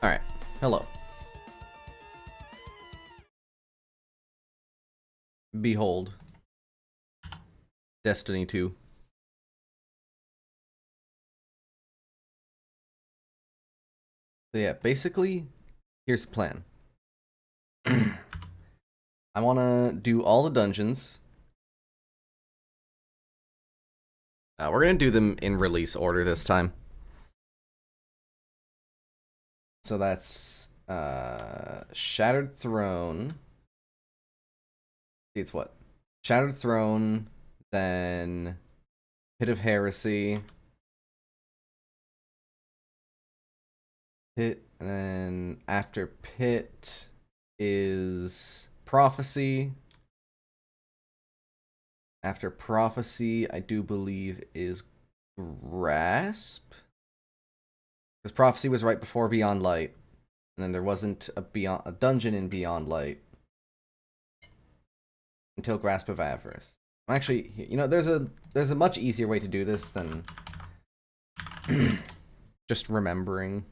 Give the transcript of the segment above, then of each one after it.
Alright, hello. Behold. Destiny 2. So yeah, basically, here's the plan. I want to do all the dungeons. We're going to do them in release order this time. So that's Shattered Throne. It's what? Shattered Throne, then Pit of Heresy. Pit, and then after Pit is Prophecy. After Prophecy, I do believe is Grasp. Because Prophecy was right before Beyond Light. And then there wasn't a dungeon in Beyond Light. Until Grasp of Avarice. Actually, you know, there's a much easier way to do this than just remembering.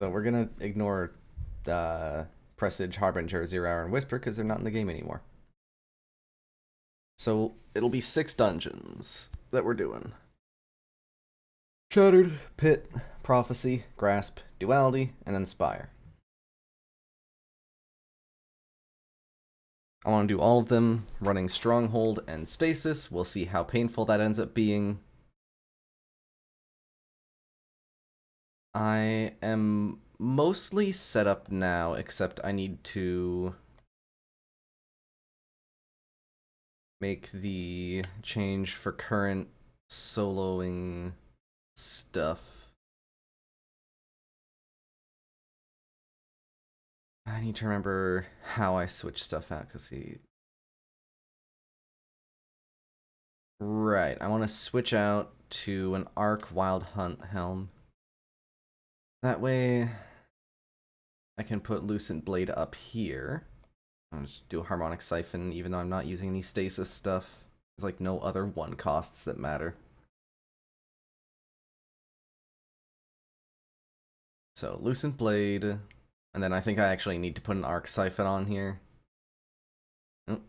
So we're gonna ignore Presage, Harbinger, Zero Hour, and Whisper because they're not in the game anymore. So it'll be 6 dungeons that we're doing. Shattered, Pit, Prophecy, Grasp, Duality, and then Spire. I want to do all of them, running Stronghold and Stasis. We'll see how painful that ends up being. I am mostly set up now, except I need to make the change for current soloing stuff. I need to remember how I switch stuff out, because Right, I want to switch out to an Arc Wild Hunt Helm. That way, I can put Lucent Blade up here. I'll just do a Harmonic Siphon, even though I'm not using any Stasis stuff. There's like no other 1 costs that matter. So, Lucent Blade, and then I think I actually need to put an Arc Siphon on here. Oh.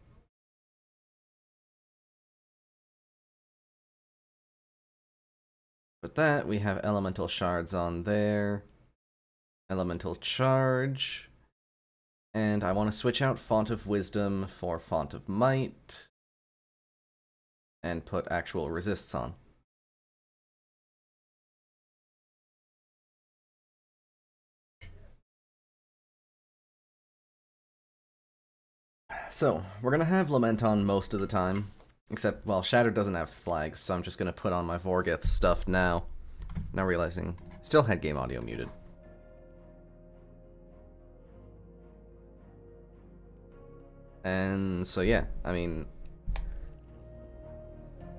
With that, we have Elemental Shards on there. Elemental Charge. And I want to switch out Font of Wisdom for Font of Might. And put actual resists on. So, we're going to have Lament on most of the time. Except, well, Shatter doesn't have flags, so I'm just going to put on my Vorgeth stuff now. Now realizing, still had game audio muted. And so yeah, I mean,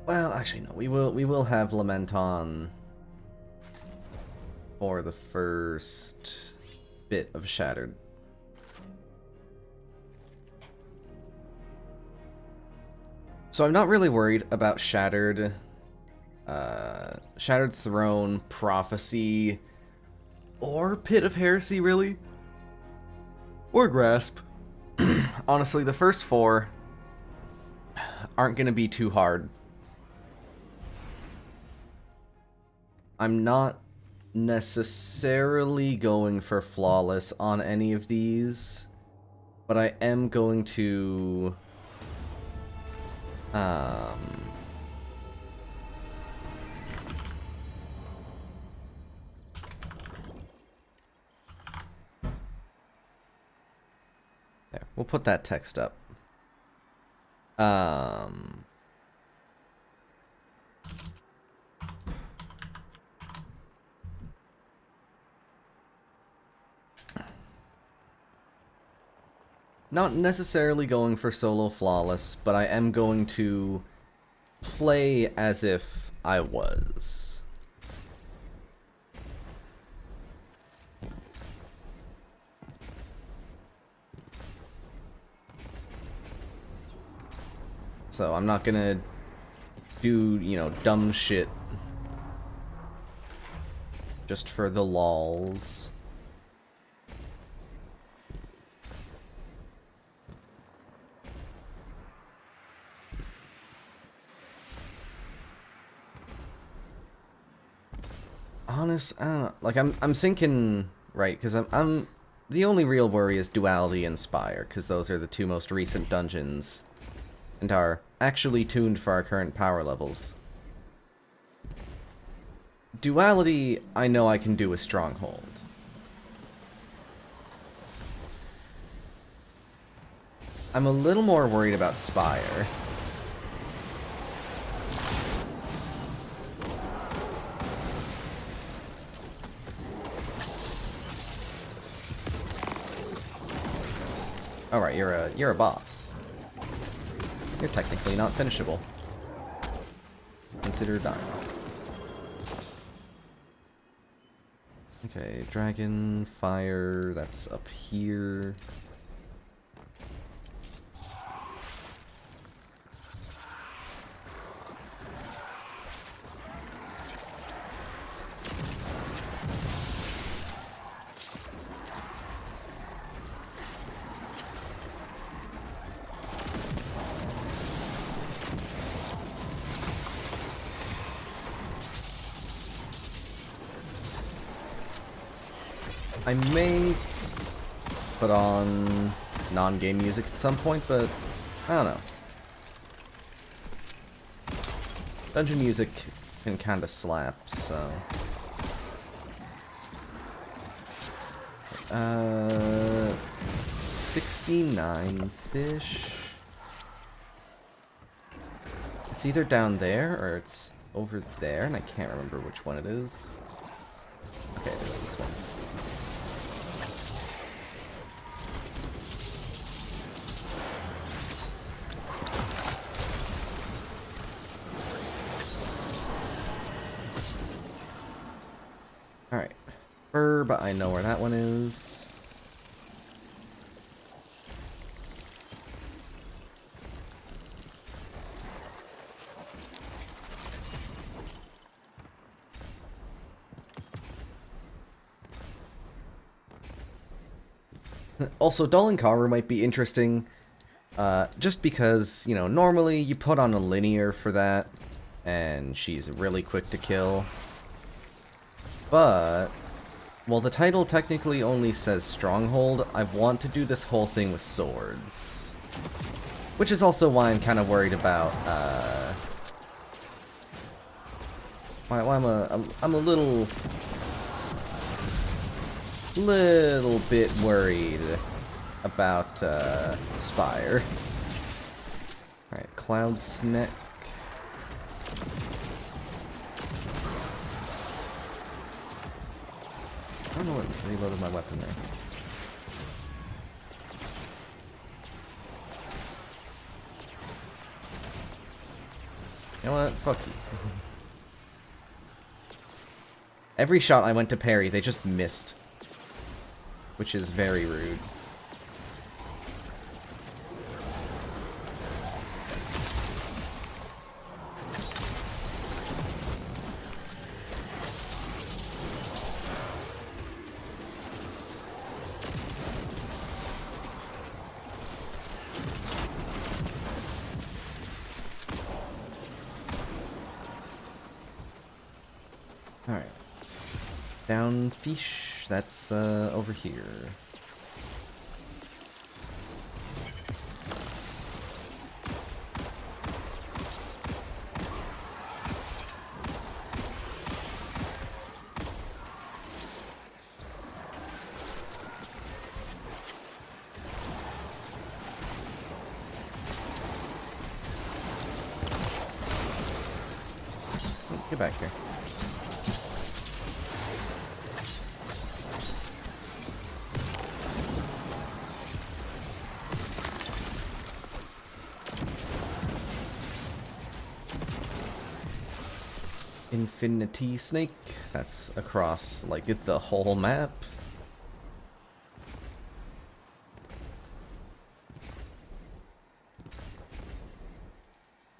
well, actually no, we will have Lament on for the first bit of Shattered. So I'm not really worried about Shattered, Shattered Throne, Prophecy, or Pit of Heresy, really, or Grasp. Honestly, the first 4 aren't going to be too hard. I'm not necessarily going for flawless on any of these, but I am going to there, we'll put that text up. Not necessarily going for solo flawless, but I am going to play as if I was. So I'm not gonna do, you know, dumb shit Just for the lols. Honest, I don't know. Like, I'm thinking, right, because I'm the only real worry is Duality and Spire, because those are the two most recent dungeons and are actually tuned for our current power levels. Duality, I know I can do with Stronghold. I'm a little more worried about Spire. Alright, you're a boss. You're technically not finishable. Consider dying. Okay, dragon, fire, that's up here. I may put on non-game music at some point, but I don't know. Dungeon music can kind of slap, so... 69 fish. It's either down there or it's over there, and I can't remember which one it is. Okay, there's this one. Alright. But I know where that one is. Also, Dollenkaru might be interesting, just because, you know, normally you put on a linear for that, and she's really quick to kill. But, well, the title technically only says Stronghold, I want to do this whole thing with swords. Which is also why I'm kind of worried about, why I'm a little bit worried about, Spire. Alright, Cloud Snake. I don't know what reloaded my weapon there. You know what? Fuck you. Every shot I went to parry, they just missed. Which is very rude. Alright. Down fish, that's over here. Get back here. Infinity Snake. That's across, like, it's the whole map.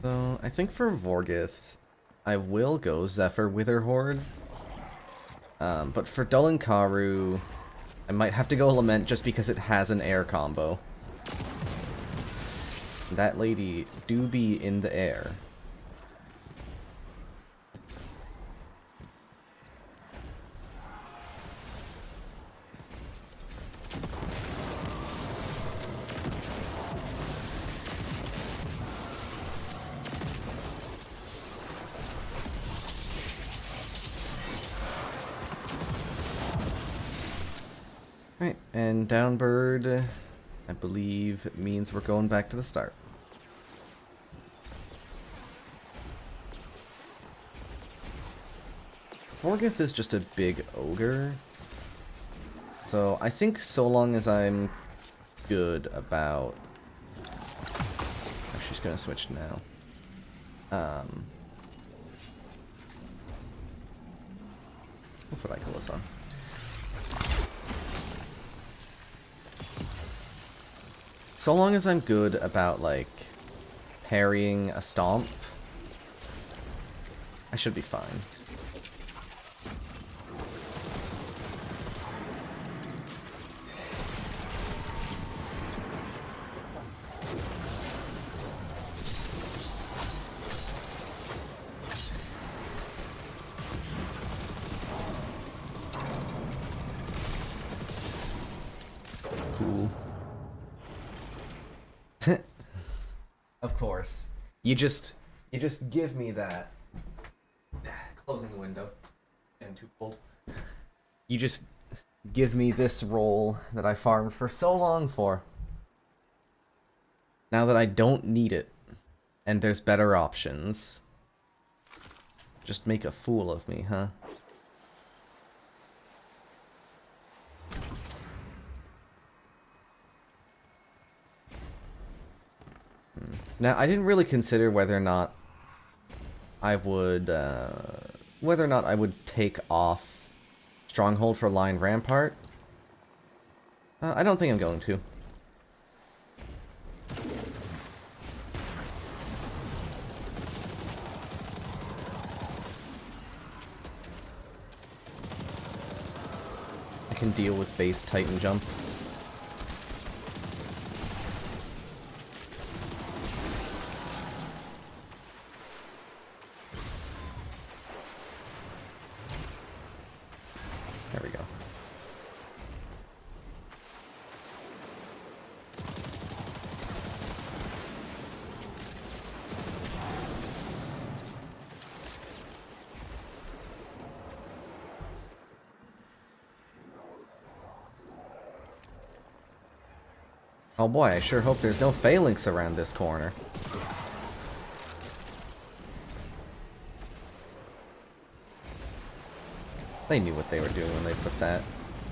So, I think for Vorgith, I will go Zephyr Wither Horde. But for Dolankaru, I might have to go Lament just because it has an air combo. That lady do be in the air. Right, and Downbird, I believe it means we're going back to the start. Morgoth is just a big ogre. So I think so long as I'm good about... Oh, she's gonna switch now. We'll put Ikelos on. So long as I'm good about, like, parrying a stomp, I should be fine. Cool. Of course. You just give me that. Closing the window. Getting too cold. You just give me this roll that I farmed for so long for. Now that I don't need it, and there's better options. Just make a fool of me, huh? Now, I didn't really consider whether or not I would take off Stronghold for Lion Rampart. I don't think I'm going to. I can deal with base Titan Jump. There we go. Oh boy, I sure hope there's no phalanx around this corner. They knew what they were doing when they put that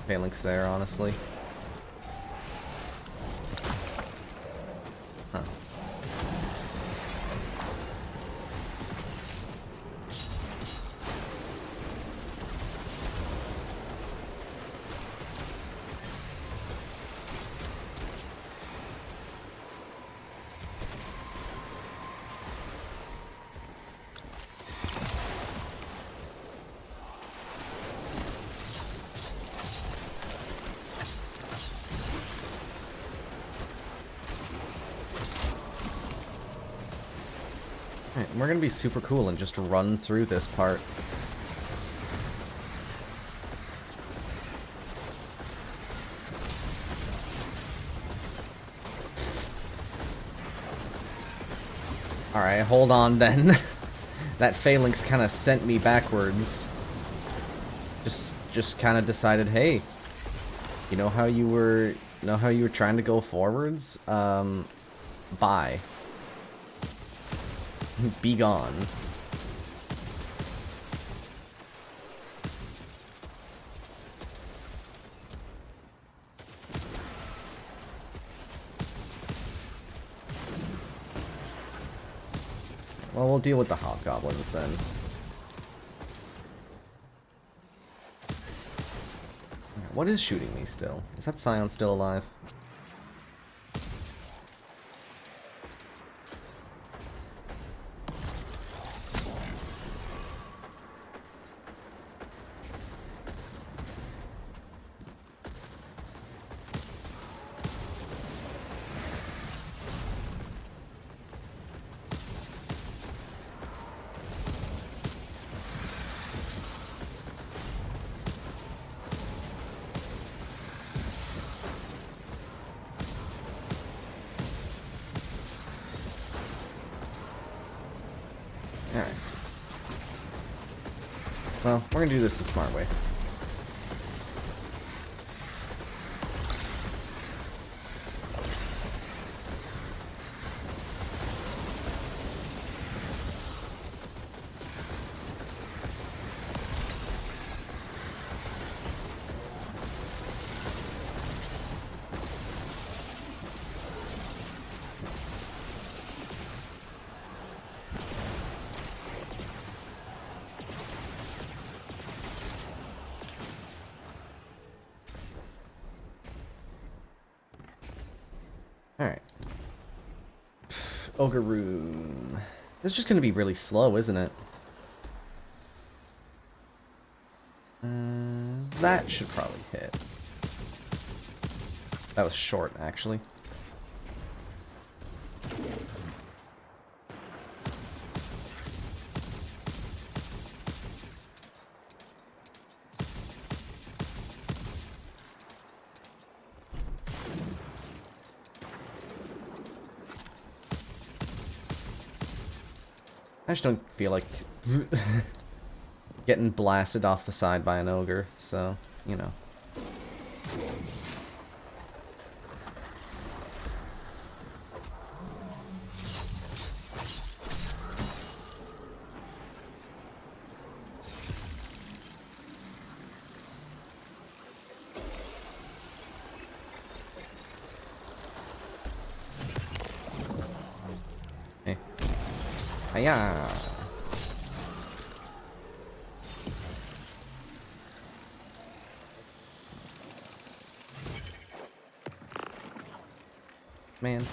phalanx there, honestly. Huh. Alright, we're gonna be super cool and just run through this part. Alright, hold on then. That phalanx kind of sent me backwards. Just kind of decided, hey, you know how you were trying to go forwards? Bye. Be gone. Well, we'll deal with the hobgoblins then. What is shooting me still? Is that Scion still alive? Well, we're gonna do this the smart way. Alright. Ogre Rune. It's just gonna be really slow, isn't it? That should probably hit. That was short, actually. I just don't feel like getting blasted off the side by an ogre, so, you know. Hey. Hiya! Man.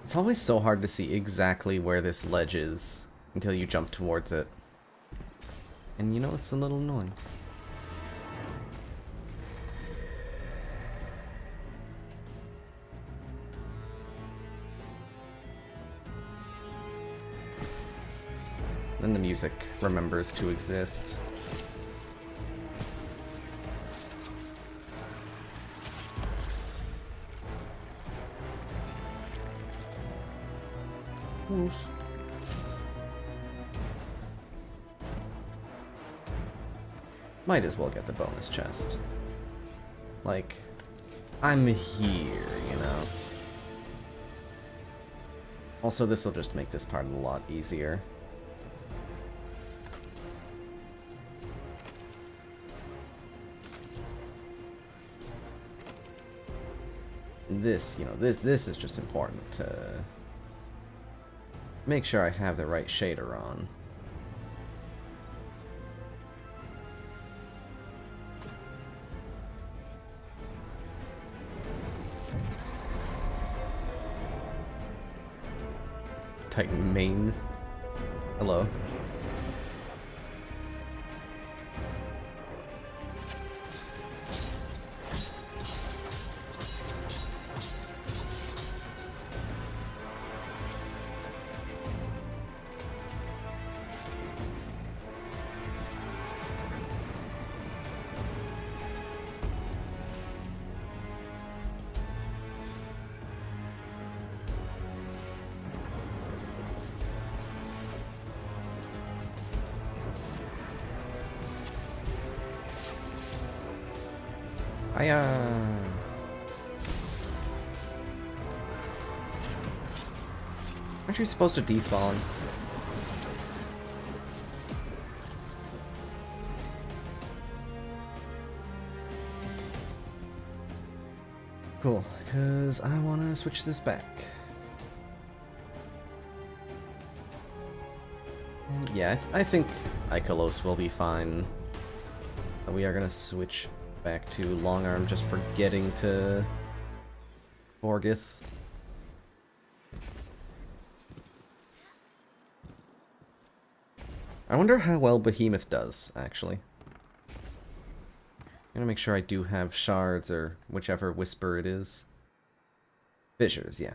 It's always so hard to see exactly where this ledge is until you jump towards it. And you know, it's a little annoying. Then the music remembers to exist. Oof. Might as well get the bonus chest. Like, I'm here, you know. Also, this will just make this part a lot easier. This, you know, this is just important to make sure I have the right shader on. Titan main. Hello. Aren't you supposed to despawn? Cool, because I want to switch this back. And yeah, I think Ikelos will be fine. We are going to switch back to long arm just for getting to Vorgith. I wonder how well Behemoth does, actually. I'm gonna make sure I do have shards, or whichever whisper it is. Fissures, yeah.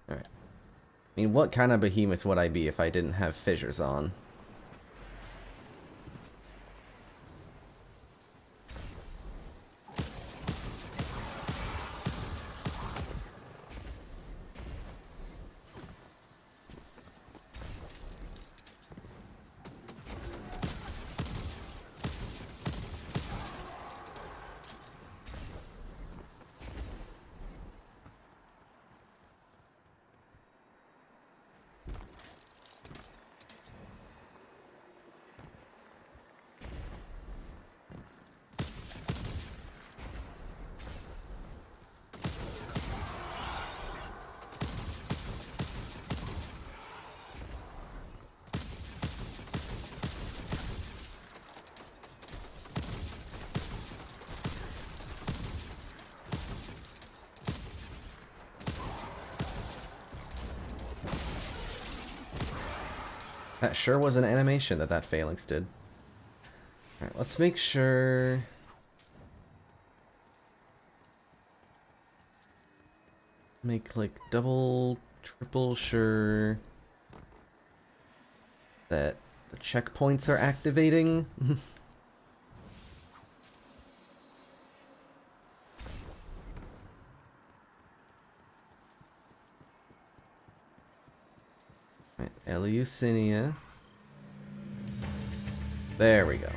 Alright. I mean, what kind of Behemoth would I be if I didn't have fissures on? That sure was an animation that Phalanx did. Alright, let's make sure... Make, like, double, triple sure... that the checkpoints are activating. Right, Eleusinia. There we go.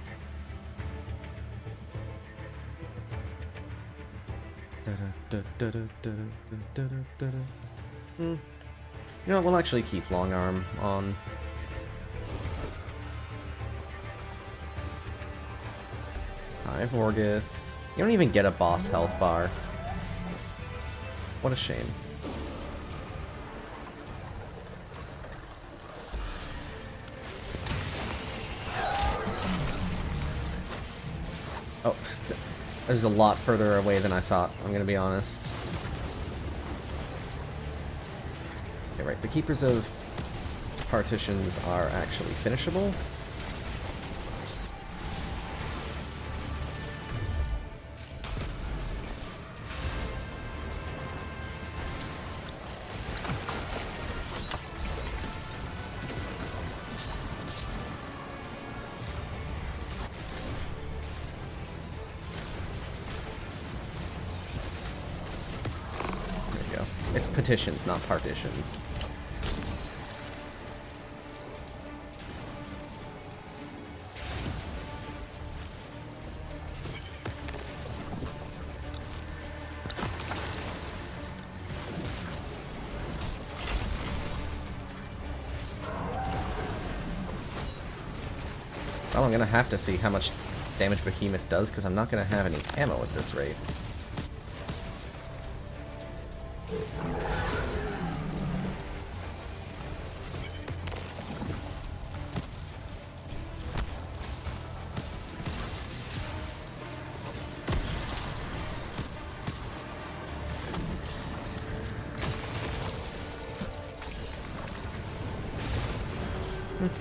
You know what, we'll actually keep Long Arm on. Hi, Vorgith. You don't even get a boss health bar. What a shame. Oh, there's a lot further away than I thought, I'm gonna be honest. Okay, right, the Keepers of Partitions are actually finishable. It's petitions, not partitions. Well, I'm gonna have to see how much damage Behemoth does, because I'm not gonna have any ammo at this rate.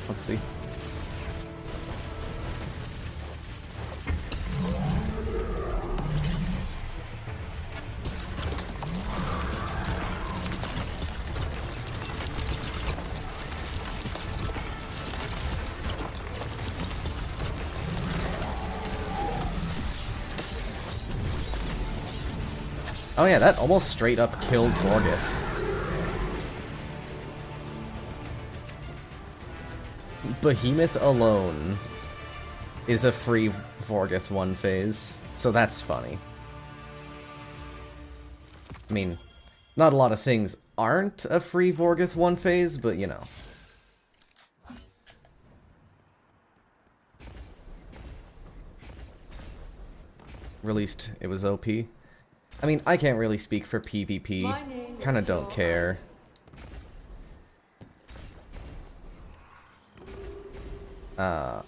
Let's see. Oh yeah, that almost straight up killed Gorgith. Behemoth alone is a free Vorgith 1 phase, so that's funny. I mean, not a lot of things aren't a free Vorgith 1 phase, but you know. Released, it was OP. I mean, I can't really speak for PvP. Kinda don't care.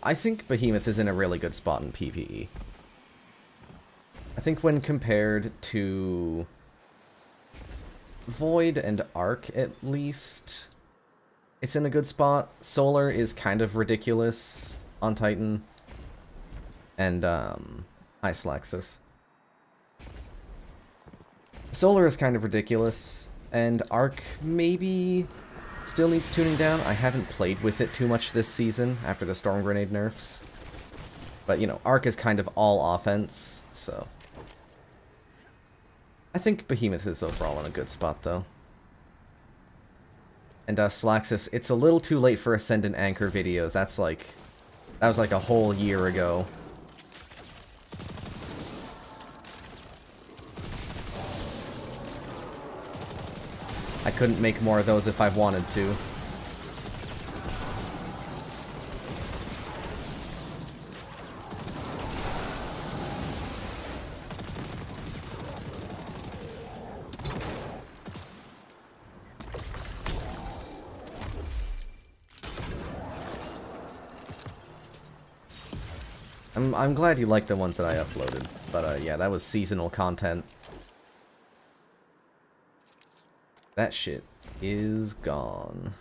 I think Behemoth is in a really good spot in PvE. I think when compared to Void and Arc, at least, It's in a good spot. Solar is kind of ridiculous on Titan. And, Ice Laxus. Solar is kind of ridiculous, and Arc maybe still needs tuning down. I haven't played with it too much this season after the Storm Grenade nerfs. But, you know, Arc is kind of all offense, so... I think Behemoth is overall in a good spot, though. And, Slaxus, it's a little too late for Ascendant Anchor videos. That was like a whole year ago. I couldn't make more of those if I wanted to. I'm glad you liked the ones that I uploaded, but yeah, that was seasonal content. That shit is gone.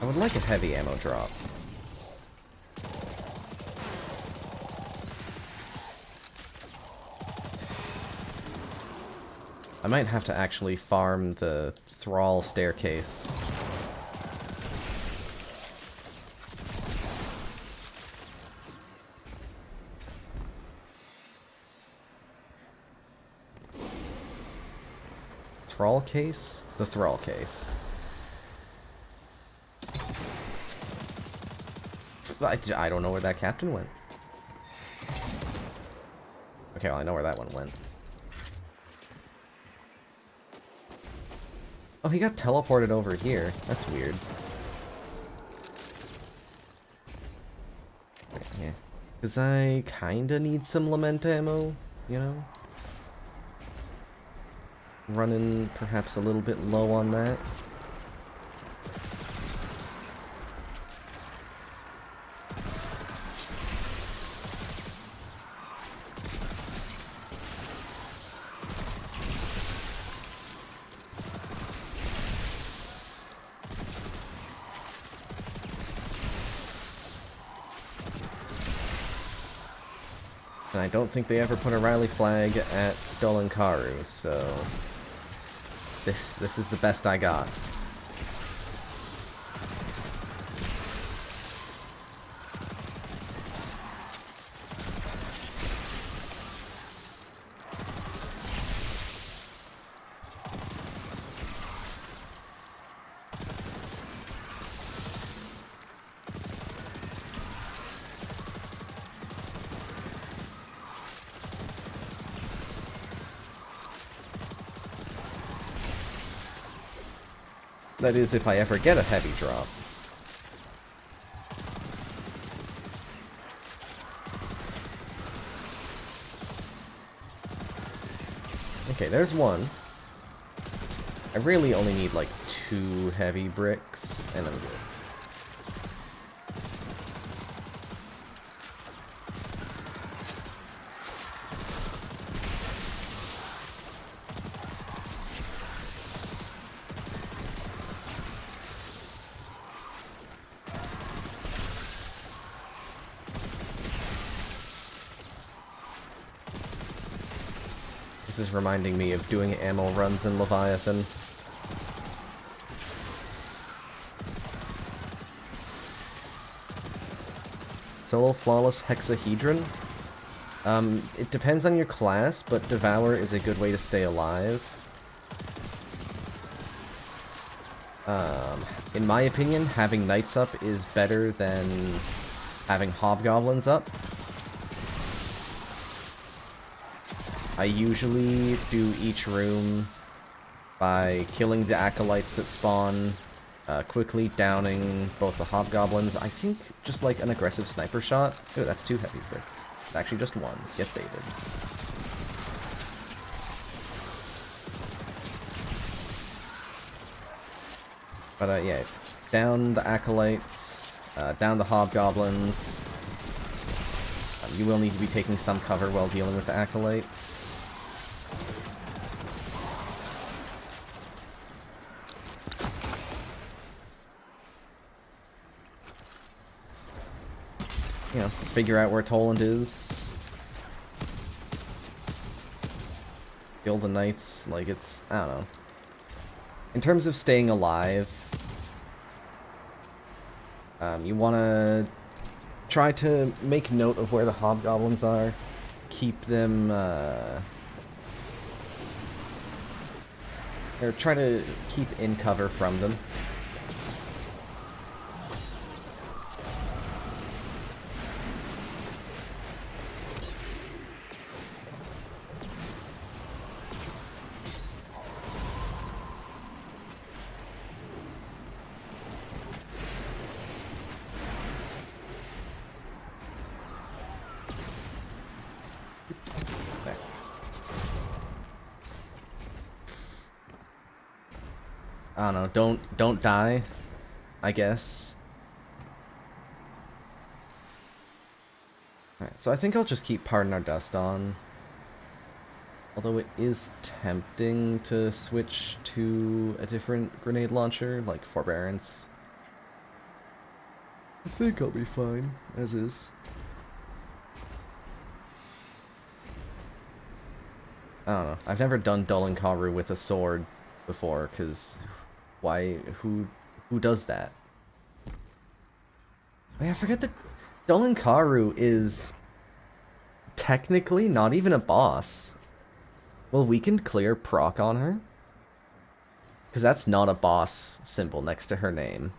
I would like a heavy ammo drop. I might have to actually farm the Thrall staircase. Thrall case? The Thrall case. I don't know where that captain went. Okay, well, I know where that one went. Oh, he got teleported over here. That's weird. Yeah. Because I kinda need some Lament ammo, you know? Running perhaps a little bit low on that. And I don't think they ever put a rally flag at Dolankaru, so this is the best I got. That is, if I ever get a heavy drop. Okay, there's one. I really only need like 2 heavy bricks, and I'm good. This is reminding me of doing ammo runs in Leviathan. Solo Flawless Hexahedron? It depends on your class, but Devour is a good way to stay alive. In my opinion, having Knights up is better than having Hobgoblins up. I usually do each room by killing the Acolytes that spawn, quickly downing both the Hobgoblins. I think just like an aggressive sniper shot. Ooh, that's 2 heavy bricks. Actually, just one. Get baited. But yeah, down the acolytes, down the hobgoblins. You will need to be taking some cover while dealing with the acolytes. You know, figure out where Toland is. Kill the knights, like it's, I don't know. In terms of staying alive, you want to try to make note of where the hobgoblins are. Keep them, or try to keep in cover from them. I don't know, don't die, I guess. Alright, so I think I'll just keep Pardon Our Dust on. Although it is tempting to switch to a different grenade launcher, like Forbearance. I think I'll be fine, as is. I don't know, I've never done Dullinkaru with a sword before, because why, who does that? I forget that Dullinkaru is technically not even a boss. Well, we can clear proc on her. Because that's not a boss symbol next to her name.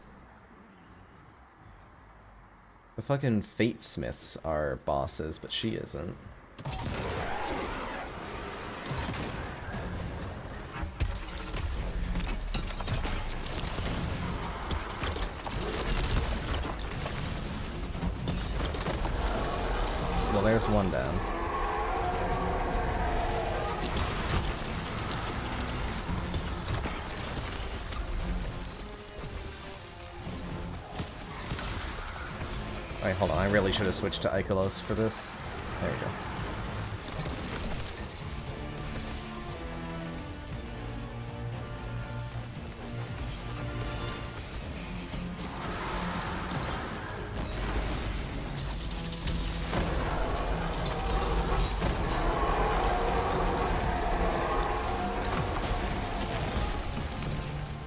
The fucking Fate Smiths are bosses, but she isn't. Well, there's one down. Alright, hold on. I really should have switched to Ikelos for this. There we go.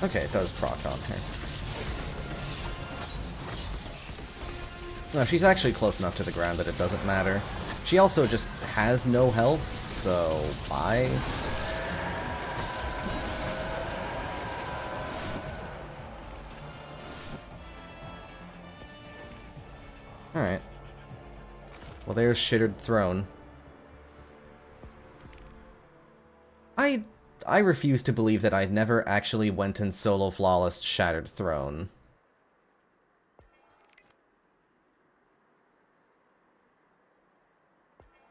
Okay, it does proc on her. No, she's actually close enough to the ground that it doesn't matter. She also just has no health, so why? Alright. Well, there's Shattered Throne. I refuse to believe that I never actually went and solo flawless Shattered Throne.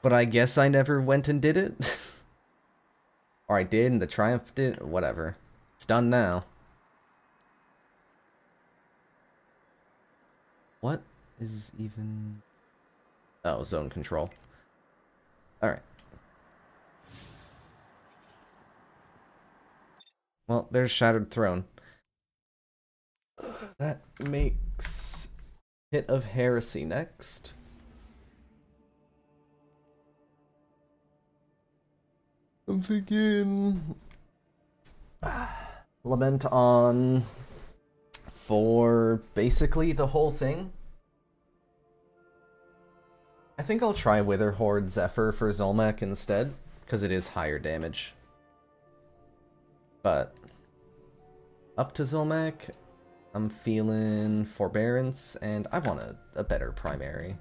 But I guess I never went and did it. Or I did and the Triumph did, whatever. It's done now. What is even... Oh, zone control. Alright. Well, there's Shattered Throne. That makes Pit of Heresy next. I'm thinking... Lament on... for basically the whole thing. I think I'll try Witherhoard Zephyr for Zolmek instead, because it is higher damage. But up to Zolmek, I'm feeling Forbearance, and I want a better primary.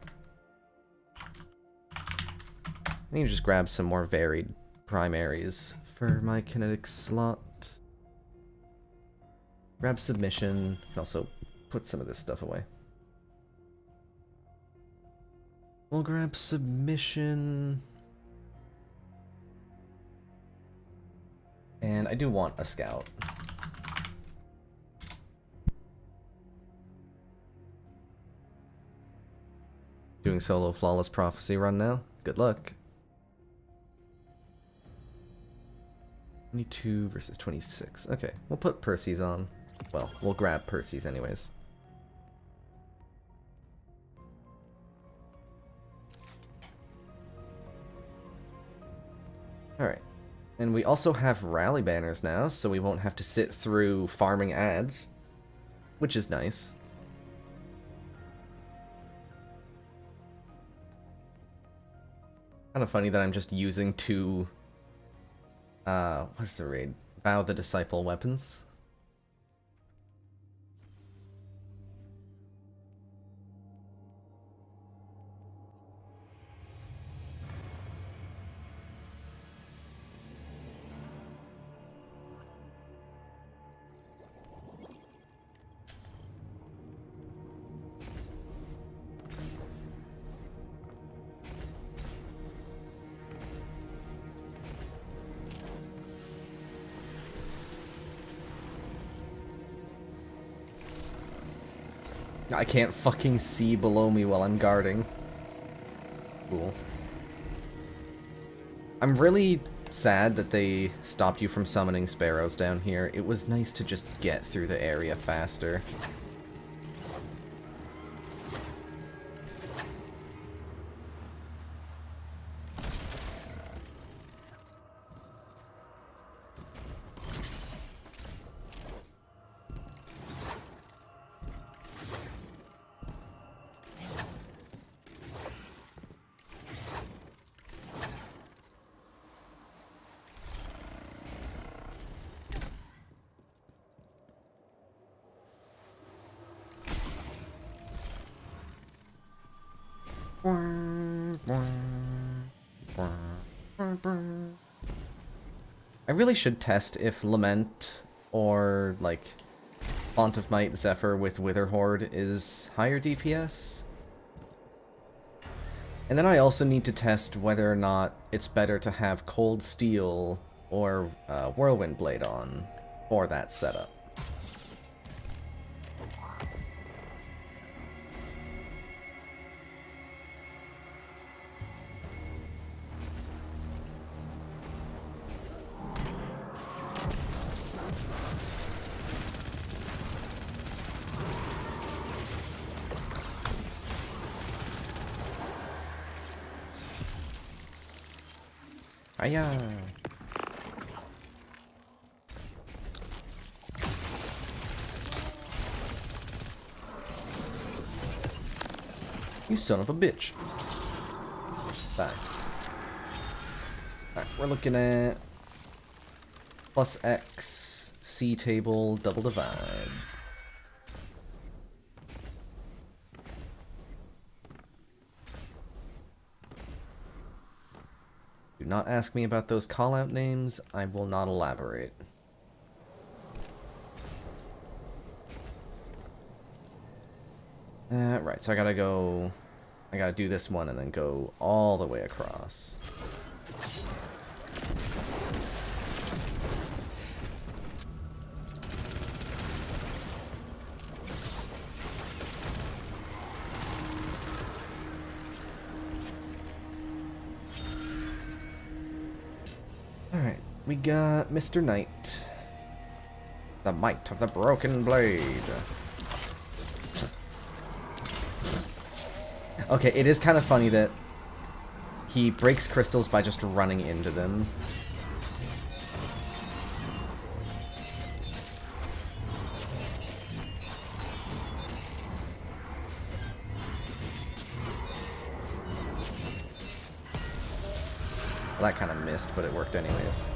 I need to just grab some more varied primaries for my kinetic slot. Grab Submission, and also put some of this stuff away. We'll grab submission. And I do want a scout. Doing solo Flawless Prophecy run now. Good luck. 22 versus 26. Okay, we'll put Percy's on. Well, we'll grab Percy's anyways. Alright. And we also have rally banners now, so we won't have to sit through farming ads, which is nice. Kind of funny that I'm just using two, what's the raid? Vow the Disciple weapons. I can't fucking see below me while I'm guarding. Cool. I'm really sad that they stopped you from summoning sparrows down here. It was nice to just get through the area faster. I really should test if Lament or, like, Font of Might Zephyr with Wither Horde is higher DPS. And then I also need to test whether or not it's better to have Cold Steel or Whirlwind Blade on for that setup. Hiya! You son of a bitch. Bye. Alright, we're looking at plus X, C table, double divide. Do not ask me about those call-out names. I will not elaborate. Right, so I gotta do this one and then go all the way across. Alright, we got Mr. Knight. The Might of the Broken Blade. Okay, it is kind of funny that he breaks crystals by just running into them. Well, that kind of missed, but it worked anyways.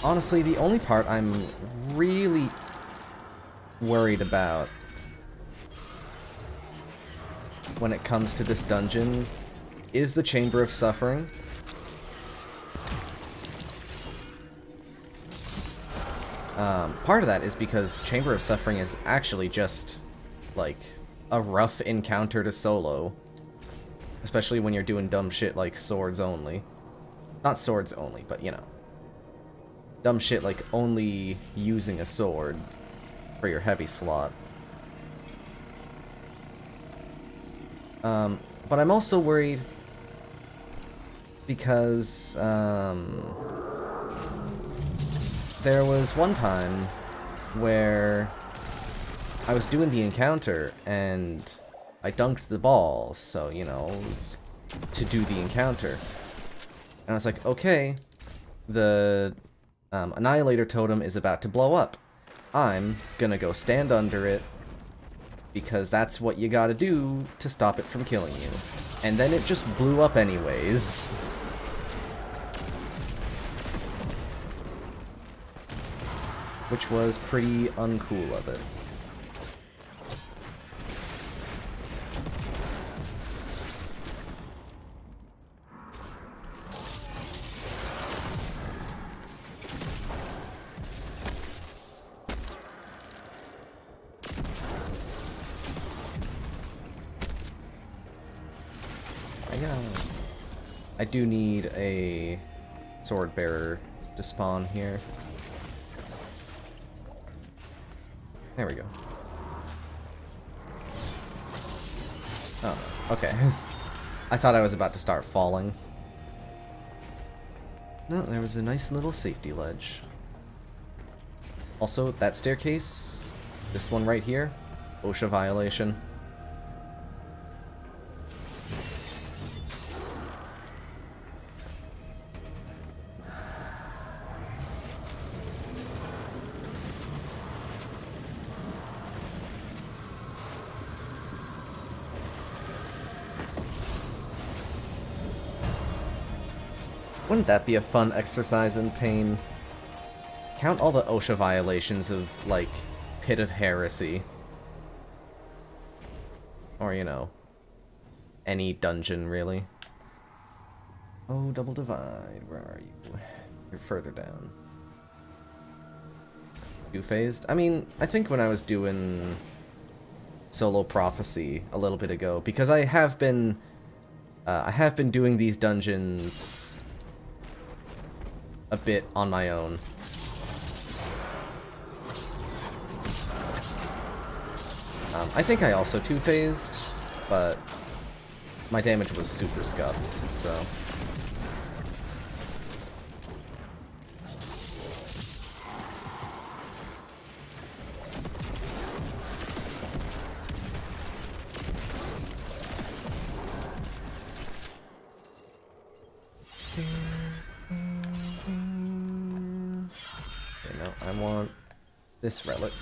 Honestly, the only part I'm really worried about when it comes to this dungeon is the Chamber of Suffering. Part of that is because Chamber of Suffering is actually just, like, a rough encounter to solo. Especially when you're doing dumb shit like swords only. Not swords only, but, you know. Dumb shit like only using a sword for your heavy slot. But I'm also worried because, there was one time where I was doing the encounter and I dunked the ball, so, you know, to do the encounter. And I was like, okay, the Annihilator Totem is about to blow up. I'm gonna go stand under it, because that's what you gotta do to stop it from killing you. And then it just blew up anyways. Which was pretty uncool of it. I do need a sword bearer to spawn here. There we go. Oh, okay. I thought I was about to start falling. No, there was a nice little safety ledge. Also, that staircase, this one right here, OSHA violation. Wouldn't that be a fun exercise in pain? Count all the OSHA violations of, like, Pit of Heresy. Or, you know, any dungeon, really. Oh, Double Divide, where are you? You're further down. Two-phased? I mean, I think when I was doing Solo Prophecy a little bit ago, because I have been doing these dungeons a bit on my own. I think I also two-phased, but my damage was super scuffed, so... Okay, no, I want this relic.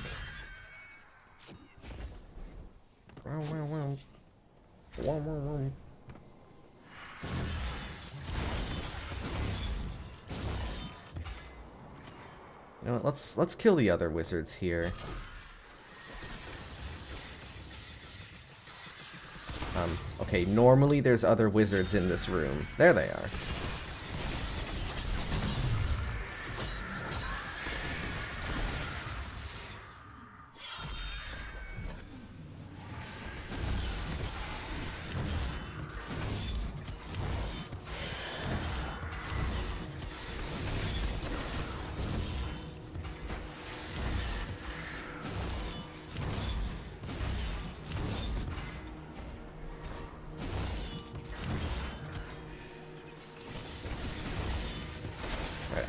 You know what, let's kill the other wizards here. Okay, normally there's other wizards in this room. There they are.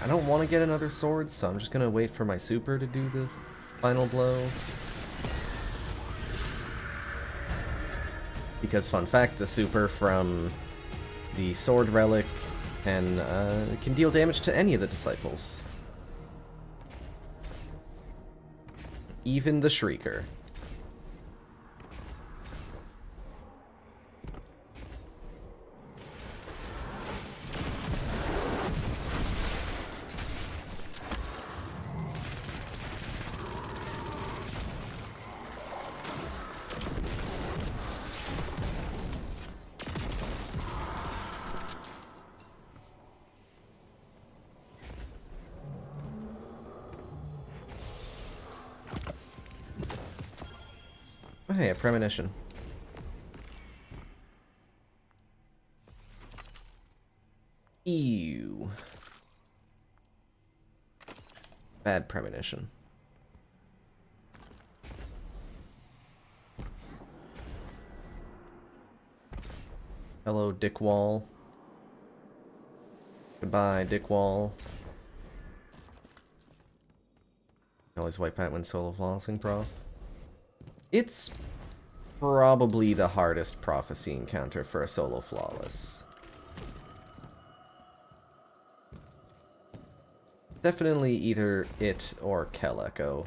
I don't want to get another sword, so I'm just going to wait for my super to do the final blow. Because, fun fact, the super from the sword relic can deal damage to any of the disciples. Even the Shrieker. Oh, hey, a premonition. Ew. Bad premonition. Hello, Dick Wall. Goodbye, Dick Wall. Always wipe out when solo flossing, prof. It's probably the hardest prophecy encounter for a solo flawless. Definitely either it or Kel Echo.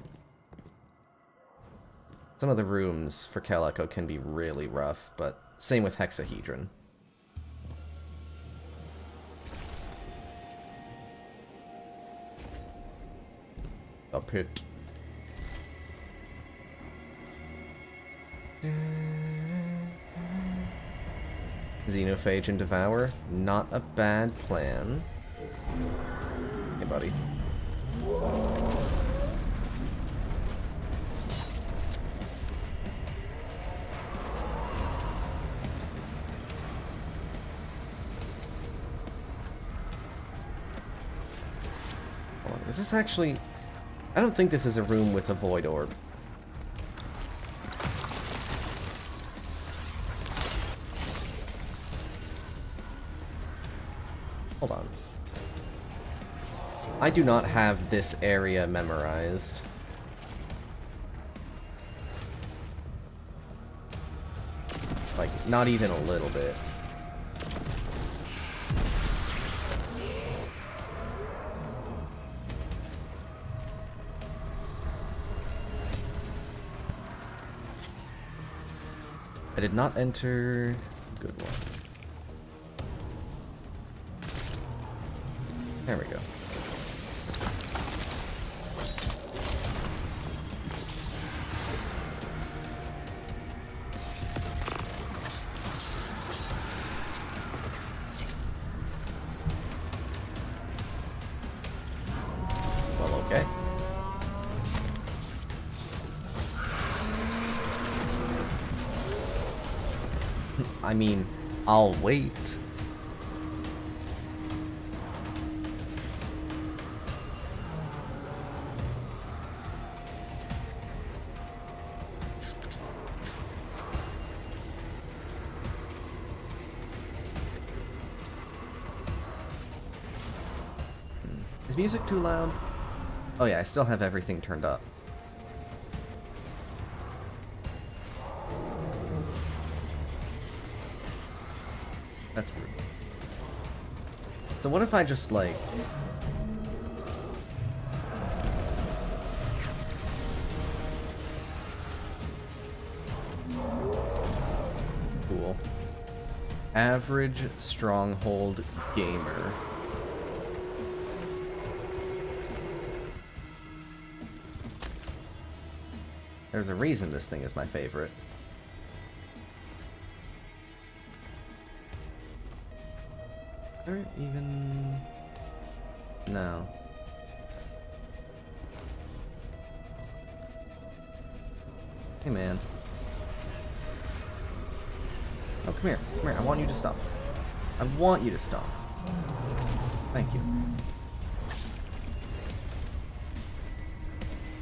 Some of the rooms for Kel Echo can be really rough, but same with Hexahedron. A pit. Xenophage and Devour, not a bad plan. Hey, buddy. Is this actually... I don't think this is a room with a Void Orb. Hold on. I do not have this area memorized. Like, not even a little bit. I did not enter... Good one. There we go. Well, okay. I mean, I'll wait. Is music too loud? Oh yeah, I still have everything turned up. That's rude. So what if I just, like... Cool. Average Stronghold gamer. There's a reason this thing is my favorite. Or even... No. Hey, man. Oh, come here. Come here. I want you to stop. I want you to stop. Thank you.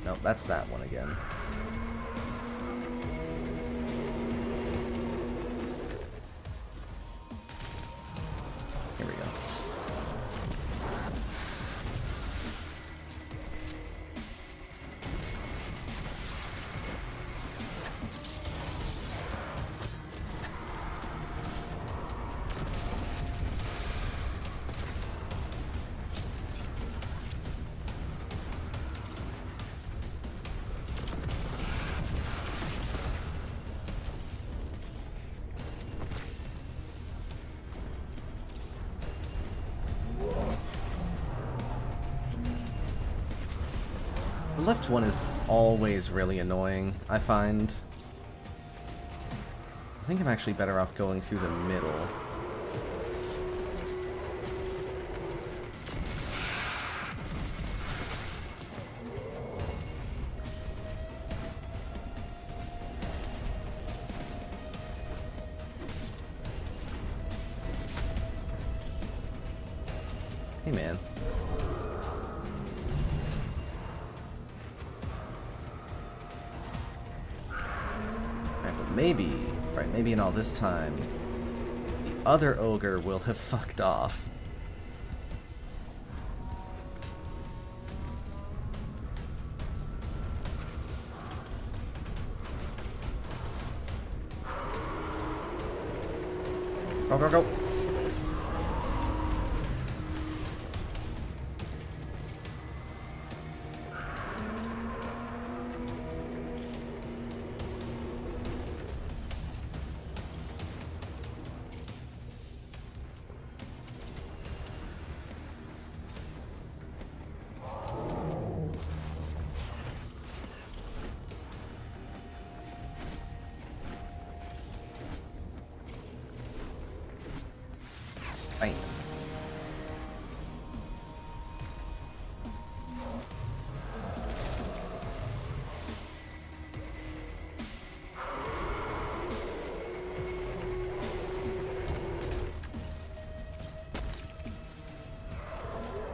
No, that's that one again. Here we go. The left one is always really annoying, I find. I think I'm actually better off going through the middle. Hey, man. Alright, but maybe... Right, maybe in all this time, the other ogre will have fucked off. Go, go, go! Bam.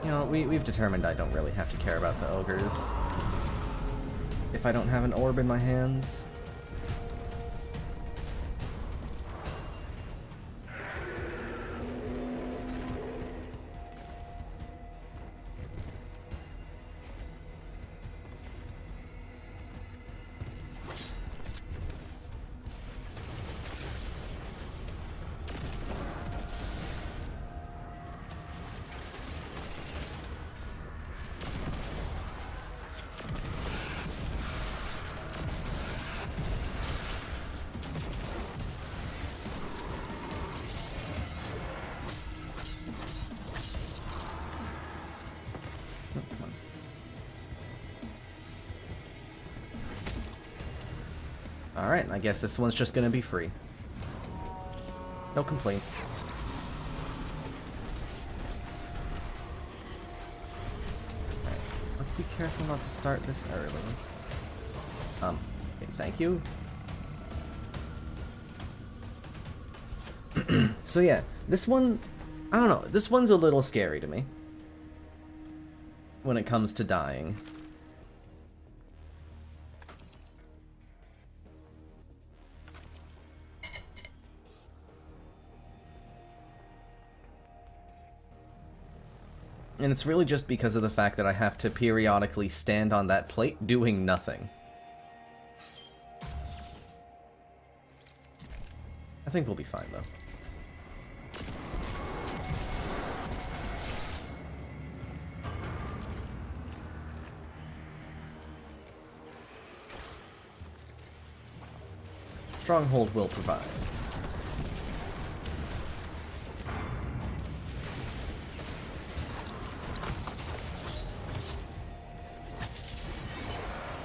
You know, we've determined I don't really have to care about the ogres if I don't have an orb in my hands. Alright, I guess this one's just gonna be free. No complaints. Alright, let's be careful not to start this early. Okay, thank you. So yeah, this one, I don't know, this one's a little scary to me when it comes to dying. And it's really just because of the fact that I have to periodically stand on that plate doing nothing. I think we'll be fine, though. Stronghold will provide.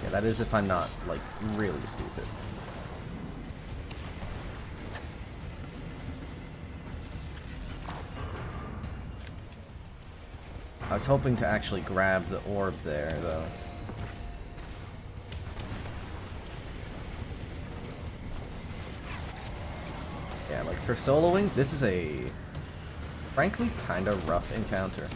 Yeah, that is if I'm not, like, really stupid. I was hoping to actually grab the orb there, though. Yeah, like, for soloing, this is a, frankly, kind of rough encounter.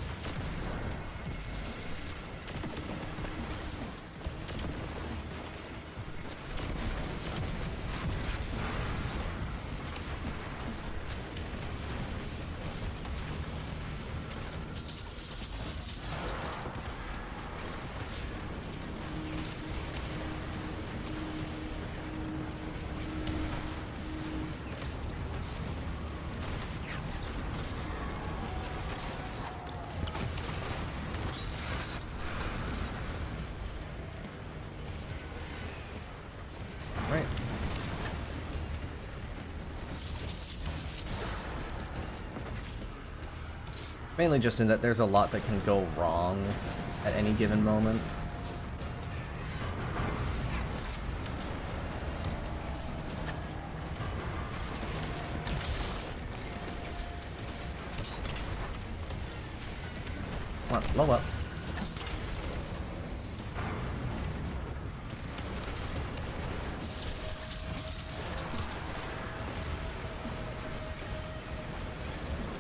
Right. Mainly just in that there's a lot that can go wrong at any given moment. Come on, blow up.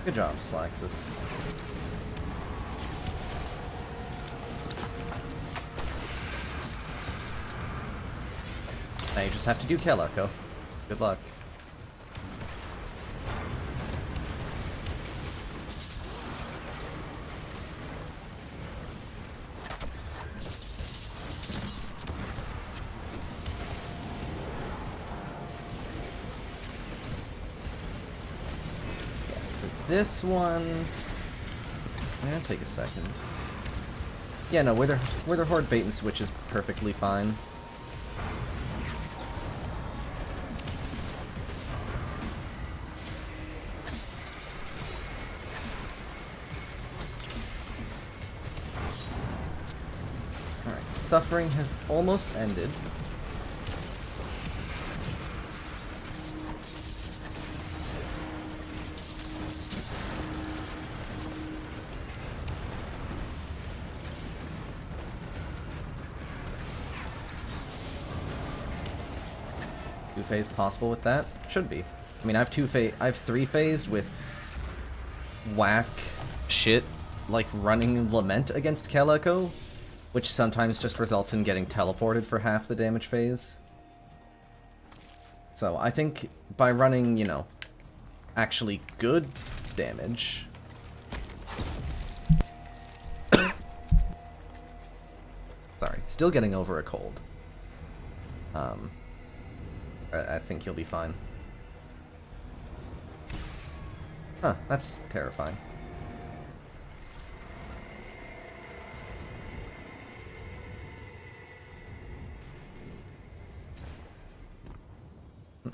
Good job, Slaxus. Now you just have to do Calico. Good luck. This one, it'll take a second. Yeah, no, Wither Horde bait and switch is perfectly fine. Alright, suffering has almost ended. Two-phase possible with that? Should be. I mean, I have three-phased with whack shit like running Lament against Calico, which sometimes just results in getting teleported for half the damage phase. So I think by running, you know, actually good damage... Sorry, still getting over a cold. I think you'll be fine. Huh, that's terrifying.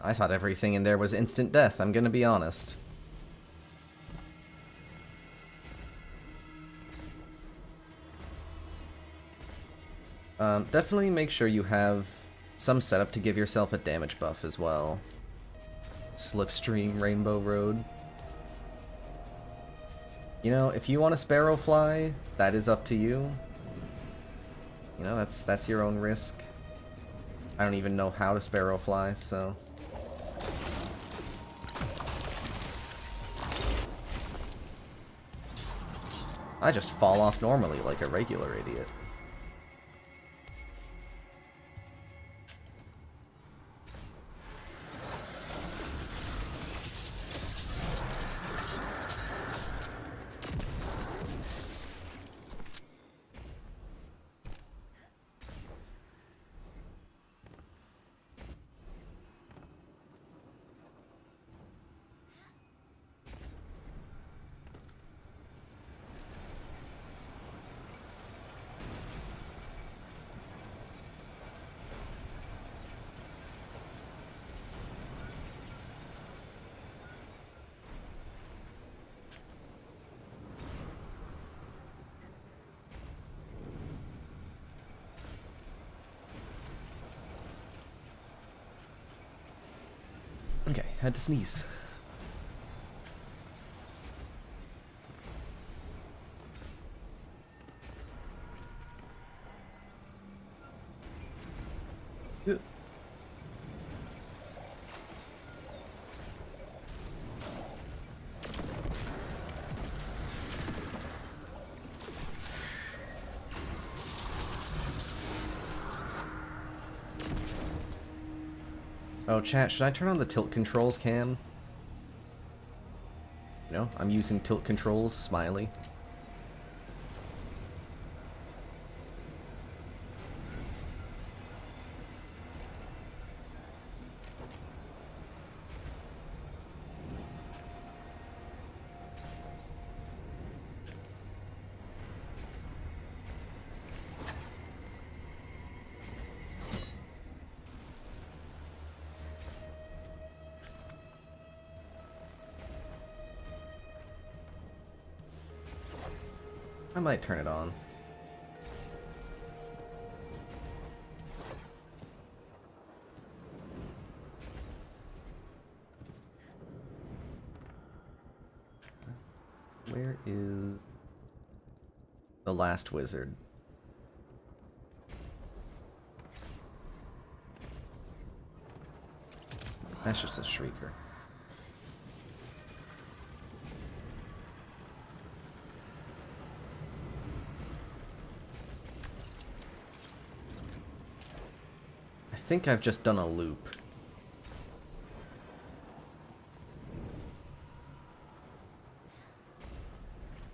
I thought everything in there was instant death, I'm gonna be honest. Definitely make sure you have some setup to give yourself a damage buff as well. Slipstream Rainbow Road. You know, if you want to Sparrow Fly, that is up to you. You know, that's your own risk. I don't even know how to Sparrow Fly, so... I just fall off normally like a regular idiot. Okay, had to sneeze. Oh, chat, should I turn on the tilt controls cam? No, I'm using tilt controls, smiley. I might turn it on. Where is the last wizard? That's just a shrieker. I think I've just done a loop.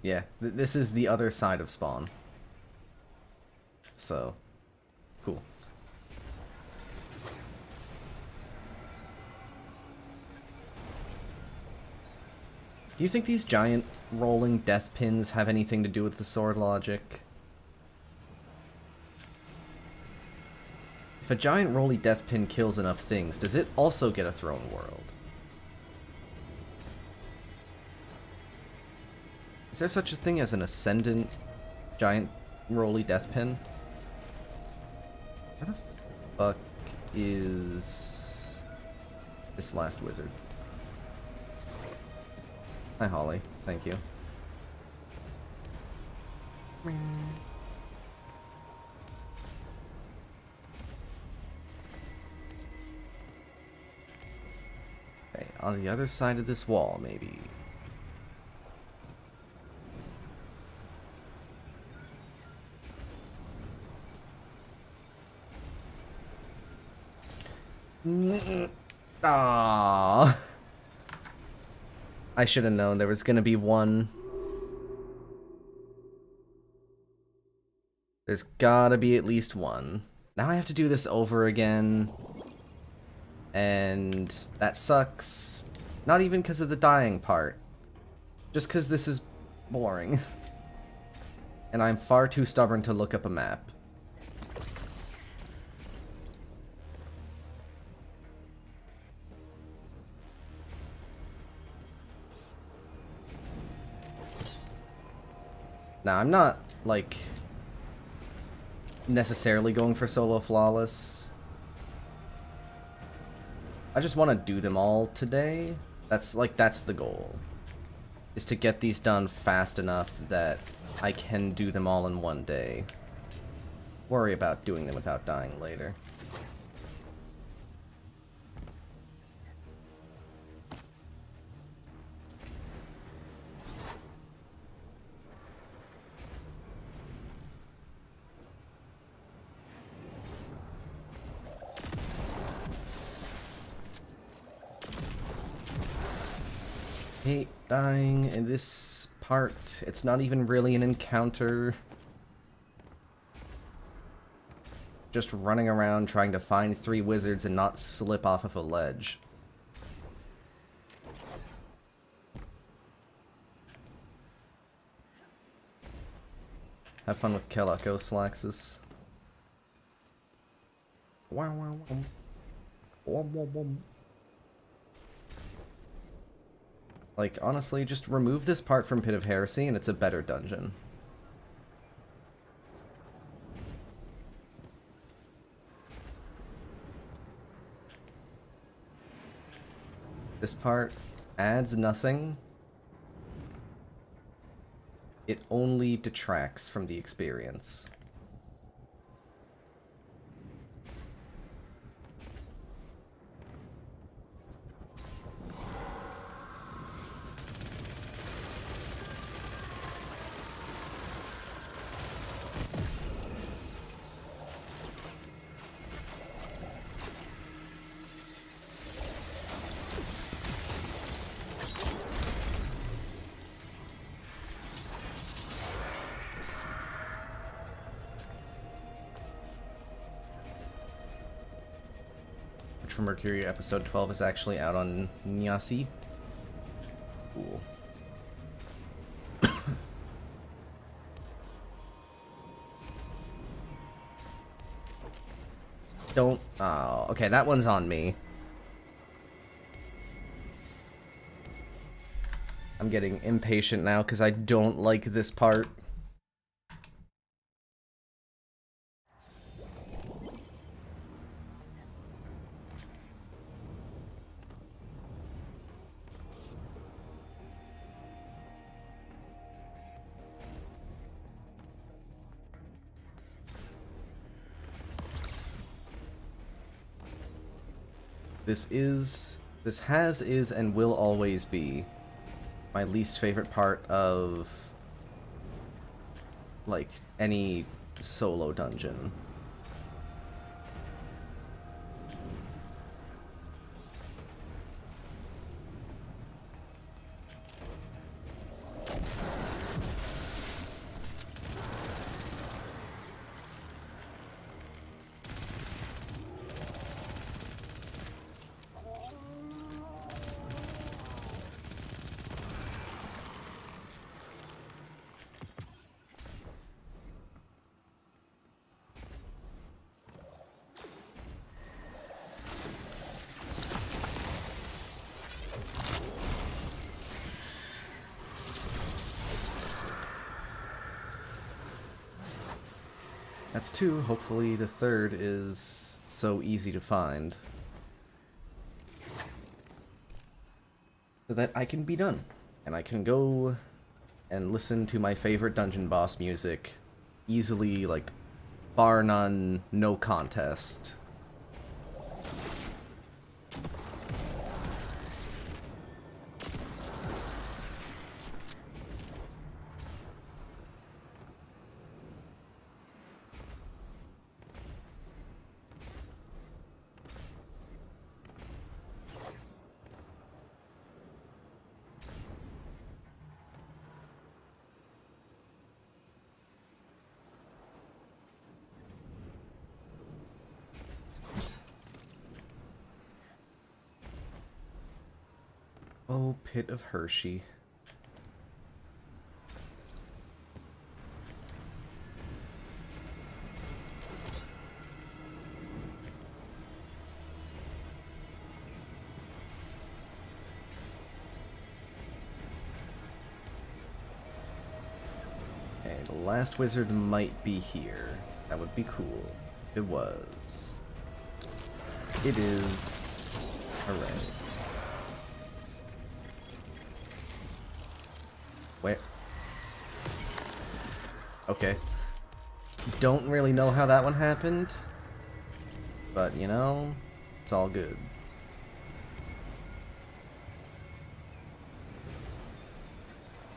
Yeah, this is the other side of spawn. So, cool. Do you think these giant rolling death pins have anything to do with the sword logic? If a giant rolly death pin kills enough things, does it also get a throne world? Is there such a thing as an ascendant giant rolly death pin? Where the fuck is this last wizard? Hi, Holly. Thank you. Okay, on the other side of this wall, maybe. Ah. I should have known there was gonna be one. There's gotta be at least one. Now I have to do this over again. And that sucks. Not even because of the dying part. Just because this is boring. And I'm far too stubborn to look up a map. Now, I'm not, like, necessarily going for solo flawless. I just want to do them all today. That's the goal. Is to get these done fast enough that I can do them all in one day. Worry about doing them without dying later. Hate dying in this part. It's not even really an encounter. Just running around trying to find 3 wizards and not slip off of a ledge. Have fun with Kelako Slaxus. Wow, wow, wow. Wom, wom, wom. Like, honestly, just remove this part from Pit of Heresy and it's a better dungeon. This part adds nothing. It only detracts from the experience. For Mercury episode 12 is actually out on Nyasi. Cool. Don't. Oh, okay, that one's on me. I'm getting impatient now because I don't like this part. This has, is, and will always be my least favorite part of, like, any solo dungeon. That's two. Hopefully the third is so easy to find. So that I can be done. And I can go and listen to my favorite dungeon boss music easily, like, bar none, no contest. Oh, Pit of Hershey. Okay, the last wizard might be here. That would be cool. It was. It is. Hooray. Wait. Okay. Don't really know how that one happened, but you know, it's all good.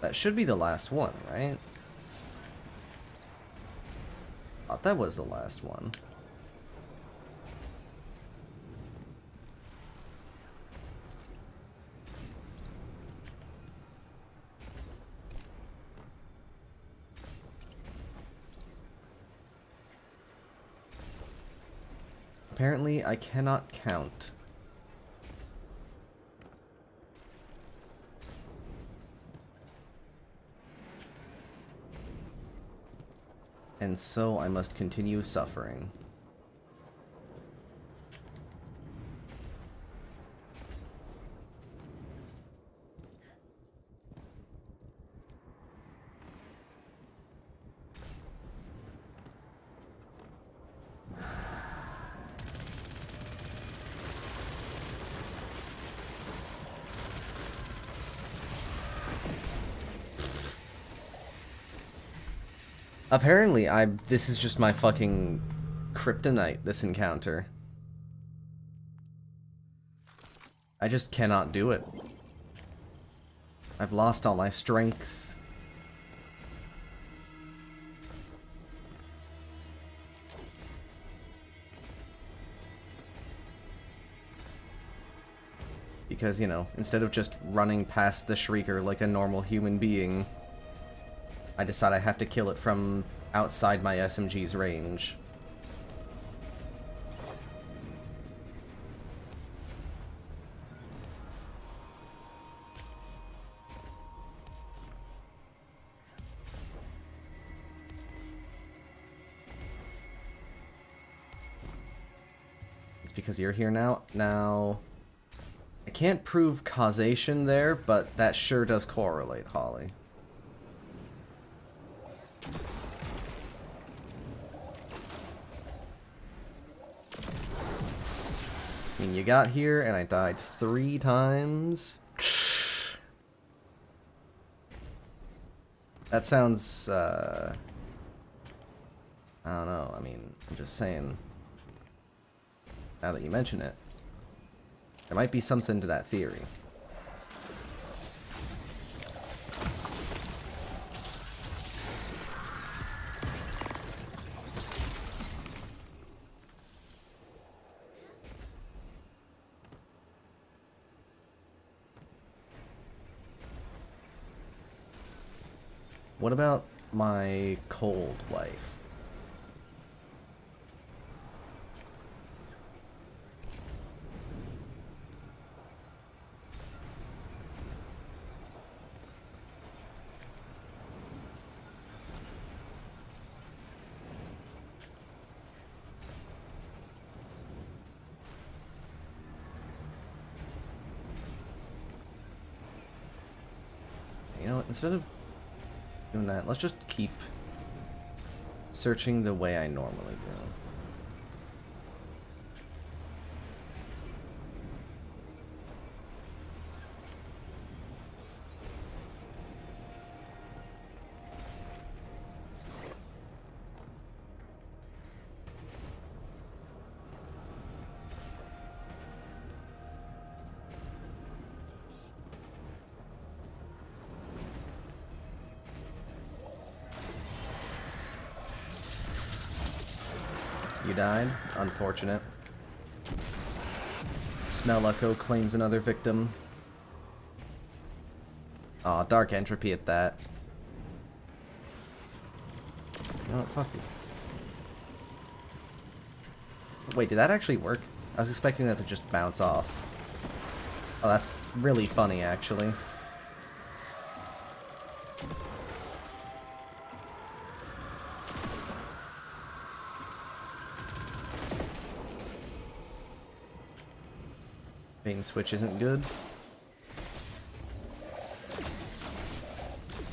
That should be the last one, right? Thought that was the last one. Apparently, I cannot count. And so I must continue suffering. Apparently, this is just my fucking kryptonite, this encounter. I just cannot do it. I've lost all my strength. Because, you know, instead of just running past the Shrieker like a normal human being, I decide I have to kill it from outside my SMG's range. It's because you're here now. Now, I can't prove causation there, but that sure does correlate, Holly. I mean, you got here, and I died 3 times. That sounds, I don't know, I mean, I'm just saying. Now that you mention it, there might be something to that theory. What about my cold wife? You know what, instead of doing that, let's just keep searching the way I normally do. You died? Unfortunate. Smell Echo claims another victim. Aw, Dark Entropy at that. You know what, fuck you. Wait, did that actually work? I was expecting that to just bounce off. Oh, that's really funny, actually. Bait and switch isn't good.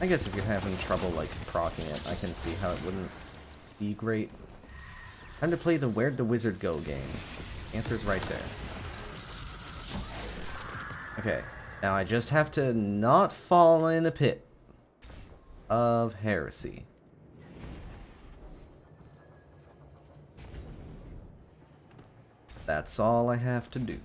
I guess if you're having trouble, like, proccing it, I can see how it wouldn't be great. Time to play the Where'd the Wizard Go game. Answer's right there. Okay, now I just have to not fall in a pit of heresy. That's all I have to do.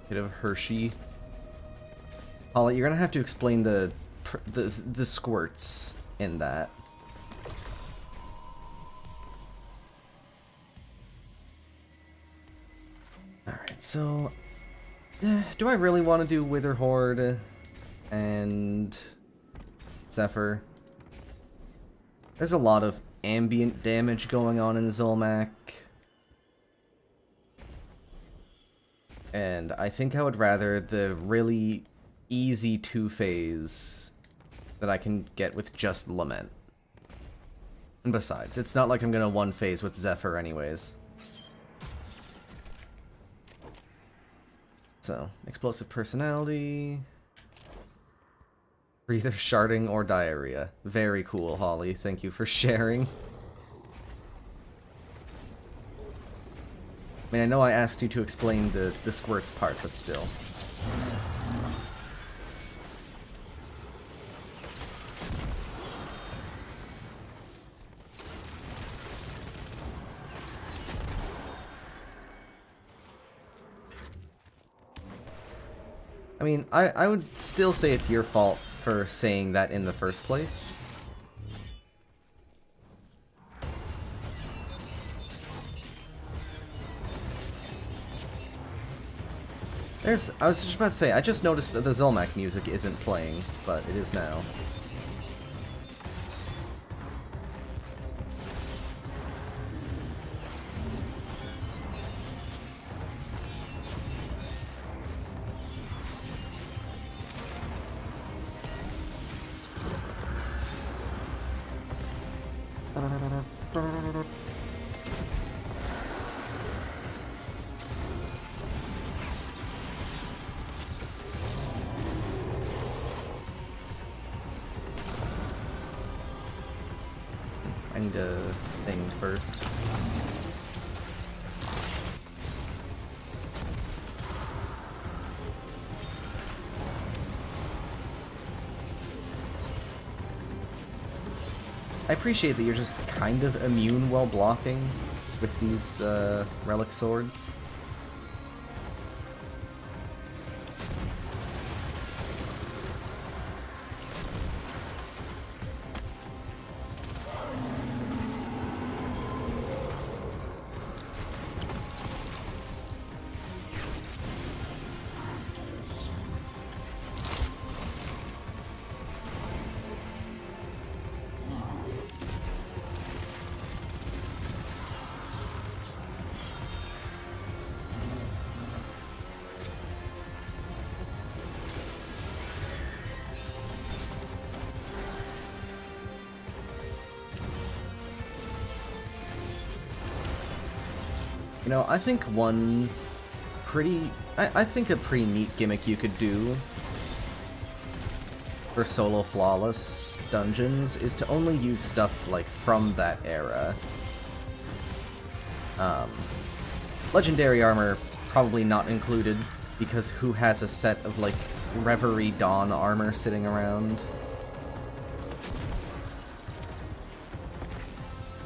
Bit of Hershey. Holly, you're gonna have to explain the squirts in that. All right, so do I really want to do Wither Horde and Zephyr? There's a lot of ambient damage going on in Zolmak. And I think I would rather the really easy 2-phase that I can get with just Lament. And besides, it's not like I'm gonna 1-phase with Zephyr anyways. So, explosive personality. Breather, sharding, or diarrhea. Very cool, Holly. Thank you for sharing. I mean, I know I asked you to explain the squirts part, but still. I mean, I would still say it's your fault for saying that in the first place. I was just about to say, I just noticed that the Zolmak music isn't playing, but it is now. I need a thing first. I appreciate that you're just kind of immune while blocking with these relic swords. You know, I think one I think a pretty neat gimmick you could do for solo flawless dungeons is to only use stuff, like, from that era. Legendary armor probably not included, because who has a set of, like, Reverie Dawn armor sitting around?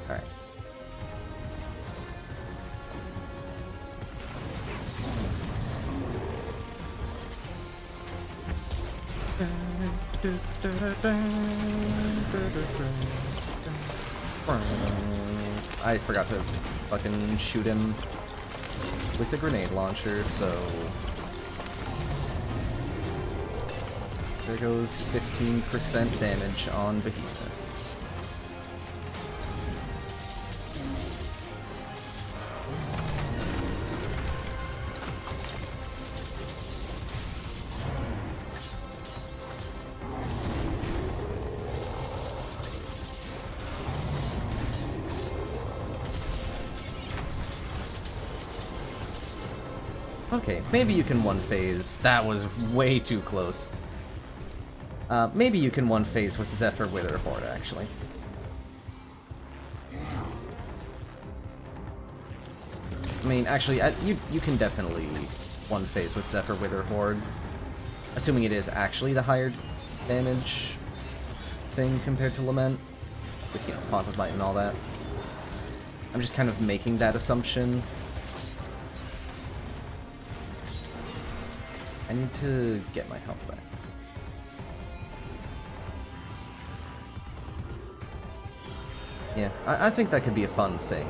Alright. I forgot to fucking shoot him with the grenade launcher, so there goes 15% damage on Behemoth. Okay, maybe you can one-phase. That was way too close. Maybe you can one-phase with Zephyr Witherhoard, actually. I mean, actually, you can definitely one-phase with Zephyr Witherhoard, assuming it is actually the higher damage thing compared to Lament, with, you know, Font of Light and all that. I'm just kind of making that assumption. I need to get my health back. Yeah, I think that could be a fun thing.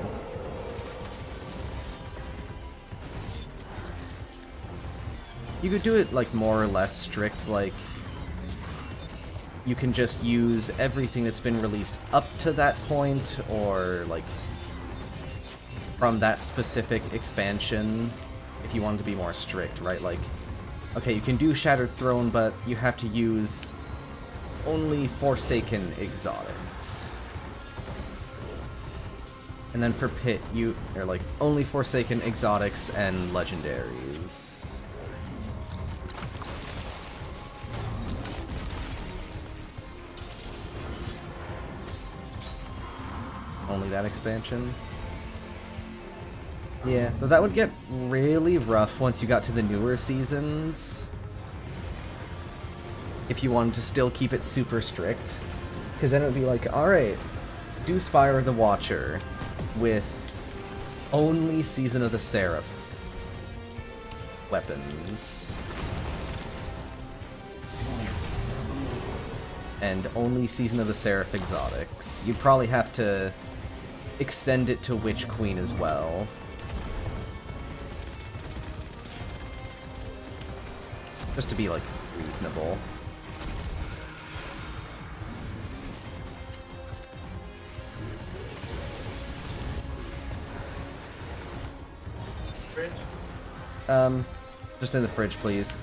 You could do it, like, more or less strict, like, you can just use everything that's been released up to that point, or, like, from that specific expansion, if you wanted to be more strict, right? Like, okay, you can do Shattered Throne, but you have to use only Forsaken exotics. And then for Pit, are like only Forsaken exotics and legendaries. Only that expansion? Yeah, but that would get really rough once you got to the newer seasons. If you wanted to still keep it super strict. Because then it would be like, alright, do Spire of the Watcher with only Season of the Seraph weapons. And only Season of the Seraph exotics. You'd probably have to extend it to Witch Queen as well. Just to be, like, reasonable. Fridge? Just in the fridge, please.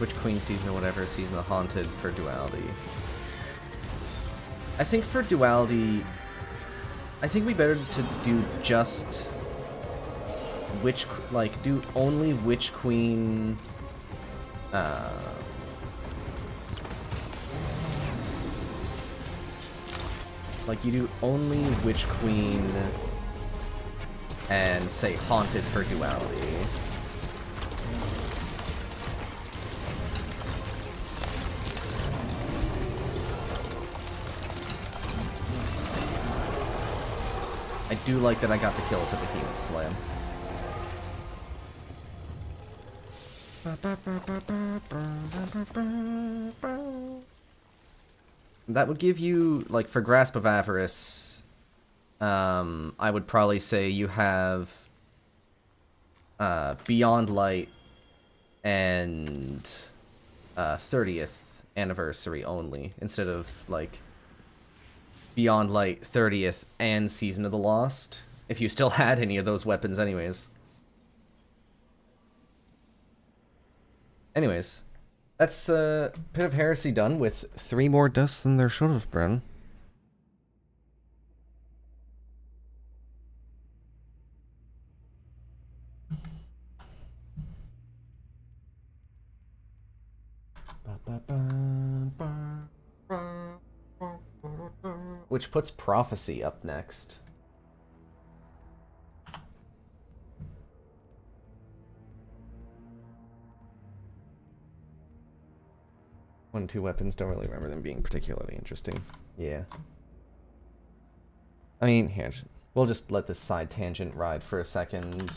Witch Queen season or whatever, Season of the Haunted for Duality. I think for Duality, I think we better to do just do only Witch Queen, like you do only Witch Queen and say Haunted for Duality. I do like that I got the kill for the Behemoth Slam. That would give you, like, for Grasp of Avarice, I would probably say you have Beyond Light and 30th anniversary only, instead of like Beyond Light 30th and Season of the Lost, if you still had any of those weapons anyways. Anyways, that's Pit of Heresy done with 3 more deaths than there should have been. Which puts Prophecy up next. One and 2 weapons, don't really remember them being particularly interesting. Yeah. I mean, here, we'll just let this side tangent ride for a second.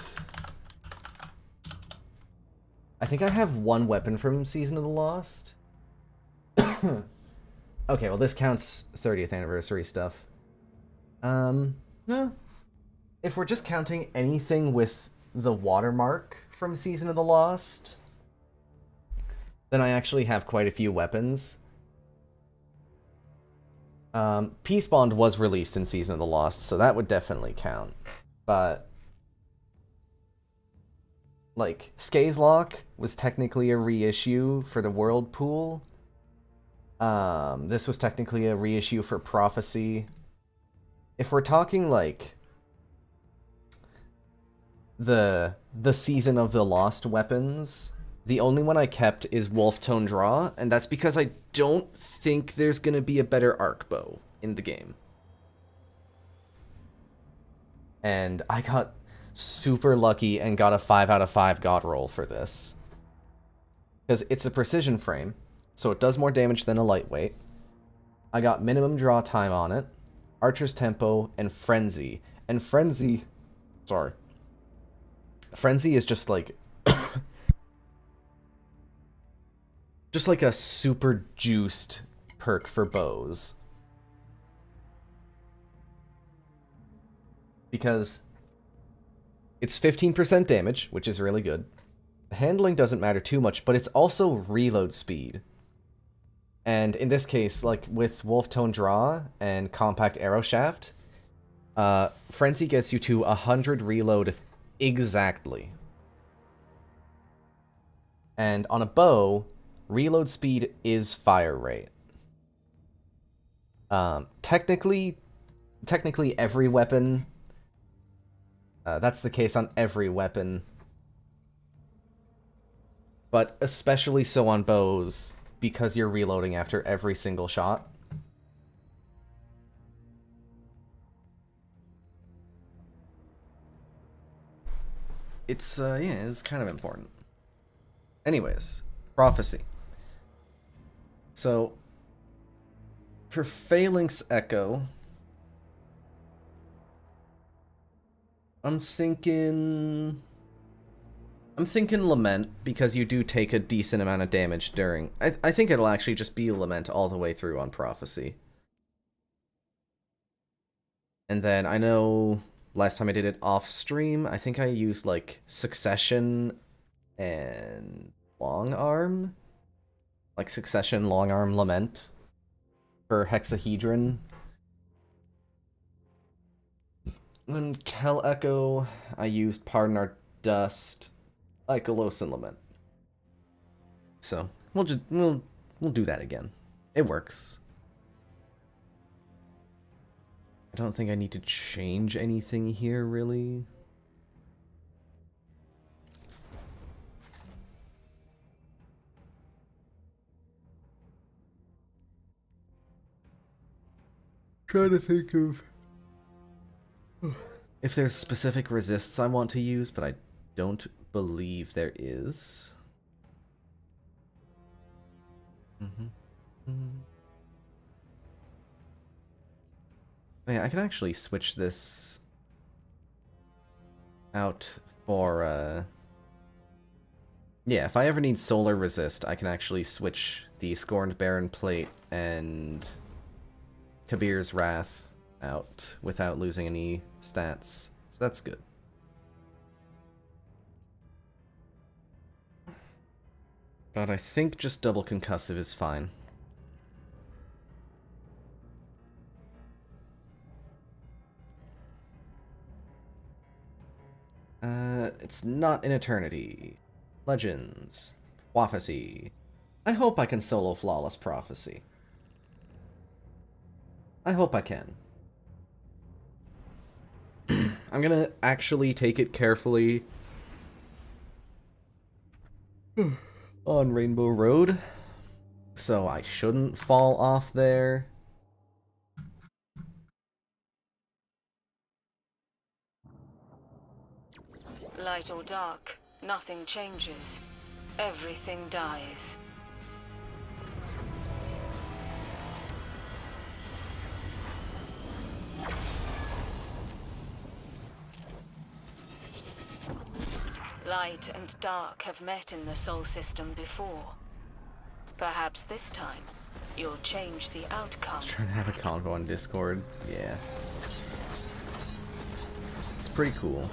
I think I have 1 weapon from Season of the Lost. Okay, well this counts 30th anniversary stuff. No. If we're just counting anything with the watermark from Season of the Lost, then I actually have quite a few weapons. Peace Bond was released in Season of the Lost, so that would definitely count. But like, Scathelock was technically a reissue for the World Pool. This was technically a reissue for Prophecy. If we're talking like the Season of the Lost weapons, the only one I kept is Wolf Tone Draw, and that's because I don't think there's gonna be a better arc bow in the game. And I got super lucky and got a 5 out of 5 god roll for this. Because it's a precision frame, so it does more damage than a lightweight. I got minimum draw time on it, Archer's Tempo, and Frenzy. And Frenzy... Sorry. Frenzy is just like... just like a super juiced perk for bows. Because it's 15% damage, which is really good. The handling doesn't matter too much, but it's also reload speed. And in this case, like with Wolf Tone Draw and Compact Arrow Shaft, Frenzy gets you to 100 reload exactly. And on a bow, reload speed is fire rate. Technically every weapon... that's the case on every weapon. But especially so on bows, because you're reloading after every single shot. It's, yeah, it's kind of important. Anyways, Prophecy. So, for Phalanx Echo, I'm thinking Lament, because you do take a decent amount of damage during... I think it'll actually just be Lament all the way through on Prophecy. And then I know last time I did it off stream, I think I used like Succession and Long Arm? Like Succession, Long Arm, Lament for Hexahedron. Then Kel Echo, I used Pardon Our Dust, Icolos, and Lament. So we'll do that again. It works. I don't think I need to change anything here, really. Trying to think of if there's specific resists I want to use, but I don't believe there is. Oh, yeah, I can actually switch this out for, yeah, if I ever need Solar Resist, I can actually switch the Scorned Baron Plate and Kabir's Wrath out without losing any stats. So that's good. But I think just double concussive is fine. It's not an eternity. Legends. Prophecy. I hope I can solo Flawless Prophecy. I hope I can. I'm gonna actually take it carefully on Rainbow Road, so I shouldn't fall off there. Light or dark, nothing changes. Everything dies. Light and dark have met in the Sol system before. Perhaps this time, you'll change the outcome. I was trying to have a convo on Discord. Yeah. It's pretty cool.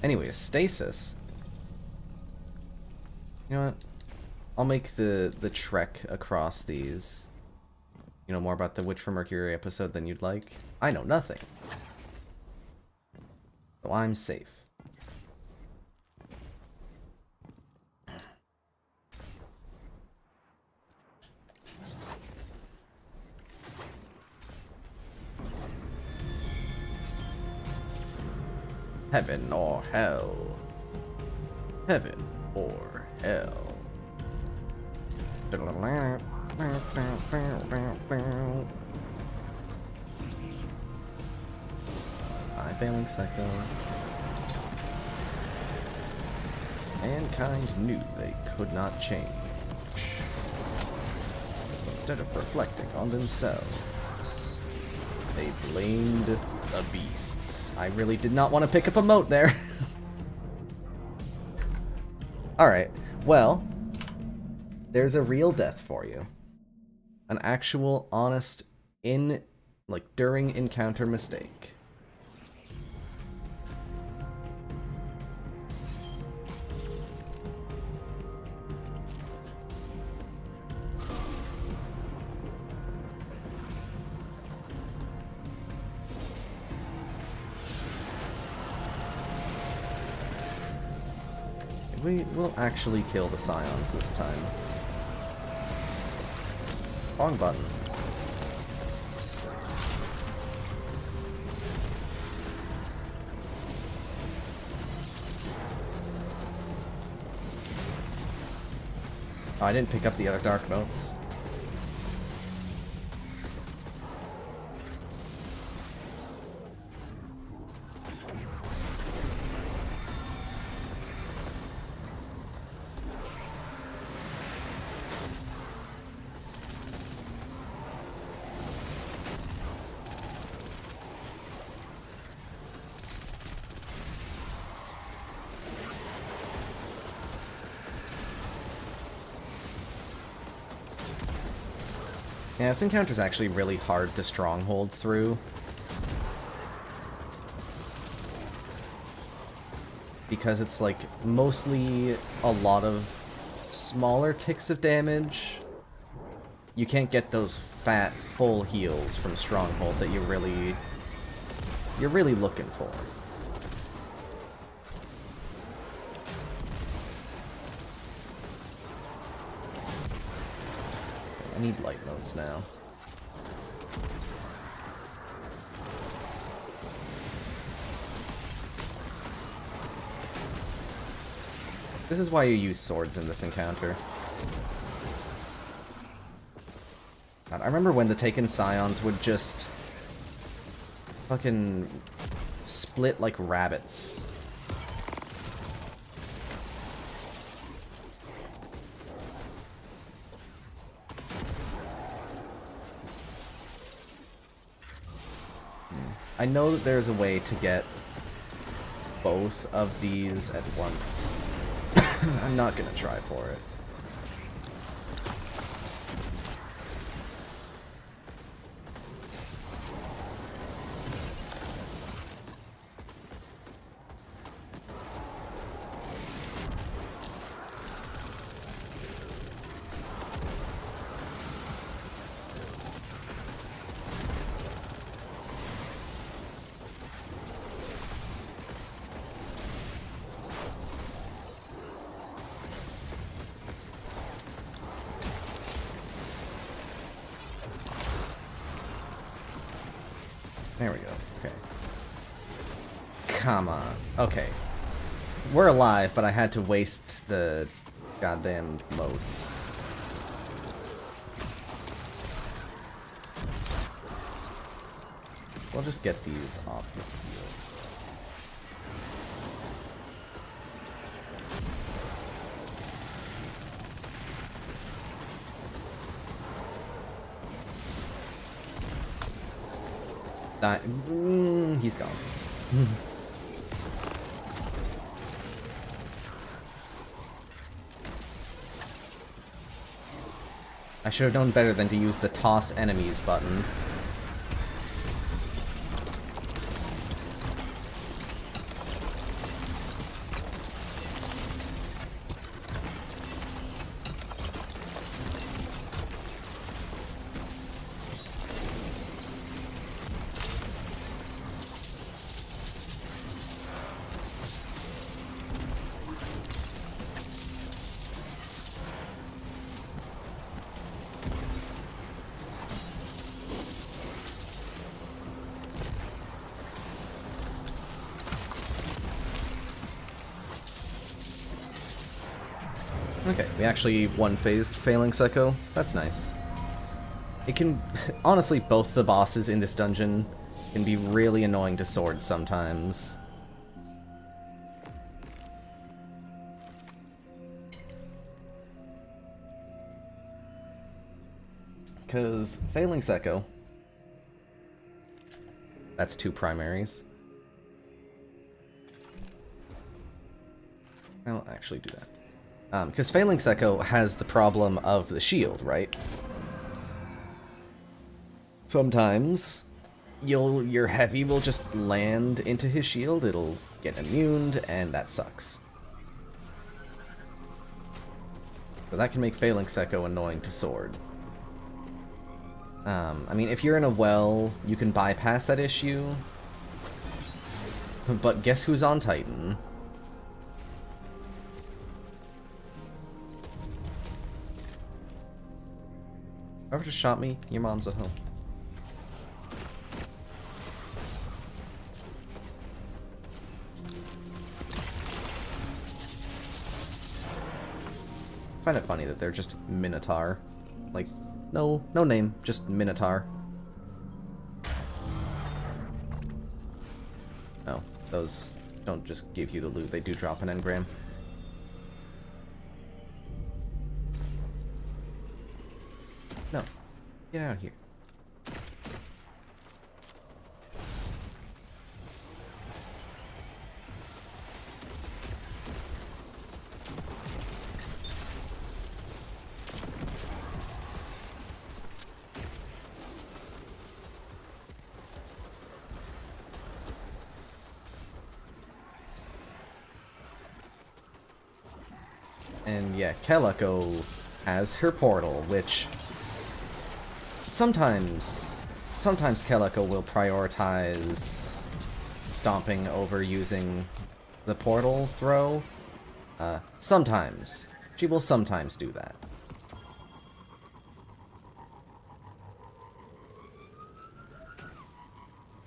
Anyways, stasis. You know what? I'll make the trek across these. You know more about the Witch from Mercury episode than you'd like? I know nothing. So I'm safe. Heaven or hell. Heaven or hell. I failing psycho. Mankind knew they could not change. Instead of reflecting on themselves, they blamed the beasts. I really did not want to pick up a moat there. Alright, well, there's a real death for you. An actual, honest, during encounter mistake. We will actually kill the Scions this time. Wrong button. Oh, I didn't pick up the other dark motes. Yeah, this encounter's actually really hard to stronghold through. Because it's like mostly a lot of smaller ticks of damage. You can't get those fat, full heals from Stronghold that you're really looking for. I need light modes now. This is why you use swords in this encounter. God, I remember when the Taken Scions would just fucking split like rabbits. I know that there's a way to get both of these at once. I'm not gonna try for it. There we go. Okay. Come on. Okay. We're alive, but I had to waste the goddamn motes. We'll just get these off the field. He's gone. I should have known better than to use the toss enemies button. Okay, we actually one-phased Failing Secco. That's nice. It can... Honestly, both the bosses in this dungeon can be really annoying to swords sometimes. Because Failing Secco... That's 2 primaries. I'll actually do that. Because Failing Secco has the problem of the shield, right? Sometimes your heavy will just land into his shield, it'll get immuned, and that sucks. So that can make Failing Secco annoying to sword. I mean, if you're in a well, you can bypass that issue. But guess who's on Titan? Whoever just shot me, your mom's at home. I find it funny that they're just Minotaur. Like, no name, just Minotaur. Oh, those don't just give you the loot, they do drop an engram. No. Get out of here. And yeah, Calico has her portal, which sometimes Calico will prioritize stomping over using the portal throw. Sometimes. She will sometimes do that.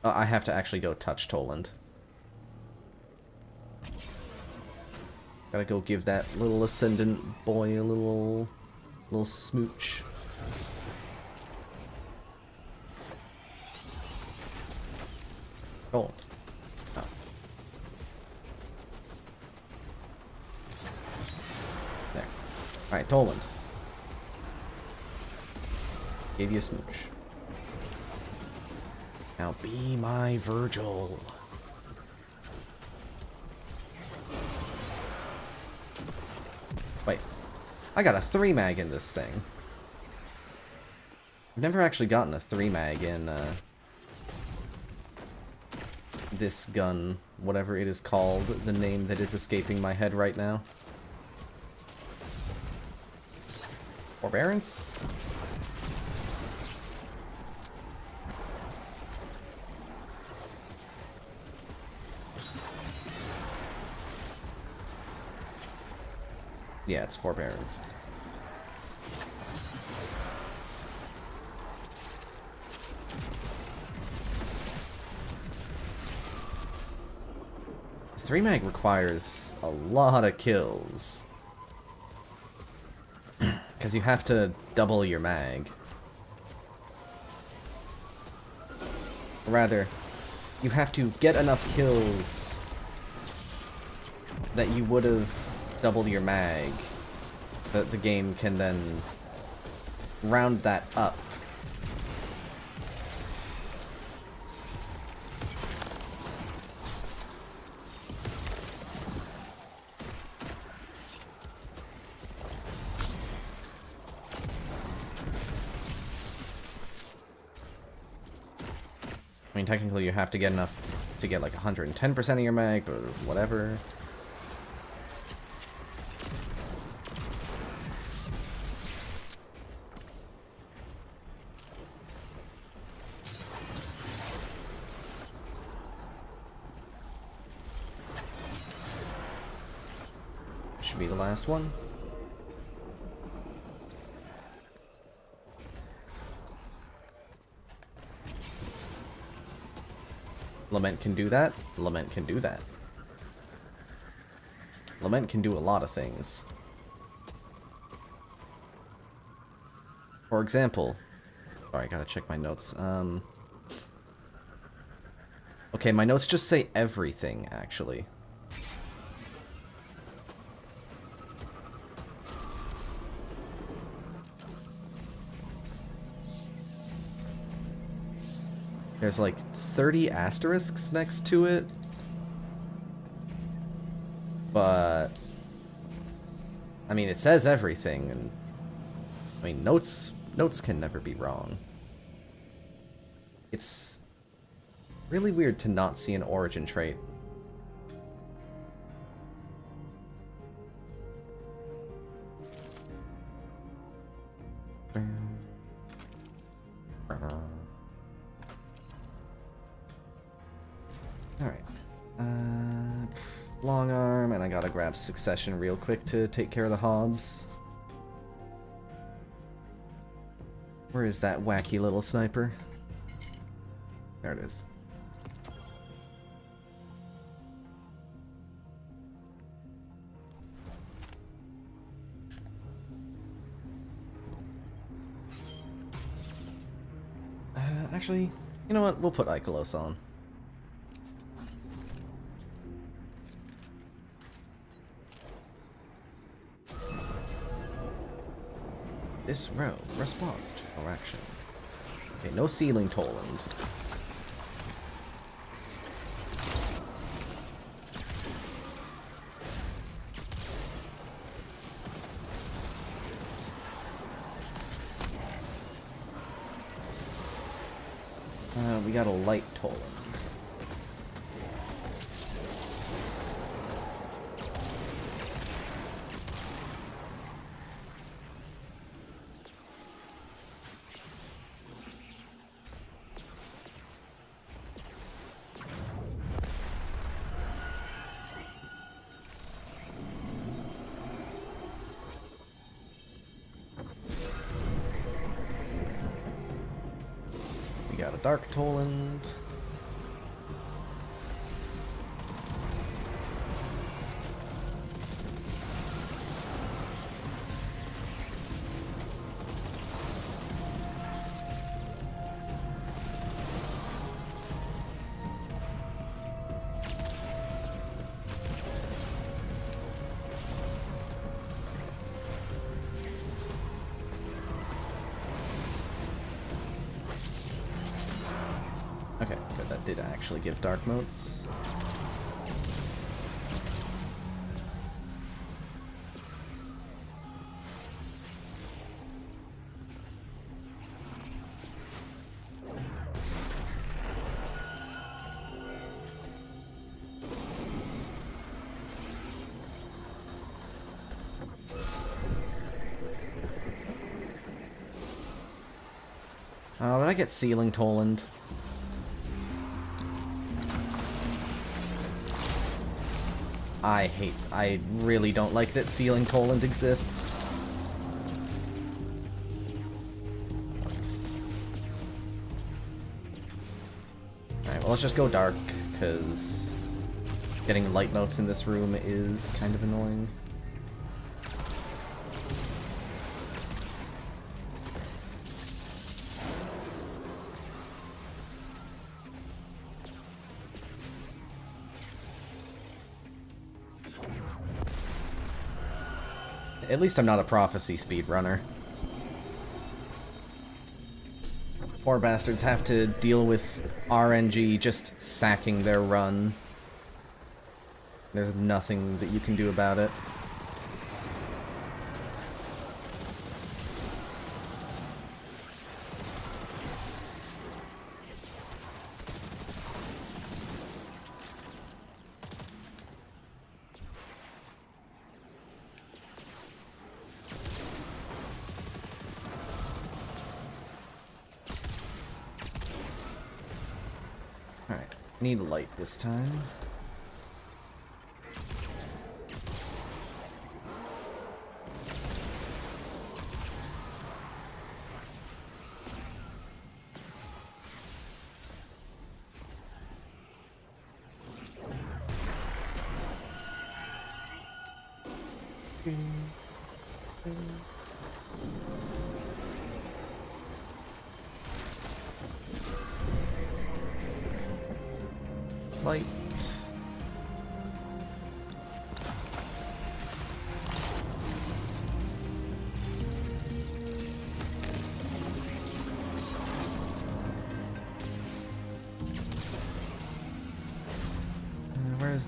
I have to actually go touch Toland. Gotta go give that little Ascendant boy a little smooch. Gold. Oh. There. Alright, Toland. Gave you a smooch. Now be my Virgil. Wait. I got a 3-mag in this thing. I've never actually gotten a 3-mag in, this gun, whatever it is called, the name that is escaping my head right now. Forbearance? Yeah, it's Forbearance. 3 mag requires a lot of kills. Because you have to double your mag. Or rather, you have to get enough kills that you would have doubled your mag, that the game can then round that up. I mean, technically you have to get enough to get like 110% of your mag, but whatever. Should be the last one. Lament can do that. Lament can do that. Lament can do a lot of things. For example... Sorry, I gotta check my notes. Okay, my notes just say everything, actually. There's like 30 asterisks next to it. But I mean, it says everything, and I mean, notes can never be wrong. It's really weird to not see an origin trait. Alright. Long arm, and I gotta grab succession real quick to take care of the Hobbs. Where is that wacky little sniper? There it is. Actually, you know what? We'll put Ikelos on. This row responds to correction. Okay, no ceiling Toland. We got a light Toland. Got a Dark Toland. Okay, good. That did actually give dark motes. Oh, did I get ceiling Toland? I really don't like that ceiling Toland exists. Alright, well, let's just go dark, because Getting light notes in this room is kind of annoying. At least I'm not a prophecy speedrunner. Poor bastards have to deal with RNG just sacking their run. There's nothing that you can do about it. Alright, need light this time. Light.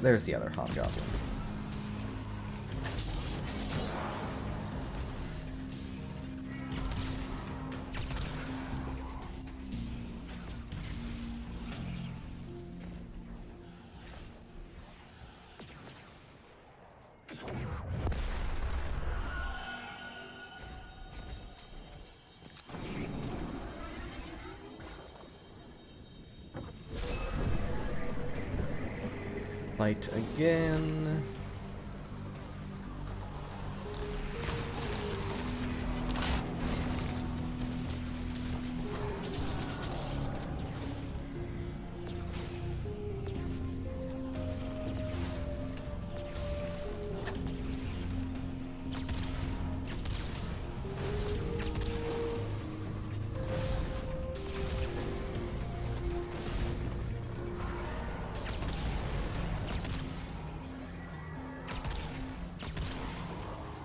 There's the other hobgoblin. Light again.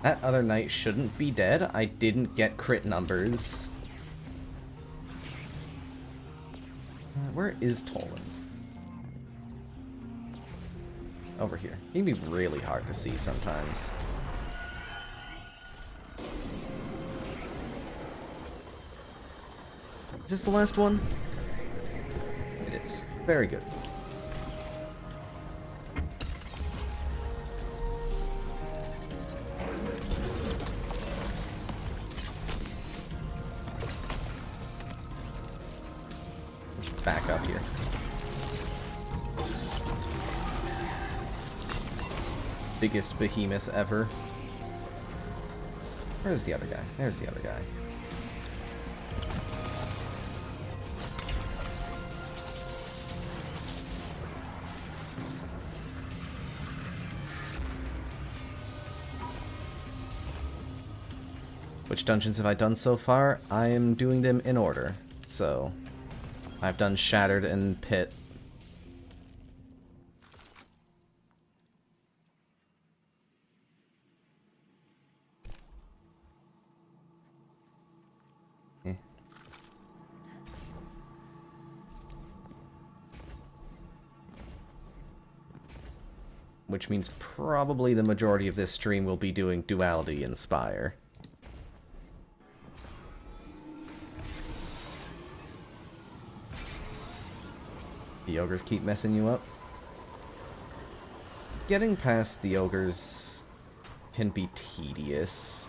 That other knight shouldn't be dead. I didn't get crit numbers. Where is Tolan? Over here. He can be really hard to see sometimes. Is this the last one? It is. Very good. Back up here. Biggest behemoth ever. Where's the other guy? There's the other guy. Which dungeons have I done so far? I am doing them in order, so I've done Shattered and Pit. Which means probably the majority of this stream will be doing Duality and Spire. The ogres keep messing you up. Getting past the ogres can be tedious.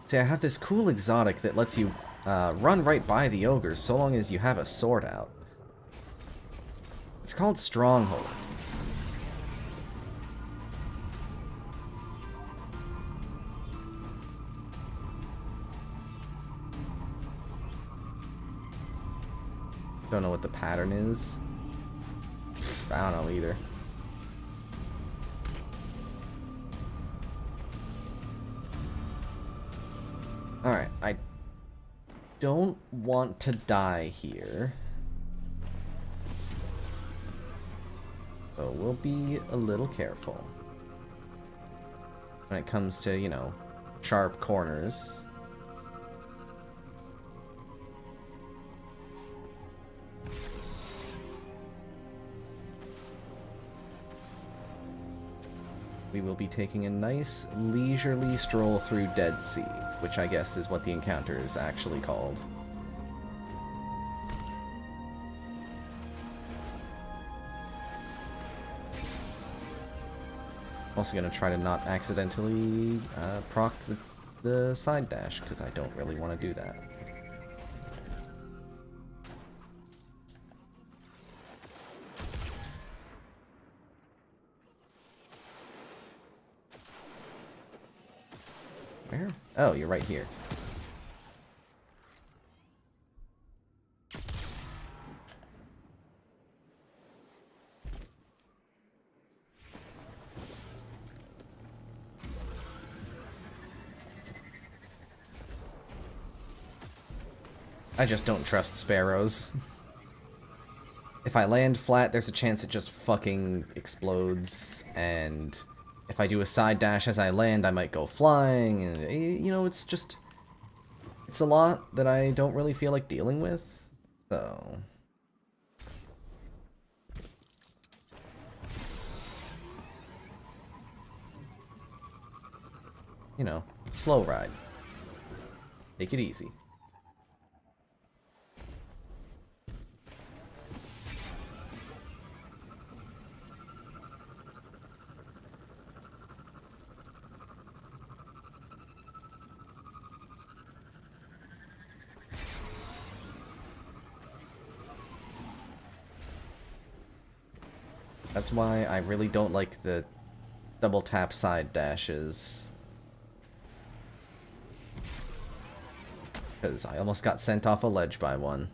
See, I have this cool exotic that lets you run right by the ogres so long as you have a sword out. It's called Stronghold. Don't know what the pattern is. I don't know either. Alright, I don't want to die here. So we'll be a little careful. When it comes to, you know, sharp corners. We will be taking a nice, leisurely stroll through Dead Sea, which I guess is what the encounter is actually called. I'm also going to try to not accidentally proc the side dash, because I don't really want to do that. Where? Oh, you're right here. I just don't trust sparrows. If I land flat, there's a chance it just fucking explodes, and if I do a side dash as I land, I might go flying, and, you know, it's just... It's a lot that I don't really feel like dealing with, so... You know, slow ride. Take it easy. That's why I really don't like the double tap side dashes. Because I almost got sent off a ledge by one.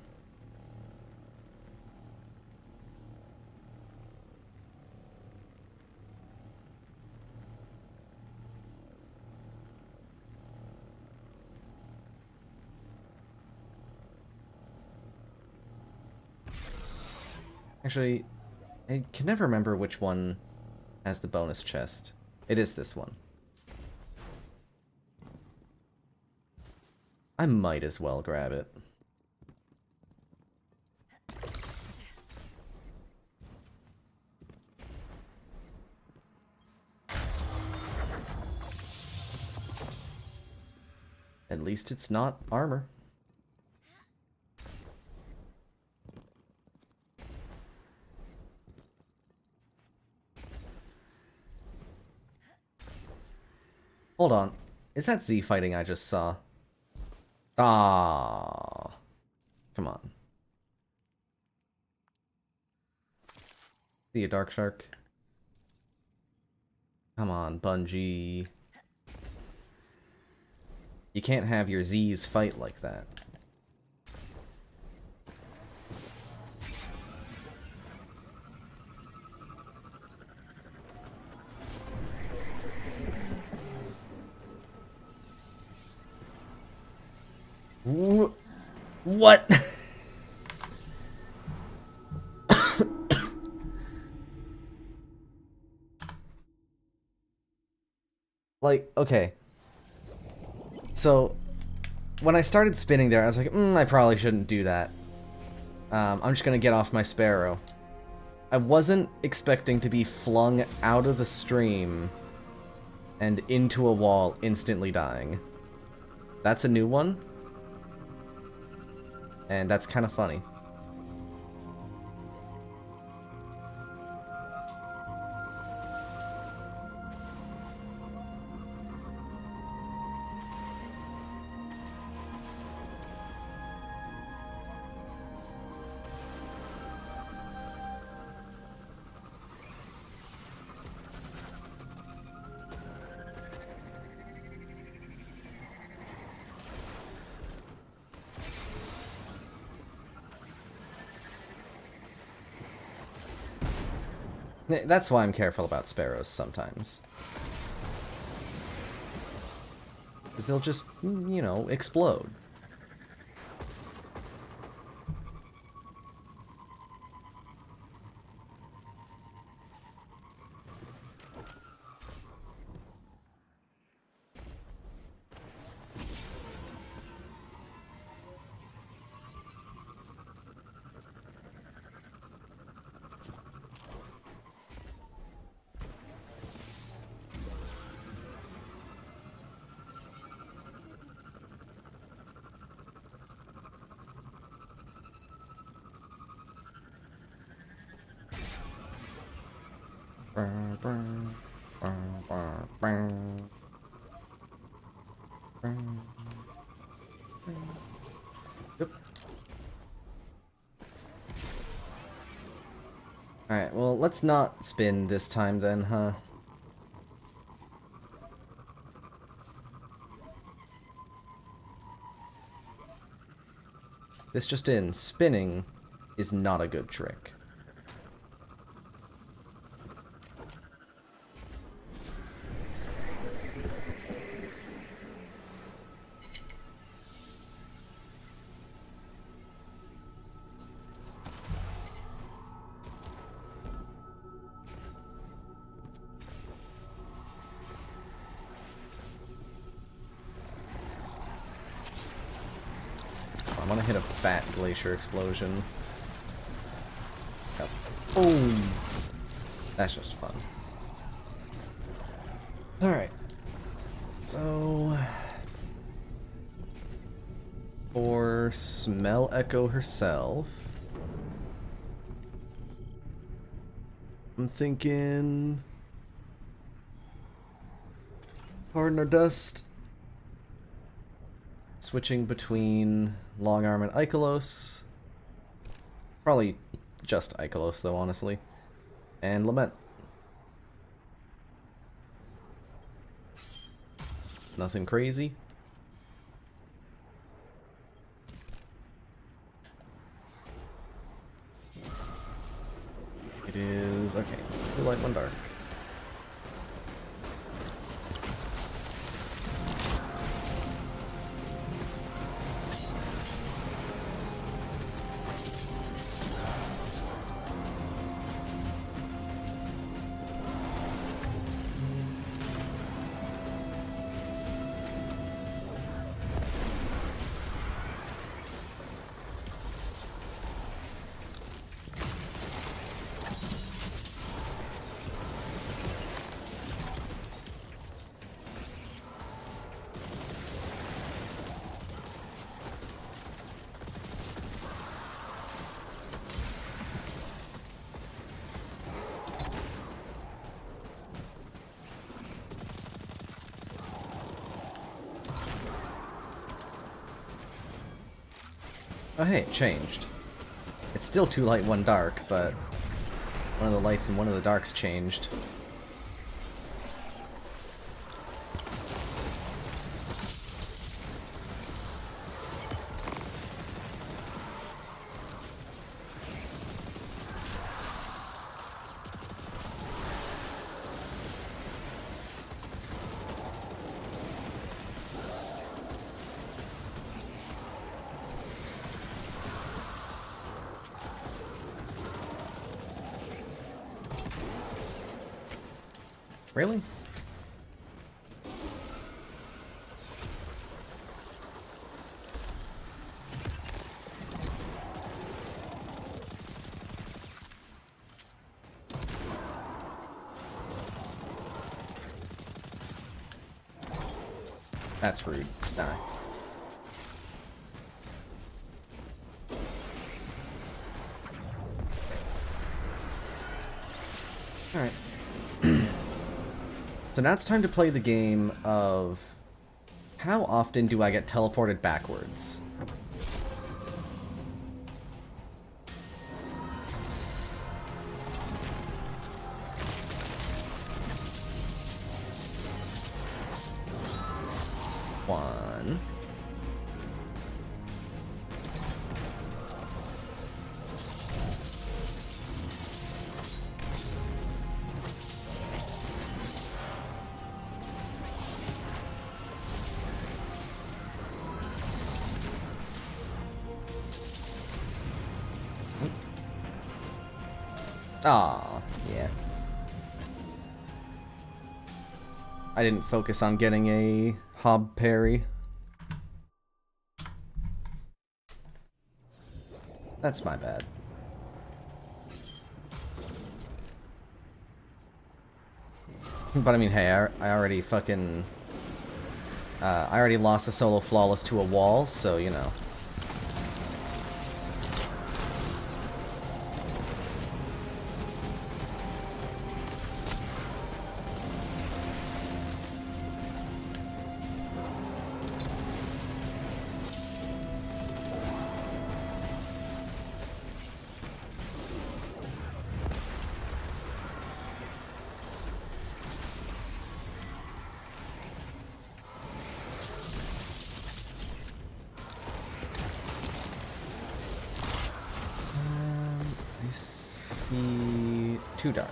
Actually, I can never remember which one has the bonus chest. It is this one. I might as well grab it. At least it's not armor. Hold on. Is that Z fighting I just saw? Ah, come on. See a dark shark? Come on, Bungie. You can't have your Z's fight like that. What? Like, okay. So, when I started spinning there, I was like, I probably shouldn't do that. I'm just gonna get off my sparrow. I wasn't expecting to be flung out of the stream and into a wall, instantly dying. That's a new one. And that's kind of funny. That's why I'm careful about sparrows sometimes. Because they'll just, you know, explode. Yep. Alright, well, let's not spin this time then, huh? This just in, spinning is not a good trick. I'm gonna hit a fat glacier explosion. Yep. Boom! That's just fun. Alright. So... for Smell Echo herself... I'm thinking... Hardener Dust... Switching between Long Arm and Ikelos. Probably just Ikelos, though, honestly. And Lament. Nothing crazy. It is... okay. 2 light, 1 dark. Oh hey, it changed. It's still 2 light, 1 dark, but one of the lights and one of the darks changed. Really? That's rude. Die. Alright. So now it's time to play the game of how often do I get teleported backwards? One. Aw, yeah. I didn't focus on getting a Hob parry. That's my bad. But I mean, hey, I already fucking... I already lost the solo flawless to a wall, so, you know. I see... too dark.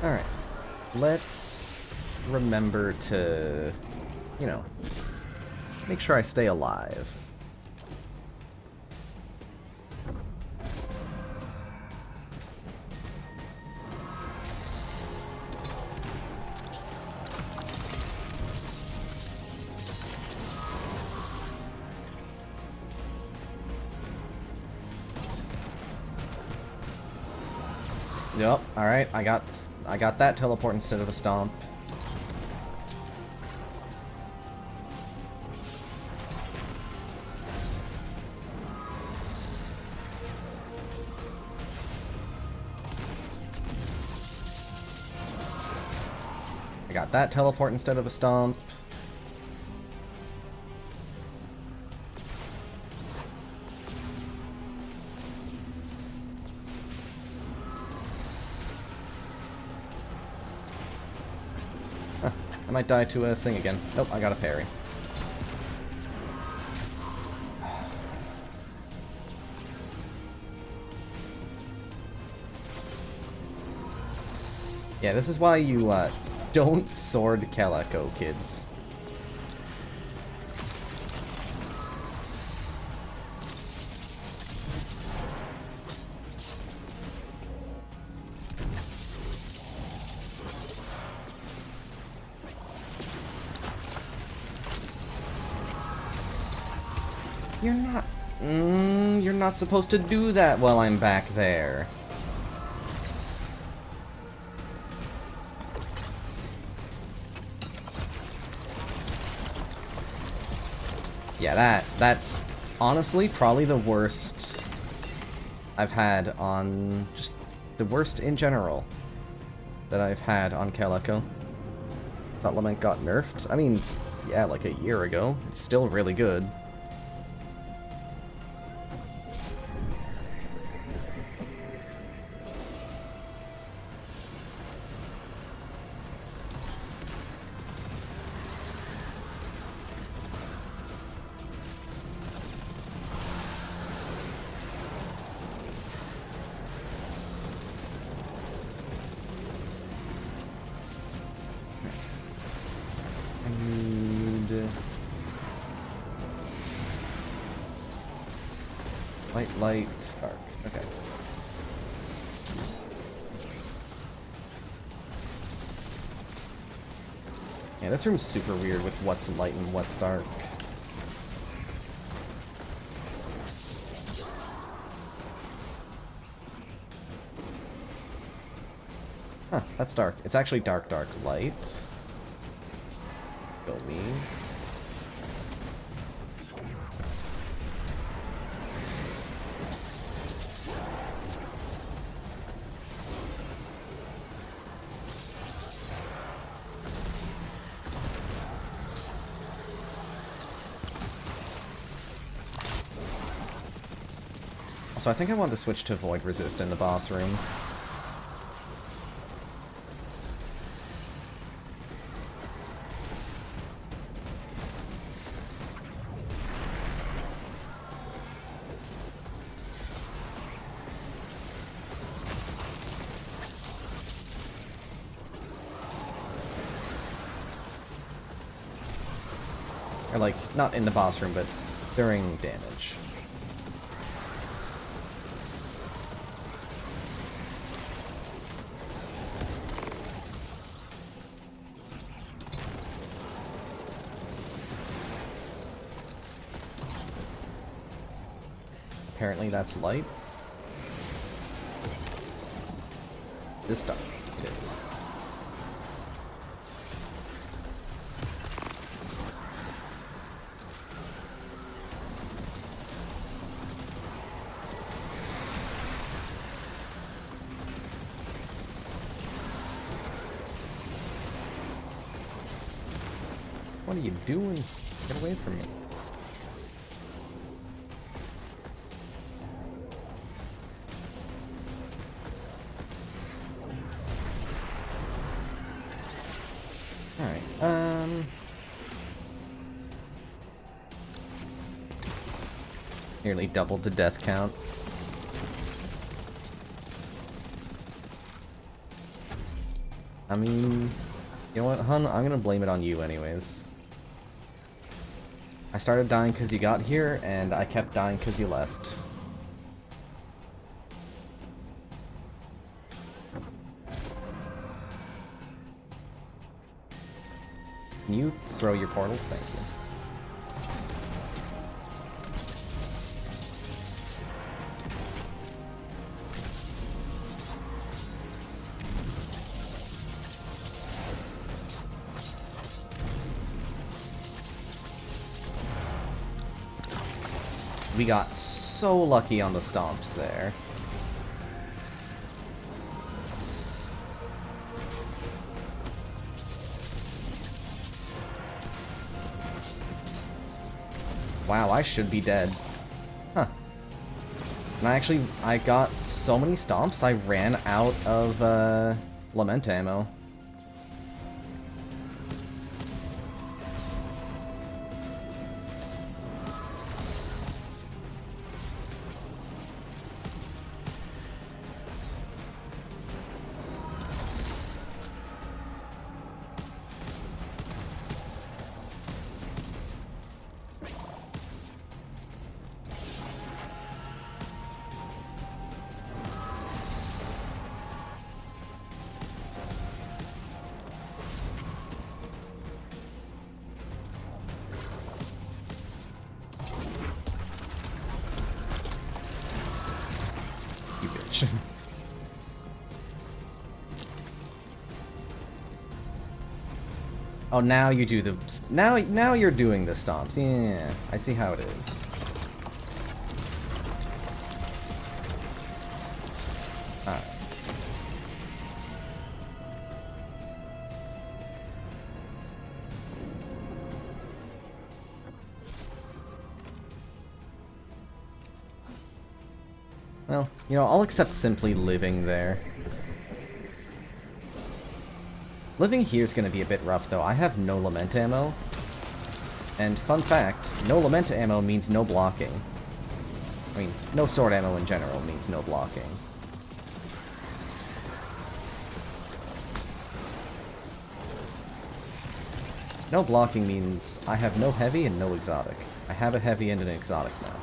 Alright. Let's remember to, you know, make sure I stay alive. Yep, alright, I got that teleport instead of a stomp. I got that teleport instead of a stomp. I might die to a thing again. Nope, I got a parry. Yeah, this is why you, don't sword Calico, kids. You're not supposed to do that while I'm back there. Yeah, that's honestly probably the worst I've had on, just the worst in general that I've had on Calico. Thought Lament got nerfed. I mean, yeah, like a year ago. It's still really good. Light, dark. Okay. Yeah, this room's super weird with what's light and what's dark. Huh, that's dark. It's actually dark, dark light. Go me. Also, I think I want to switch to Void Resist in the boss ring. Or, like, not in the boss room, but during damage. Apparently that's light. This dark. It is. What are you doing? Get away from me. Alright, nearly doubled the death count. I mean, you know what, hun? I'm gonna blame it on you anyways. I started dying because you got here, and I kept dying because you left. Can you throw your portal? Thank you. We got so lucky on the stomps there. Wow, I should be dead. Huh. And I got so many stomps, I ran out of, Lament ammo. You bitch. Oh, now you do the... Now you're doing the stomps. Yeah, I see how it is. Alright. Well, you know, I'll accept simply living there. Living here is going to be a bit rough, though. I have no Lament ammo. And fun fact, no Lament ammo means no blocking. I mean, no sword ammo in general means no blocking. No blocking means I have no heavy and no exotic. I have a heavy and an exotic now.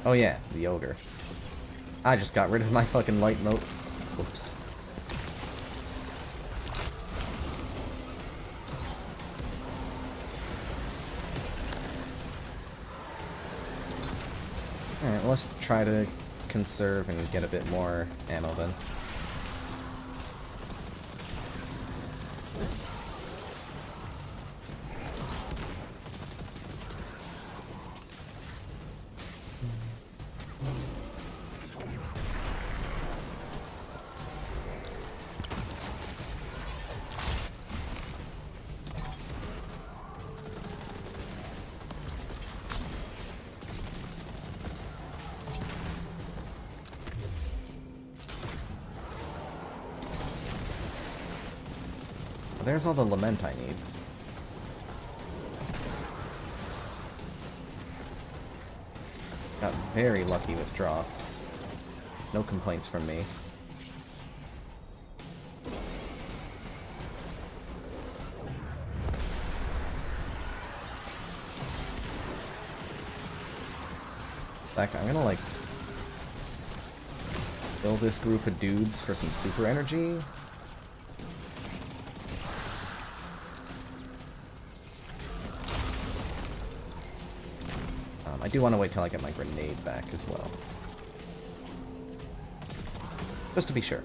Oh yeah, the ogre. I just got rid of my fucking light moat. Whoops. Alright, well, let's try to conserve and get a bit more ammo then. There's all the lament I need. Got very lucky with drops. No complaints from me. In fact, I'm gonna like kill this group of dudes for some super energy. I do want to wait till I get my grenade back as well. Just to be sure.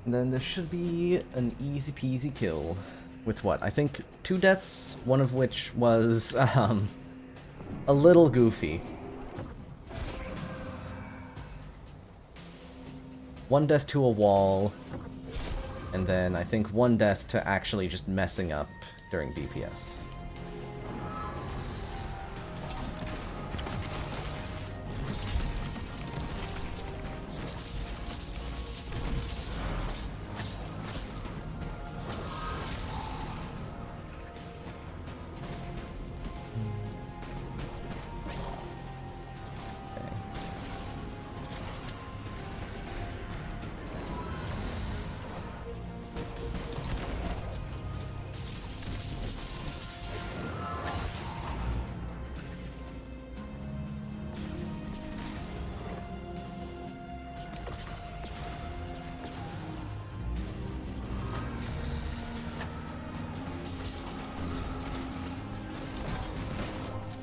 And then this should be an easy peasy kill. With what? I think 2 deaths, one of which was, a little goofy. 1 death to a wall, and then I think 1 death to actually just messing up during DPS.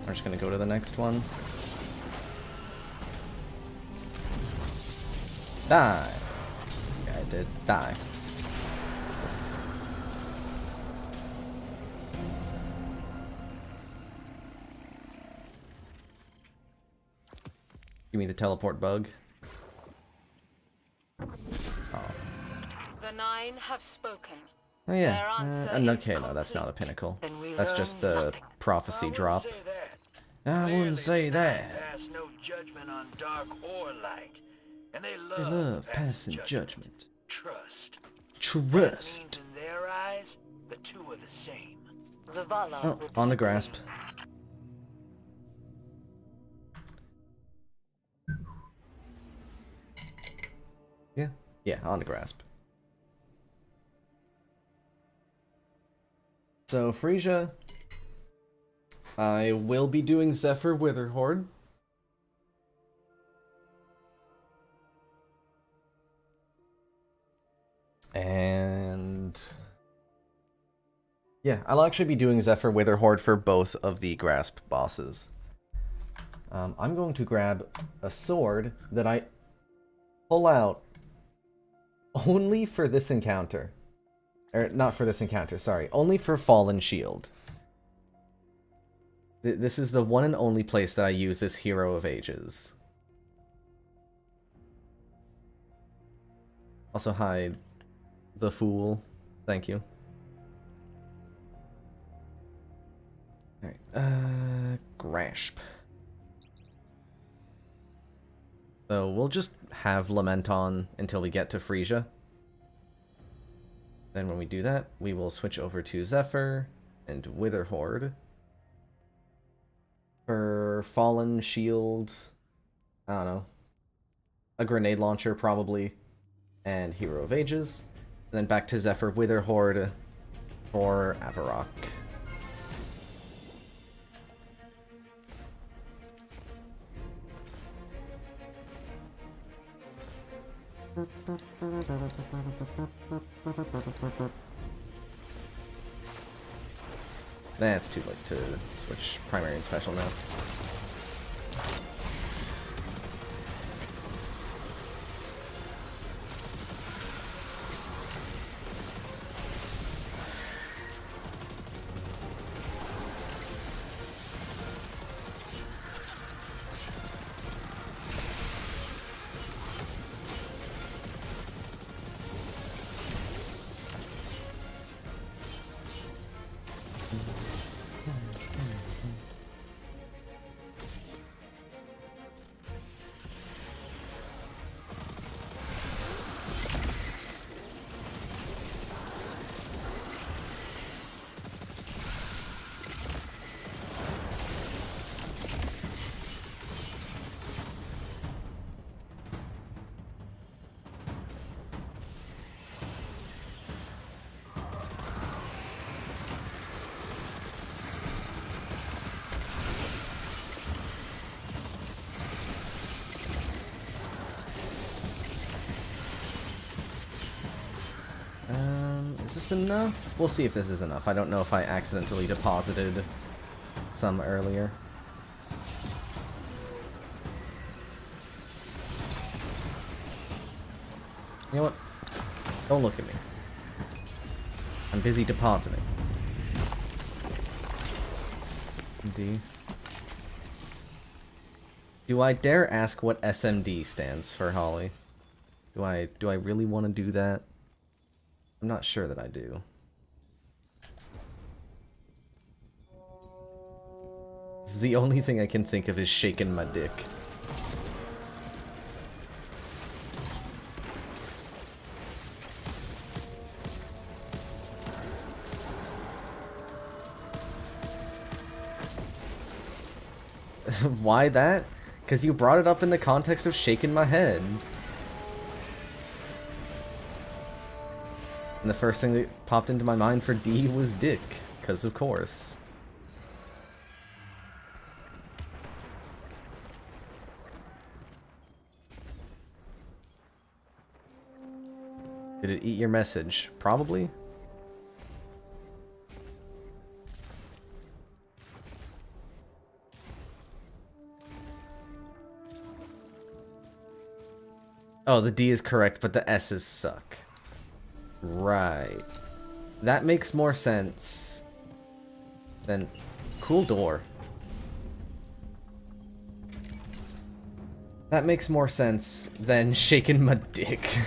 We're just gonna go to the next one. Die! Yeah, I did. Die. Give me the teleport bug. The 9 have spoken. Oh yeah. Okay, no, that's not a pinnacle. That's just the prophecy drop. I wouldn't say that. Pass no judgment on dark or light, and they They love passing judgment. Trust. Trust. Means in their eyes, the two are the same. Zavala Oh, will on the disagree. grasp. Yeah, on the grasp. So, Frisia, I will be doing Zephyr Witherhoard. And yeah, I'll actually be doing Zephyr Witherhoard for both of the Grasp bosses. I'm going to grab a sword that I pull out only for this encounter. Or, not for this encounter, sorry. Only for Fallen Shield. This is the one and only place that I use this Hero of Ages. Also, hi, the Fool. Thank you. Alright, Grasp. So, we'll just have Lament on until we get to Frisia. Then when we do that, we will switch over to Zephyr and Witherhoard. For Fallen Shield, I don't know, a grenade launcher probably, and Hero of Ages. And then back to Zephyr Witherhoard for Avarok. That's too late to switch primary and special now. Is this enough? We'll see if this is enough. I don't know if I accidentally deposited some earlier. You know what? Don't look at me. I'm busy depositing. D. Do I dare ask what SMD stands for, Holly? Do I really want to do that? I'm not sure that I do. This is the only thing I can think of is shaking my dick. Why that? Because you brought it up in the context of shaking my head. And the first thing that popped into my mind for D was dick, because of course. Did it eat your message? Probably. Oh, the D is correct, but the S's suck. Right. That makes more sense than... Cool door. That makes more sense than shaking my dick.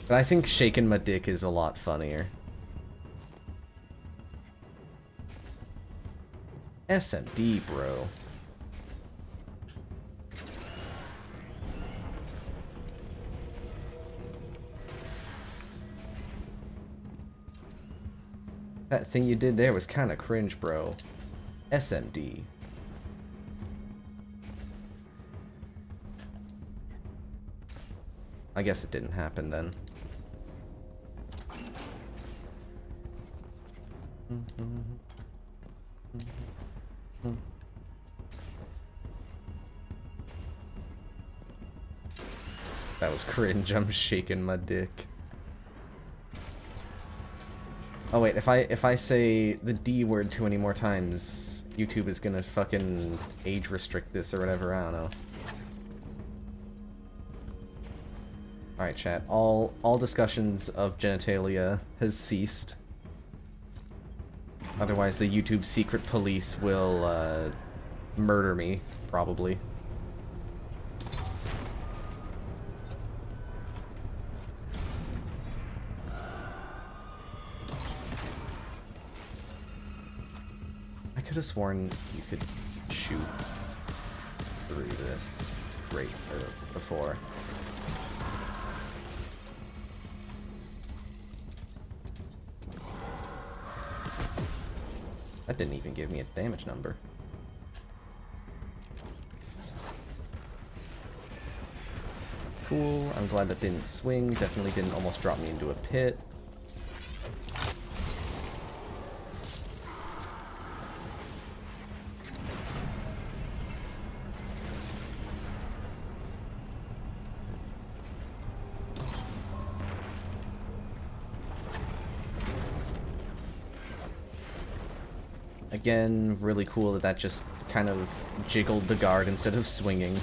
But I think shaking my dick is a lot funnier. SMD, bro. That thing you did there was kind of cringe, bro. SMD. I guess it didn't happen then. That was cringe. I'm shaking my dick. Oh wait, if I say the D word too many more times, YouTube is gonna fucking age restrict this or whatever, I don't know. Alright, chat. All discussions of genitalia has ceased. Otherwise the YouTube secret police will murder me, probably. I could have sworn you could shoot through this grate before. That didn't even give me a damage number. Cool, I'm glad that didn't swing, definitely didn't almost drop me into a pit. Again, really cool that that just kind of jiggled the guard instead of swinging.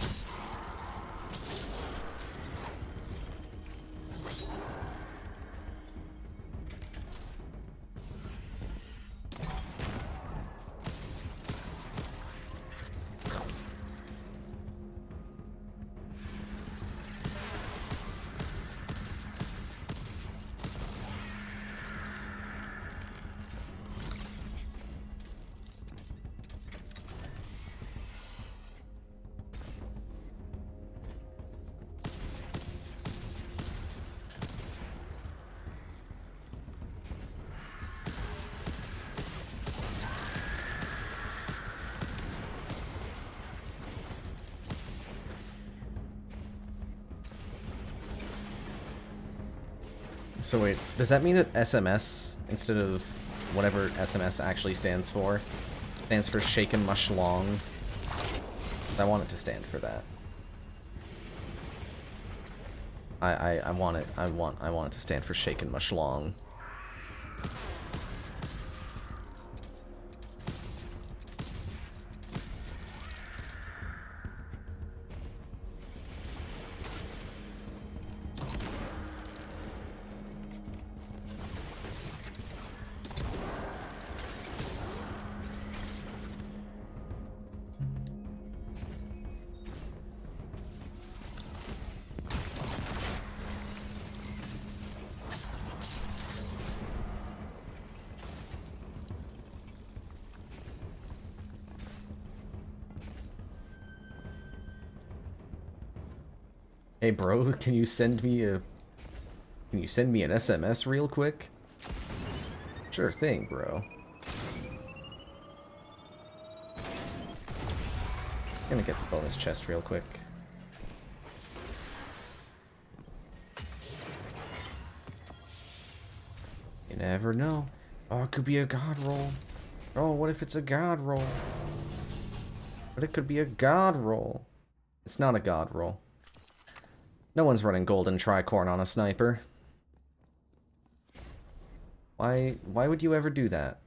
So wait, does that mean that SMS, instead of whatever SMS actually stands for Shaken Mush Long? I want it to stand for that. I want it. I want it to stand for Shaken Mush Long. Hey bro, can you send me an SMS real quick? Sure thing, bro. Gonna get the bonus chest real quick. You never know. Oh, it could be a god roll. Oh, what if it's a god roll? But it could be a god roll. It's not a god roll. No one's running golden tricorn on a sniper. Why would you ever do that?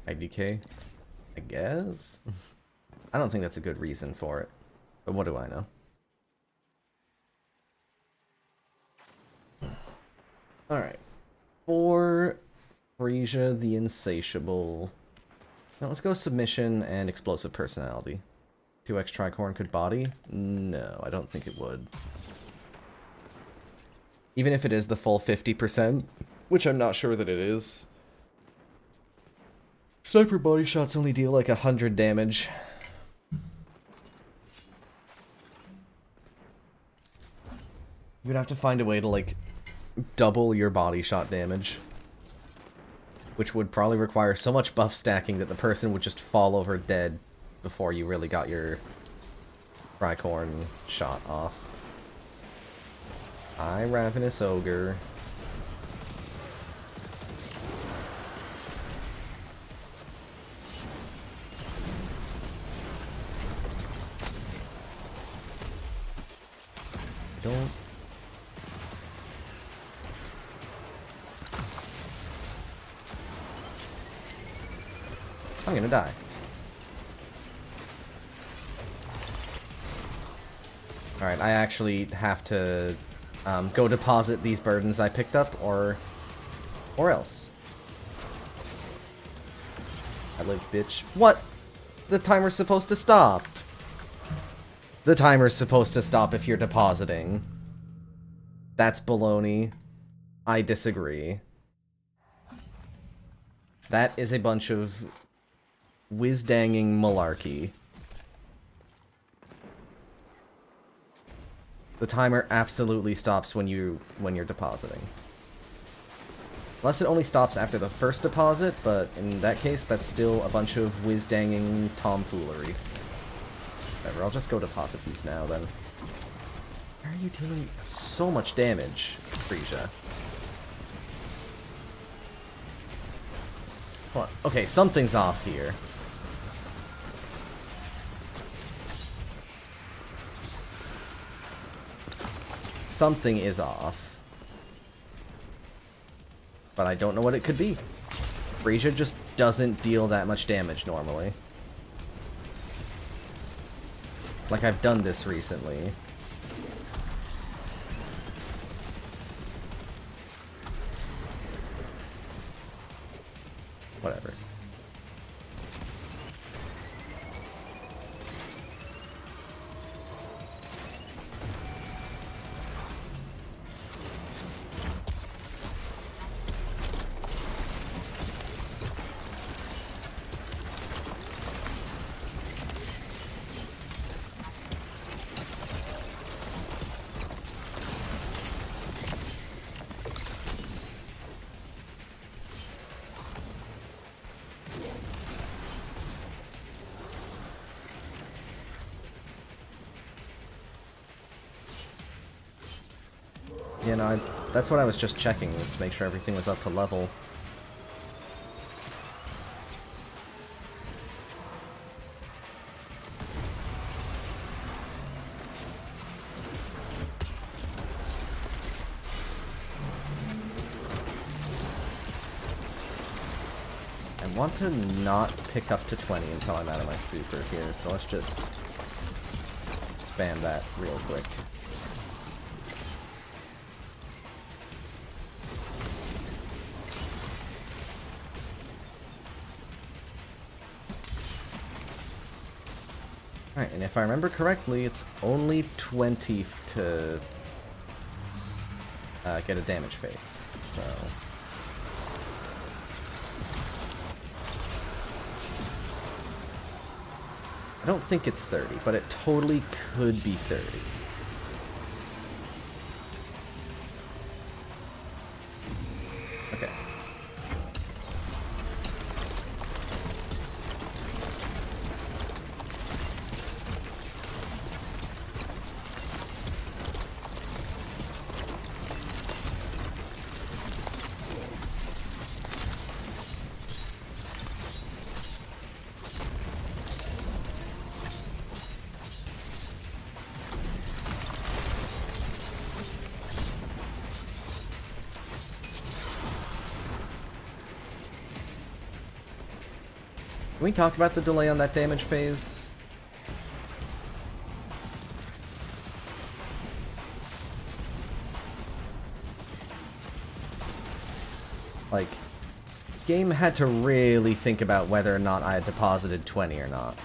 IDK? I guess? I don't think that's a good reason for it. But what do I know? Alright. For Frisia the Insatiable. Now let's go Submission and Explosive Personality. 2x Tricorn could body? No, I don't think it would. Even if it is the full 50%, which I'm not sure that it is. Sniper body shots only deal like 100 damage. You would have to find a way to, like, double your body shot damage. Which would probably require so much buff stacking that the person would just fall over dead before you really got your Tricorn shot off. Hi, Ravenous Ogre. Don't. I'm gonna die. Alright, I actually have to go deposit these burdens I picked up, or else. I live, bitch. What? The timer's supposed to stop. The timer's supposed to stop if you're depositing. That's baloney. I disagree. That is a bunch of whiz-danging malarkey. The timer absolutely stops when you're depositing. Unless it only stops after the first deposit, but in that case, that's still a bunch of whiz-danging tomfoolery. Whatever, I'll just go deposit these now, then. Why are you dealing so much damage, Frisia? What? Okay, something's off here. Something is off. But I don't know what it could be. Frisia just doesn't deal that much damage normally. Like I've done this recently. Whatever. You know, that's what I was just checking, was to make sure everything was up to level. I want to not pick up to 20 until I'm out of my super here, so let's just spam that real quick. Alright, and if I remember correctly, it's only 20 to get a damage phase, so... I don't think it's 30, but it totally could be 30. Okay. Can we talk about the delay on that damage phase? Like, game had to really think about whether or not I had deposited 20 or not.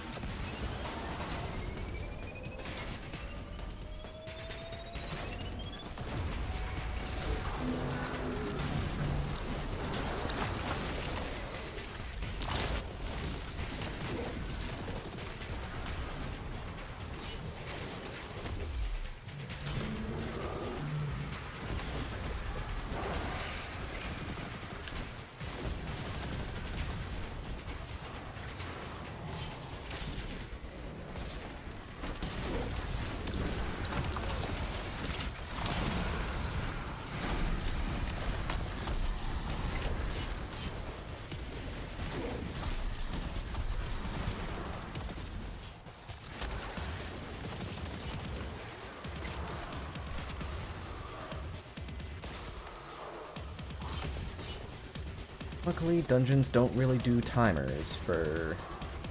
Luckily, dungeons don't really do timers for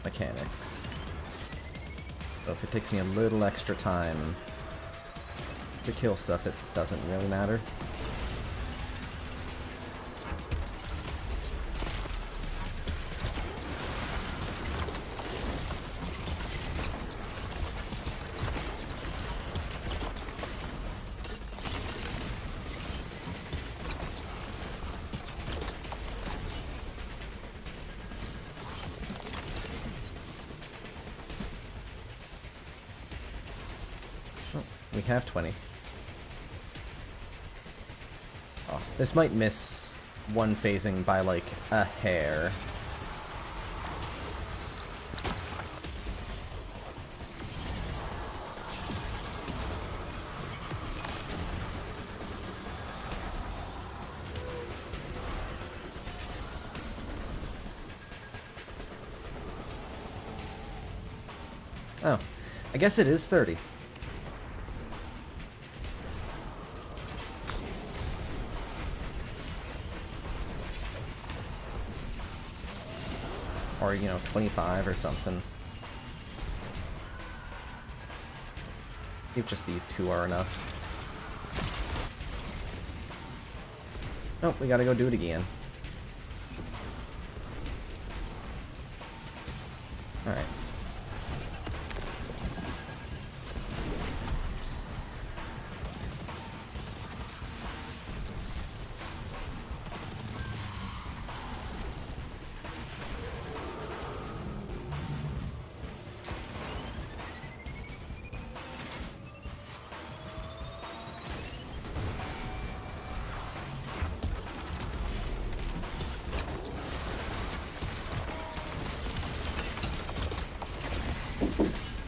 mechanics. So if it takes me a little extra time to kill stuff, it doesn't really matter. We have 20. Oh, this might miss one phasing by like a hair. Oh, I guess it is 30. Or, you know, 25 or something. If just these two are enough. Nope, we gotta go do it again. Alright.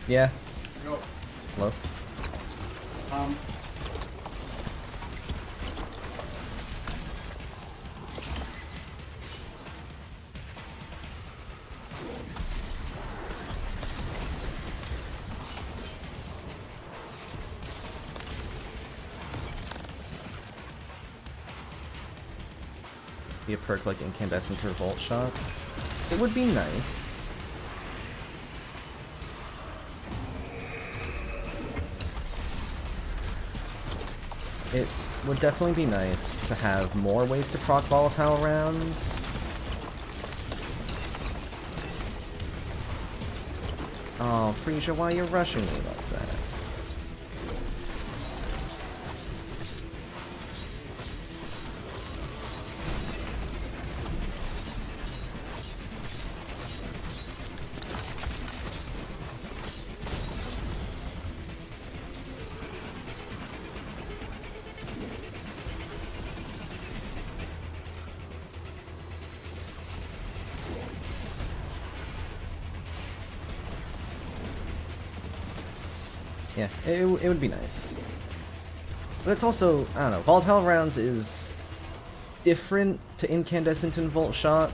Yeah. Yo. Hello? Be a perk like incandescent or volt shot. It would be nice. It would definitely be nice to have more ways to proc volatile rounds. Oh, Frisia, why are you rushing me like that? Yeah, it would be nice. But it's also, I don't know, volatile rounds is different to incandescent and volt shot.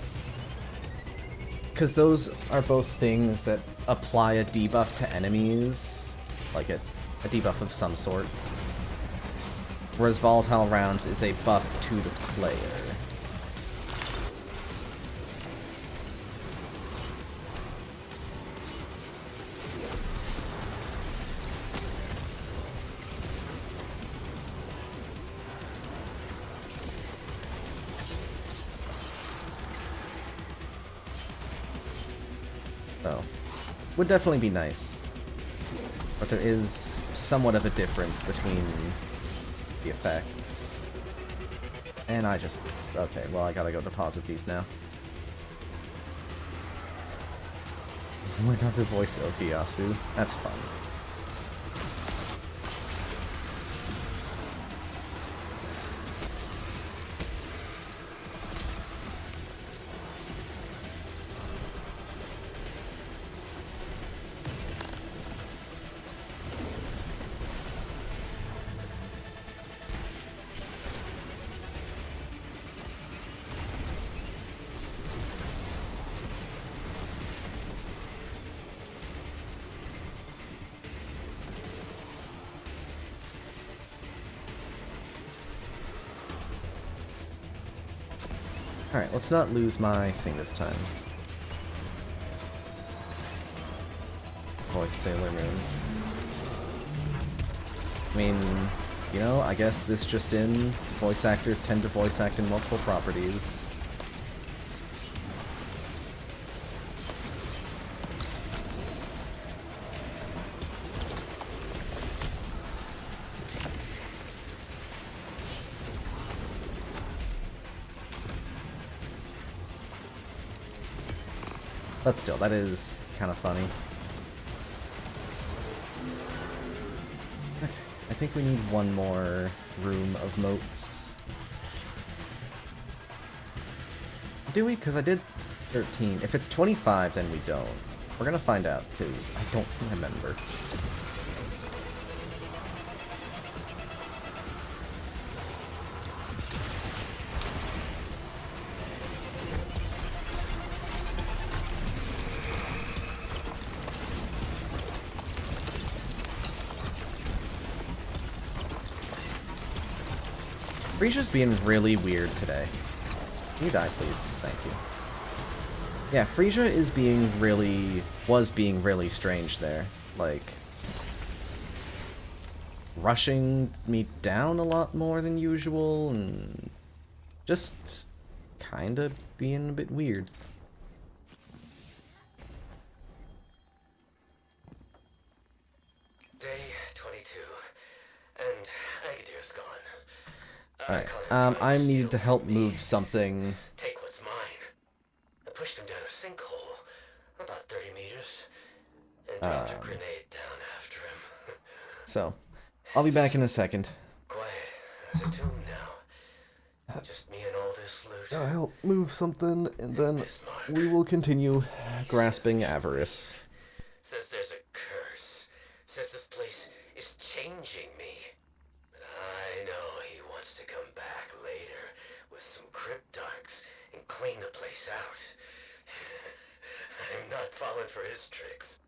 Because those are both things that apply a debuff to enemies. Like a debuff of some sort. Whereas volatile rounds is a buff to the player. So, would definitely be nice. But there is somewhat of a difference between the effects. And I just... okay, well I gotta go deposit these now. Went on to voice Okiyasu. That's fun. Alright, let's not lose my thing this time. Voice Sailor Moon. I mean, you know, I guess this just in, voice actors tend to voice act in multiple properties. But still, that is kind of funny. Okay, I think we need one more room of moats. Do we? Because I did 13. If it's 25, then we don't. We're gonna find out, because I don't remember. Frisia's being really weird today. Can you die, please? Thank you. Yeah, Frisia is was being really strange there. Like, rushing me down a lot more than usual, and just kinda being a bit weird. Day 22, and Agadir's gone. Alright, I I needed to help move something. Take what's mine. I pushed him down a sinkhole, about 30 meters, and dropped a grenade down after him. So, I'll be back in a second. Quiet as a tomb now. Just me and all this loot. I'll help move something, and then Bismarck. we will continue grasping avarice. Says there's a curse. Says this place is changing me. But I know he wants to come back later with some cryptarchs and clean the place out. I'm not falling for his tricks.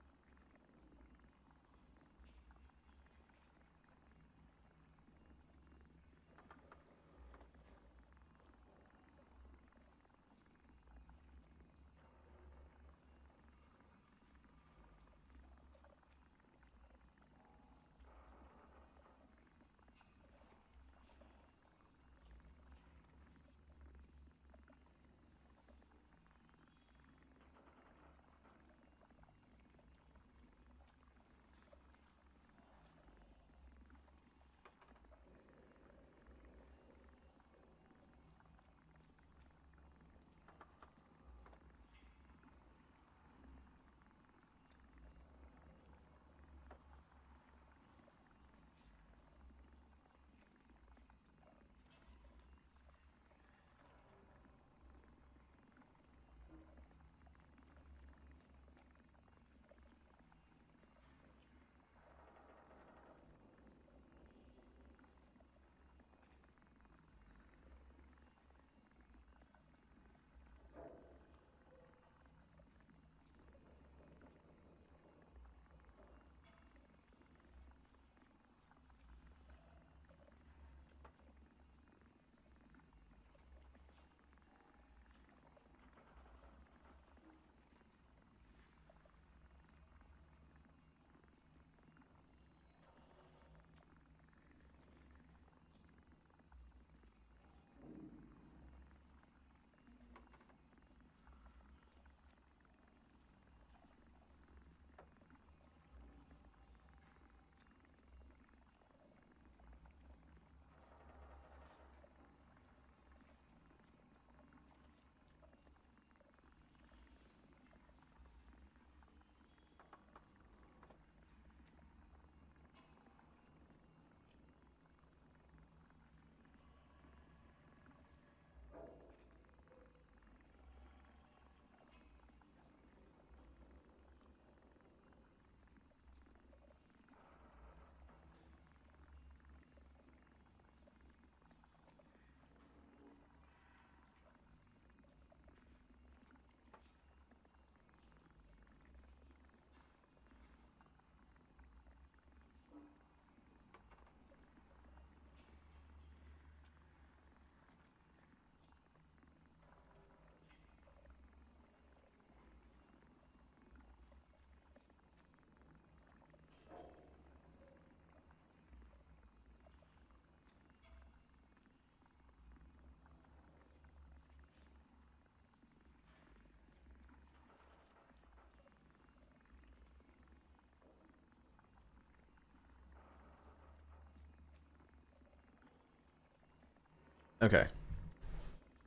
Okay.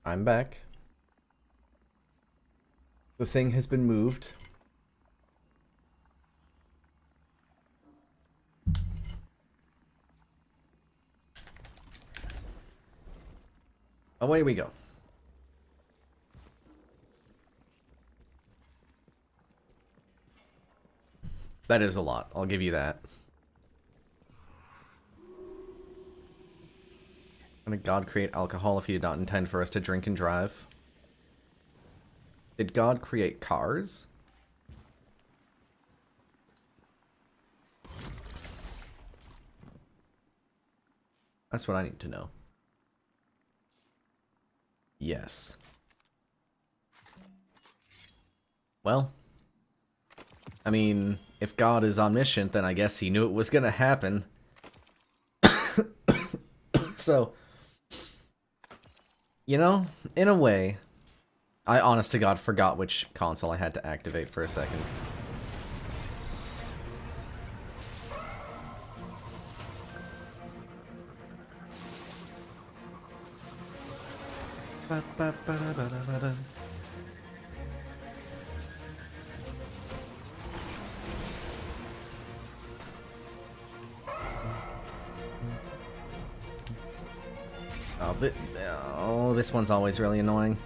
I'm back. The thing has been moved. Away we go. That is a lot, I'll give you that. How did God create alcohol if he did not intend for us to drink and drive? Did God create cars? That's what I need to know. Yes. Well, I mean, if God is omniscient, then I guess he knew it was gonna happen. So, you know, in a way, I honest to God forgot which console I had to activate for a second. Ba-ba-ba-da-ba-da-ba-da. Oh, this one's always really annoying.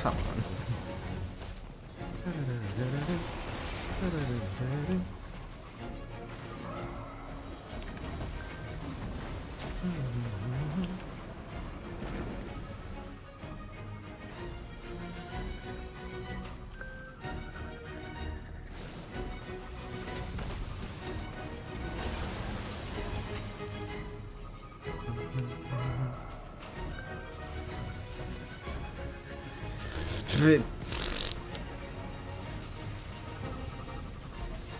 Come on.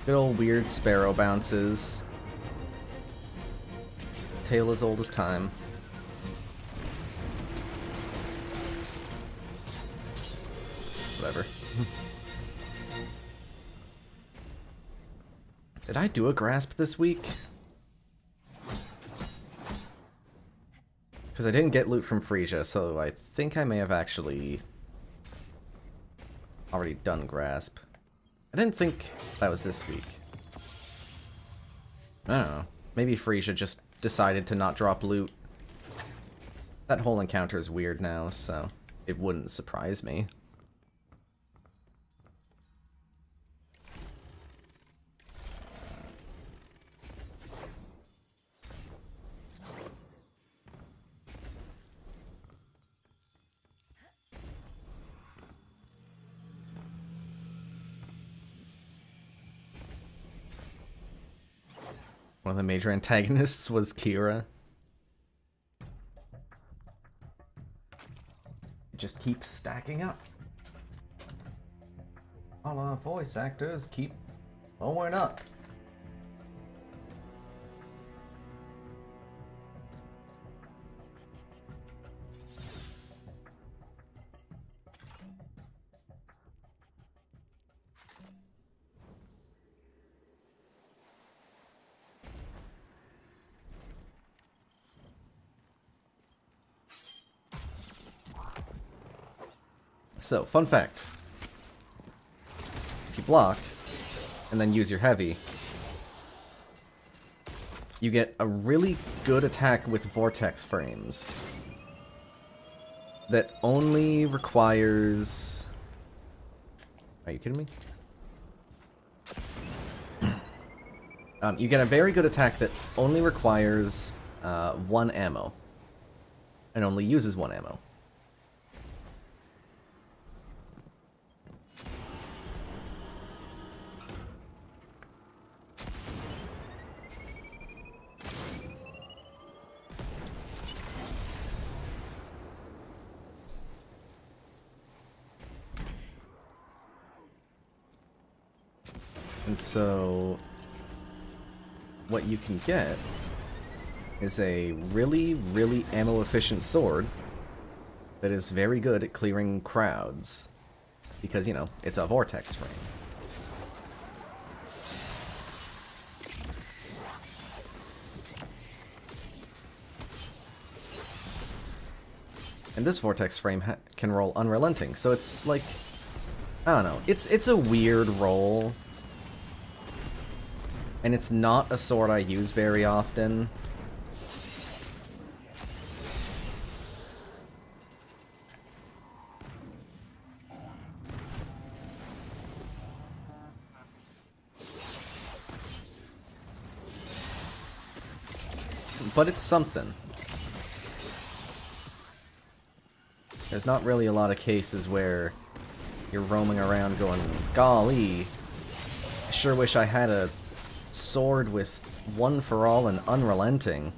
Good old weird sparrow bounces. Tale as old as time. Whatever. Did I do a grasp this week? Because I didn't get loot from Frisia, so I think I may have actually already done grasp. I didn't think that was this week. I don't know. Maybe Frisia just decided to not drop loot. That whole encounter is weird now, so it wouldn't surprise me. One of the major antagonists was Kira. It just keeps stacking up. All our voice actors keep going up. So, fun fact. If you block, and then use your heavy, you get a really good attack with vortex frames. That only requires... Are you kidding me? You get a very good attack that only requires 1 ammo. And only uses 1 ammo. And so, what you can get is a really, really ammo-efficient sword that is very good at clearing crowds. Because, you know, it's a vortex frame. And this vortex frame can roll unrelenting, so it's like, I don't know, it's a weird roll. And it's not a sword I use very often. But it's something. There's not really a lot of cases where you're roaming around going, golly, I sure wish I had a sword with One for All and Unrelenting.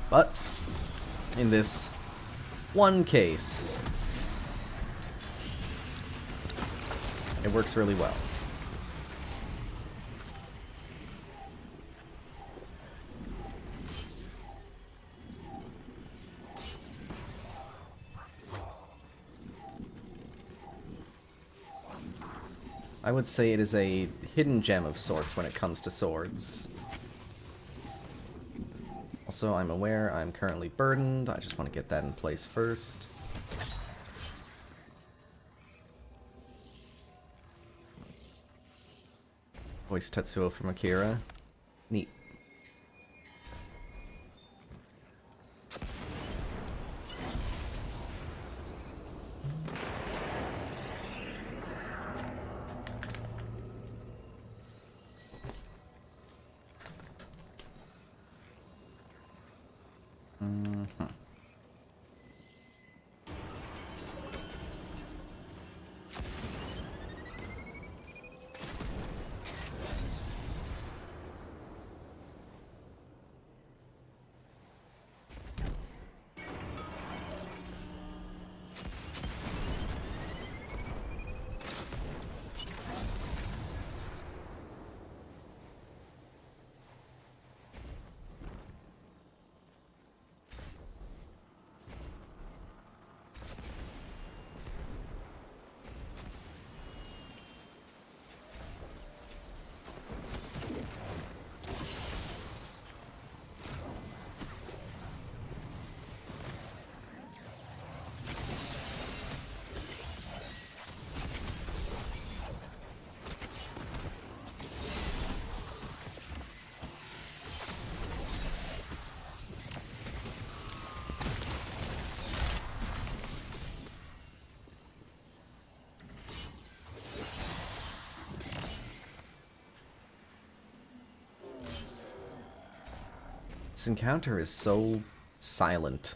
But in this one case, it works really well. I would say it is a hidden gem of sorts when it comes to swords. Also, I'm aware I'm currently burdened. I just want to get that in place first. Voice Tetsuo from Akira. Neat. This encounter is so silent.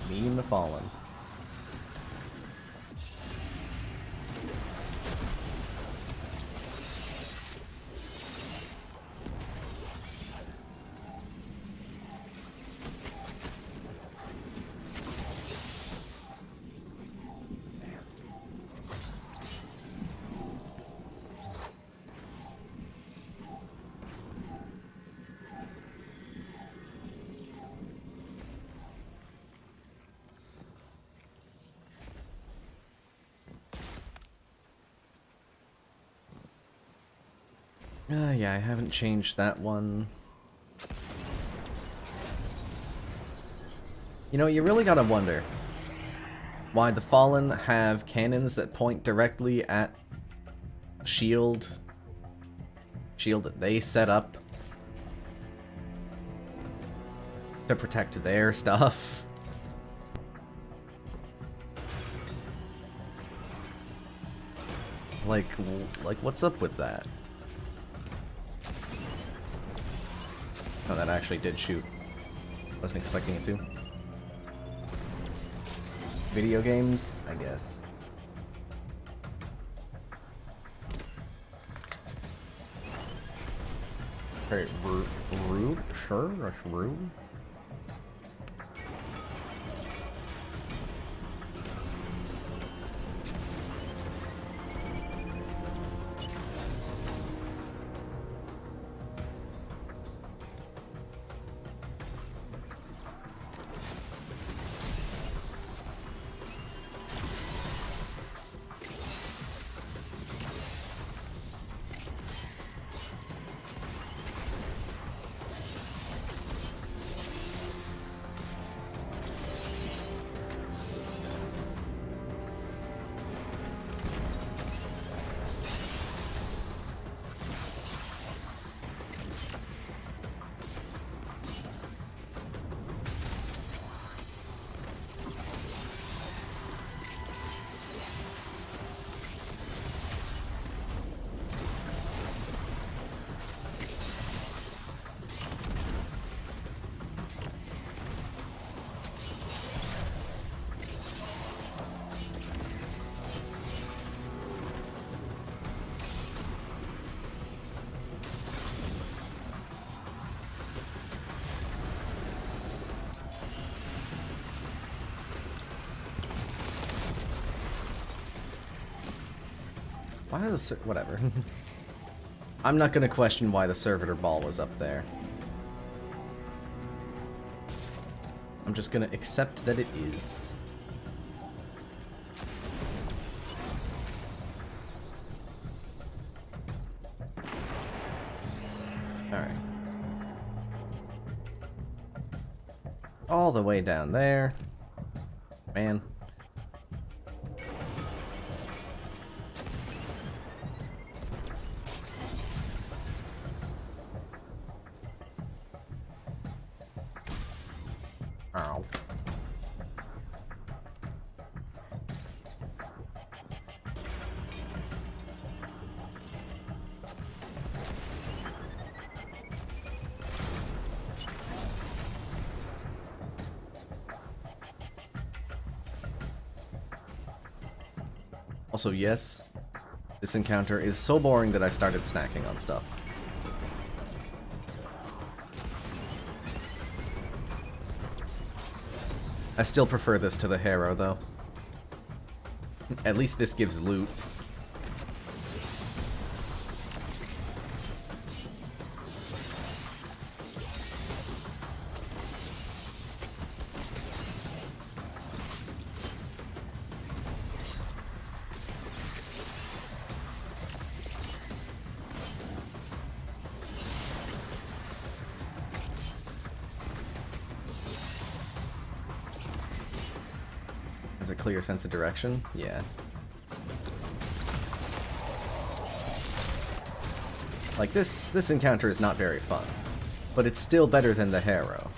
Me and the Fallen. Yeah, I haven't changed that one. You know, you really gotta wonder why the Fallen have cannons that point directly at a shield that they set up to protect their stuff. Like what's up with that? Oh, that actually did shoot. Wasn't expecting it to. Video games, I guess. Alright, rude? Sure, that's rude. Why does whatever? I'm not gonna question why the servitor ball was up there. I'm just gonna accept that it is. Alright. All the way down there. Man. Ow. Also, yes, this encounter is so boring that I started snacking on stuff. I still prefer this to the Harrow, though. At least this gives loot. Has a clear sense of direction? Yeah. Like, this encounter is not very fun, but it's still better than the Harrow.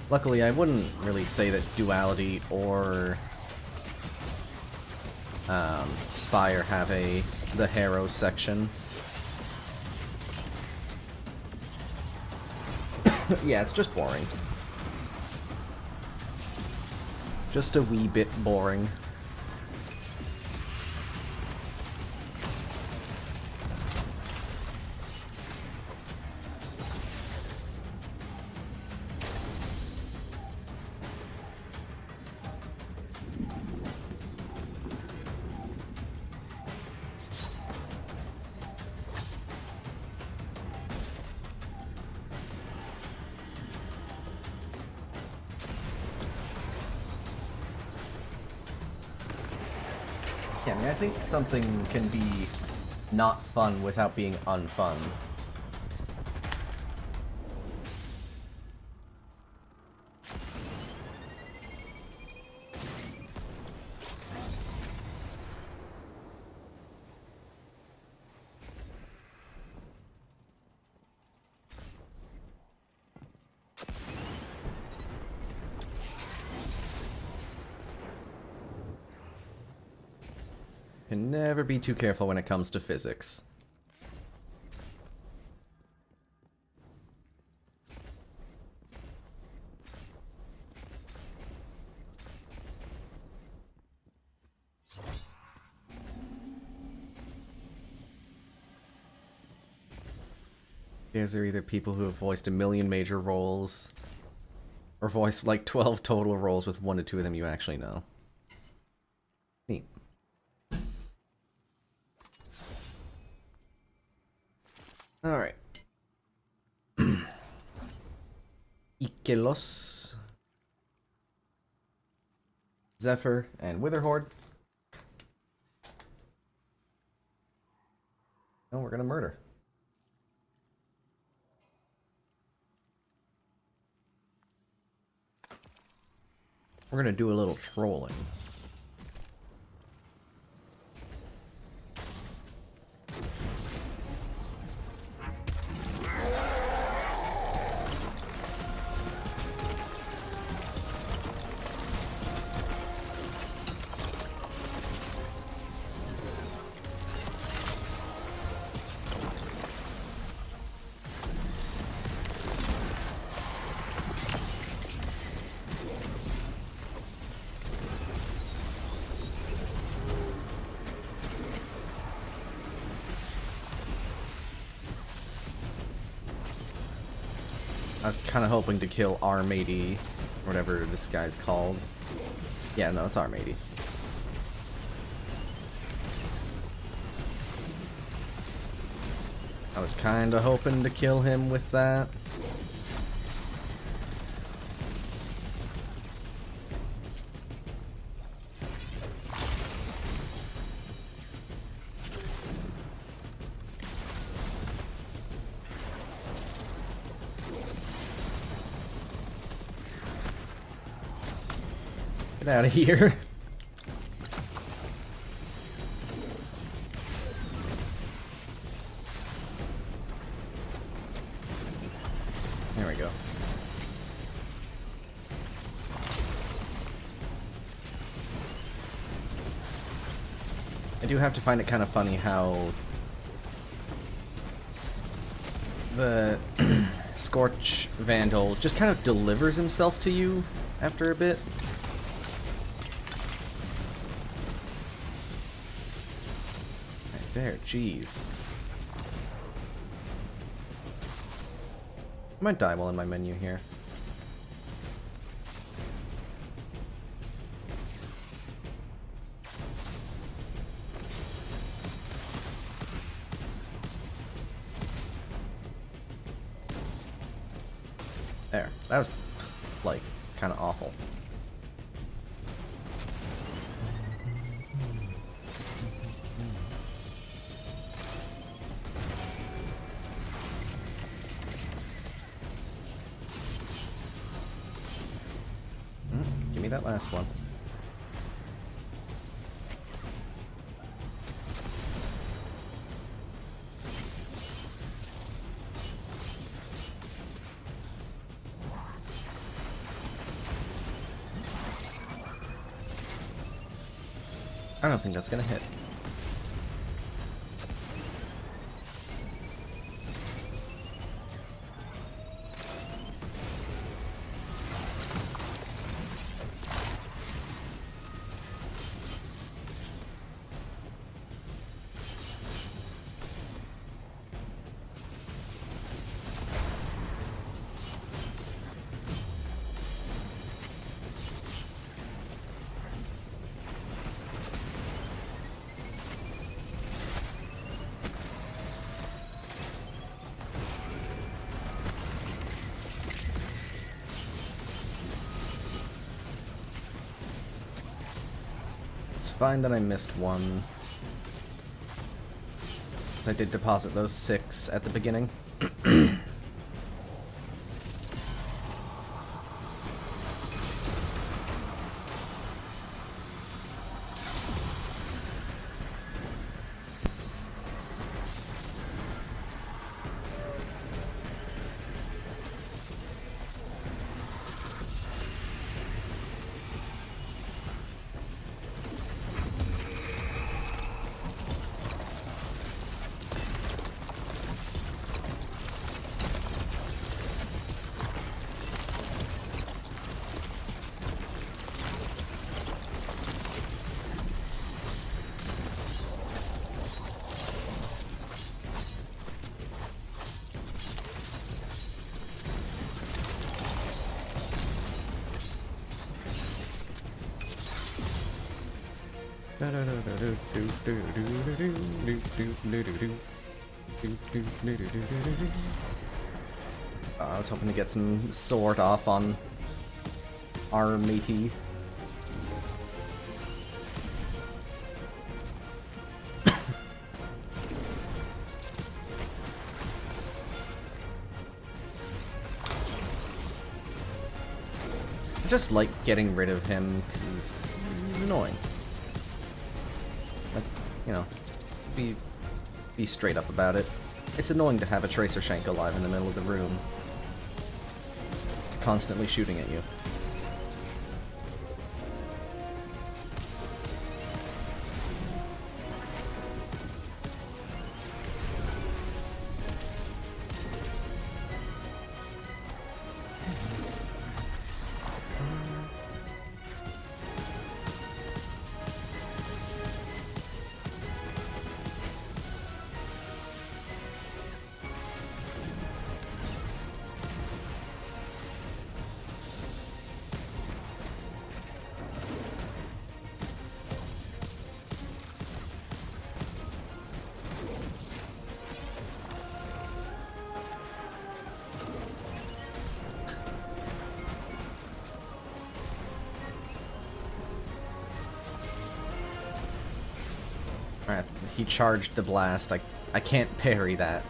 Luckily, I wouldn't really say that Duality or Spire have the Harrow section. Yeah, it's just boring. Just a wee bit boring. Yeah, I mean, I think something can be not fun without being unfun. Can never be too careful when it comes to physics. These are either people who have voiced a million major roles, or voiced like 12 total roles with 1 to 2 of them you actually know. Neat. Alright. Ikelos, Zephyr, and Witherhorde. Oh, we're gonna murder. We're gonna do a little trolling. I was kind of hoping to kill Arm 80 whatever this guy's called. Yeah, no, it's Arm 80. I was kinda hoping to kill him with that. Get out of here. There we go. I do have to find it kind of funny how the Scorch Vandal just kind of delivers himself to you after a bit. Right there, jeez. I might die while in my menu here. There. That was, like, kind of awful. Give me that last one. I don't think that's gonna hit. It's fine that I missed one. 'Cause I did deposit those 6 at the beginning. I was hoping to get some sword off on our matey. I just like getting rid of him because he's annoying. Like, you know, be straight up about it. It's annoying to have a Tracer Shank alive in the middle of the room, constantly shooting at you. Alright, he charged the blast. I can't parry that.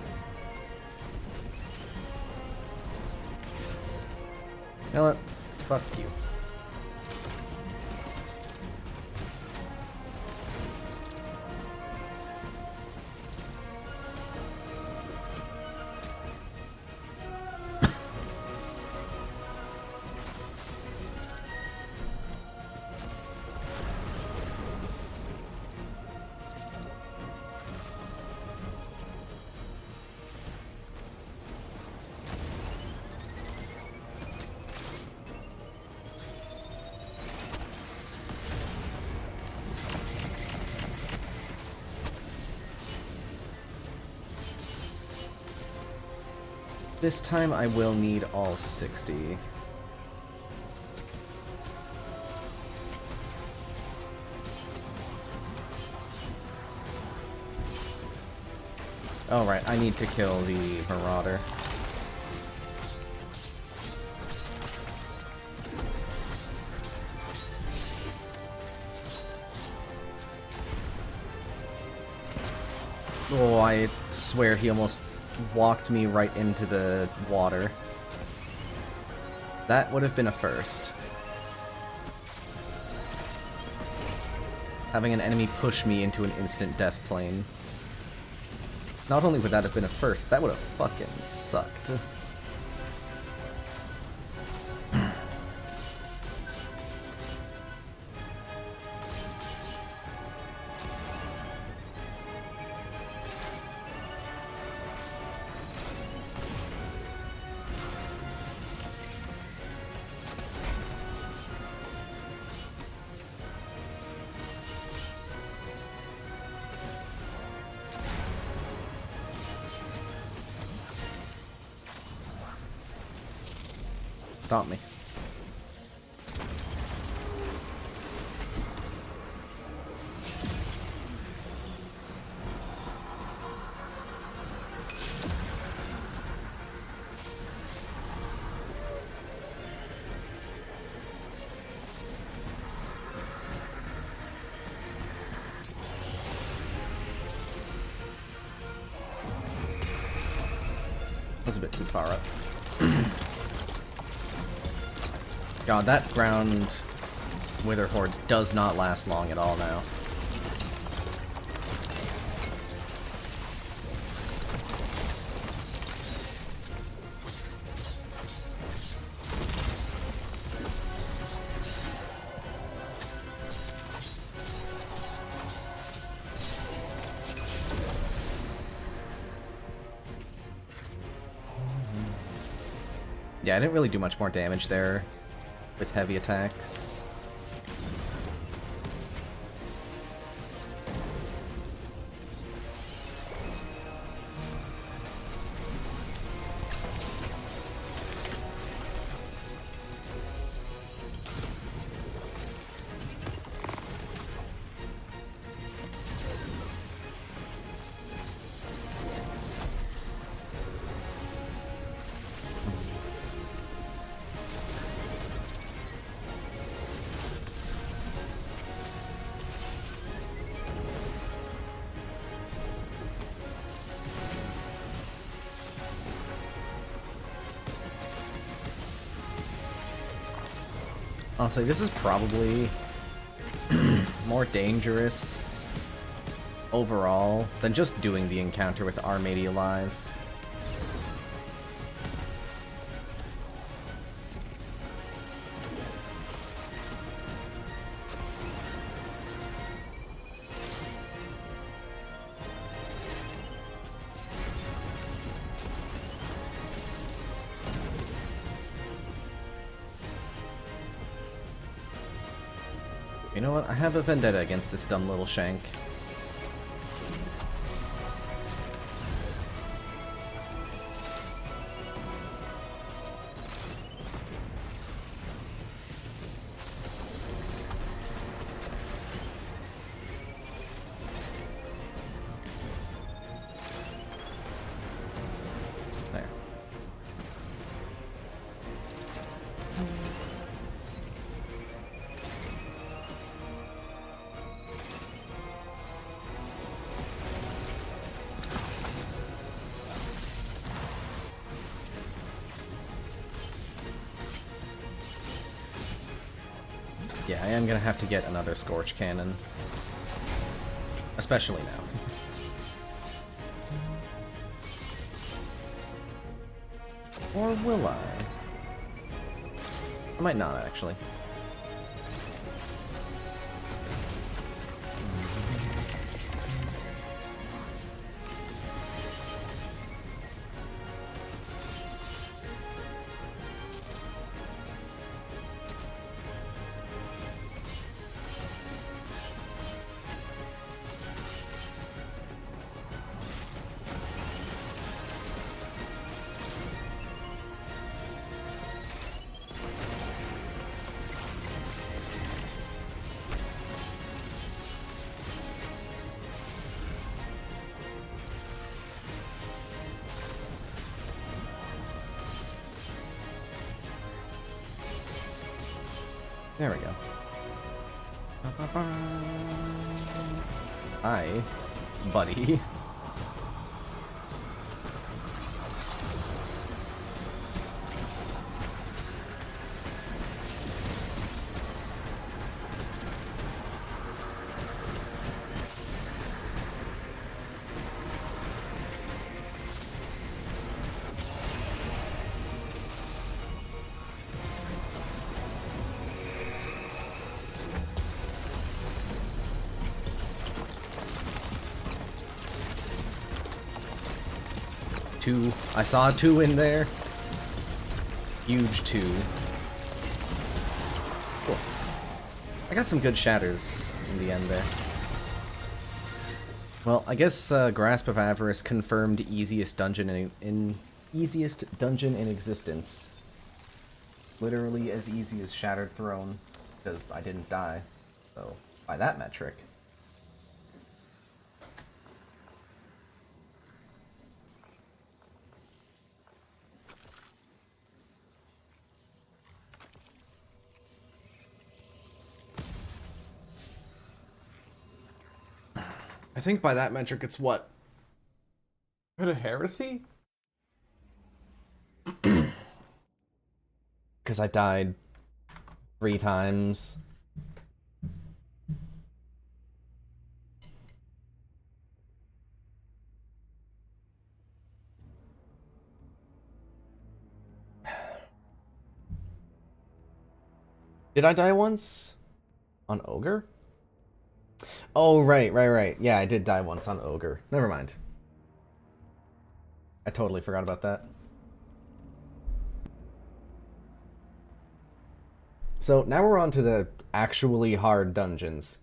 You know what? Fuck you. This time I will need all 60. Oh right, I need to kill the Marauder. Oh, I swear he almost walked me right into the water. That would have been a first. Having an enemy push me into an instant death plane. Not only would that have been a first, that would have fucking sucked. Stop me. Was a bit too far up. God, that ground Wither Horde does not last long at all now. Yeah, I didn't really do much more damage there with heavy attacks. Honestly, this is probably more dangerous overall than just doing the encounter with Armady alive. You know what? I have a vendetta against this dumb little shank. There. I am gonna have to get another Scorch Cannon. Especially now. Or will I? I might not, actually. There we go. Hi, buddy. Two. I saw a 2 in there. Huge 2. Cool. I got some good shatters in the end there. Well, I guess Grasp of Avarice confirmed easiest dungeon in existence. Literally as easy as Shattered Throne, because I didn't die. So, by that metric. I think by that metric it's what? Bit of heresy? Because I died 3 times. Did I die once? On Ogre? Oh, right. Yeah, I did die once on Ogre. Never mind. I totally forgot about that. So, now we're on to the actually hard dungeons.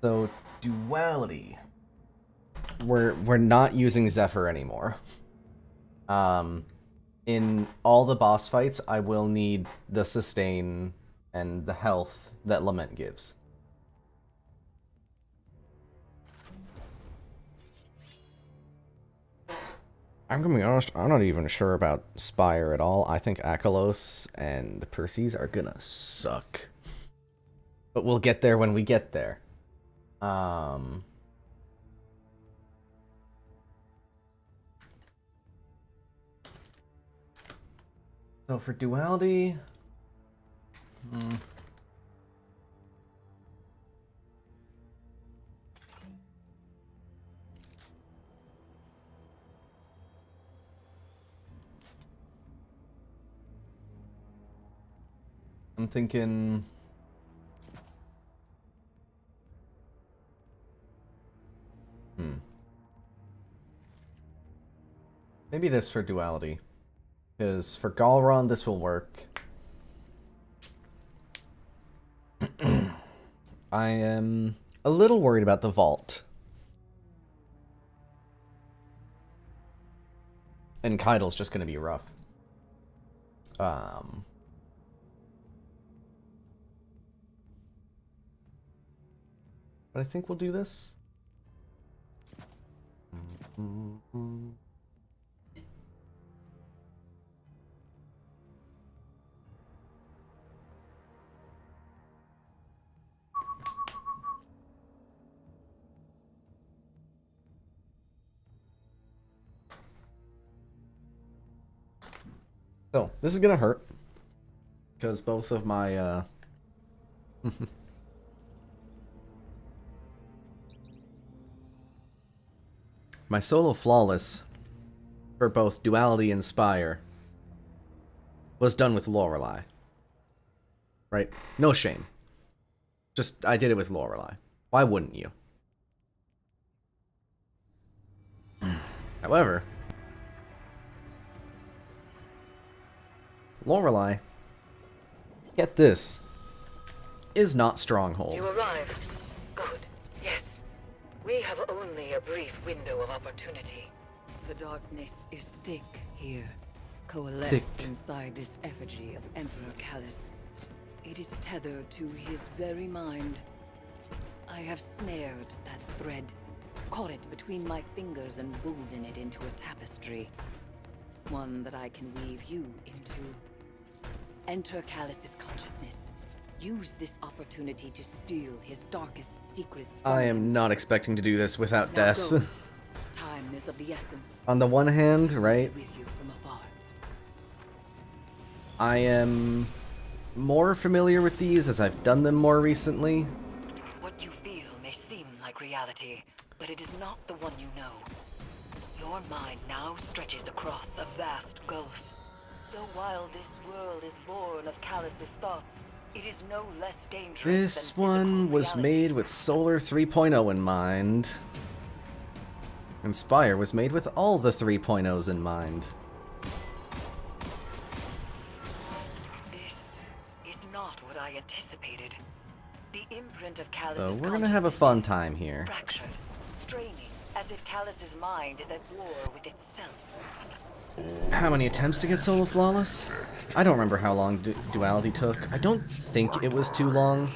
So, duality. We're not using Zephyr anymore. In all the boss fights, I will need the sustain and the health that Lament gives. I'm gonna be honest, I'm not even sure about Spire at all. I think Akalos and Perseus are gonna suck. But we'll get there when we get there. So for duality... I'm thinking... Maybe this for duality. Because for Galron, this will work. I am a little worried about the vault. And Kaido's just going to be rough. But I think we'll do this. So, this is gonna hurt. Because both of my, my solo flawless for both Duality and Spire was done with Lorelei. Right? No shame. Just, I did it with Lorelei. Why wouldn't you? However, Lorelei, get this, is not Stronghold. You arrive. Good. Yes. We have only a brief window of opportunity. The darkness is thick here, coalesced Thick. inside this effigy of Emperor Callus. It is tethered to his very mind. I have snared that thread, caught it between my fingers and woven it into a tapestry. One that I can weave you into. Enter Callus's consciousness. Use this opportunity to steal his darkest secrets from I him. am not expecting to do this without Now death. go. Time is of the essence. On the one hand, right, With you from afar. I am more familiar with these as I've done them more recently. What you feel may seem like reality, but it is not the one you know. Your mind now stretches across a vast gulf. Though while this world is born of Callus's thoughts, it is no less dangerous This than one physical was reality. made with Solar 3.0 in mind. Inspire was made with all the 3.0s in mind. This is not what I anticipated. The imprint of Callus's So we're gonna have a fun time here. fractured, straining, as if Callus's mind is at war with itself. How many attempts to get Solo Flawless? I don't remember how long Duality took. I don't think it was too long.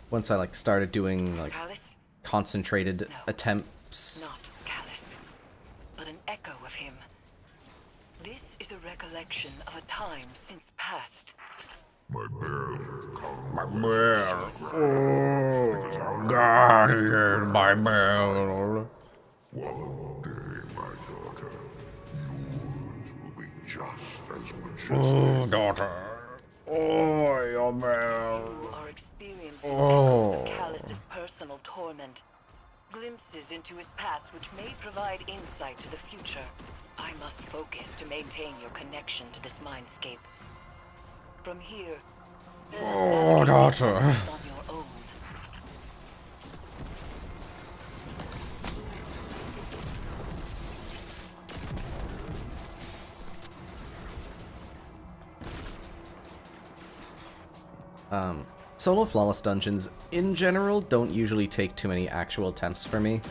Once I like started doing like Callus? concentrated No. attempts. Not Callus, but an echo of him. This is a recollection of a time since past. Guardian, my bell. Oh, daughter. Oh, your bell. You are experiencing Oh. echoes of Callus's personal torment. Glimpses into his past which may provide insight to the future. I must focus to maintain your connection to this mindscape. From here, let us Oh, navigate daughter. waters on your own. Solo Flawless dungeons, in general, don't usually take too many actual attempts for me.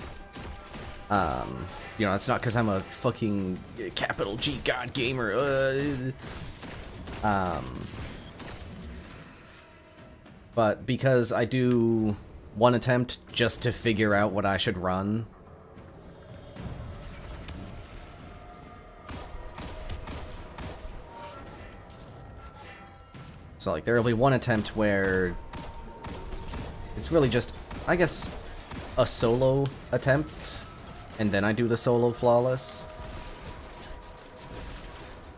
You know, it's not because I'm a fucking capital G god gamer. But because I do one attempt just to figure out what I should run. So, like, there will be one attempt where it's really just, I guess, a solo attempt, and then I do the solo flawless.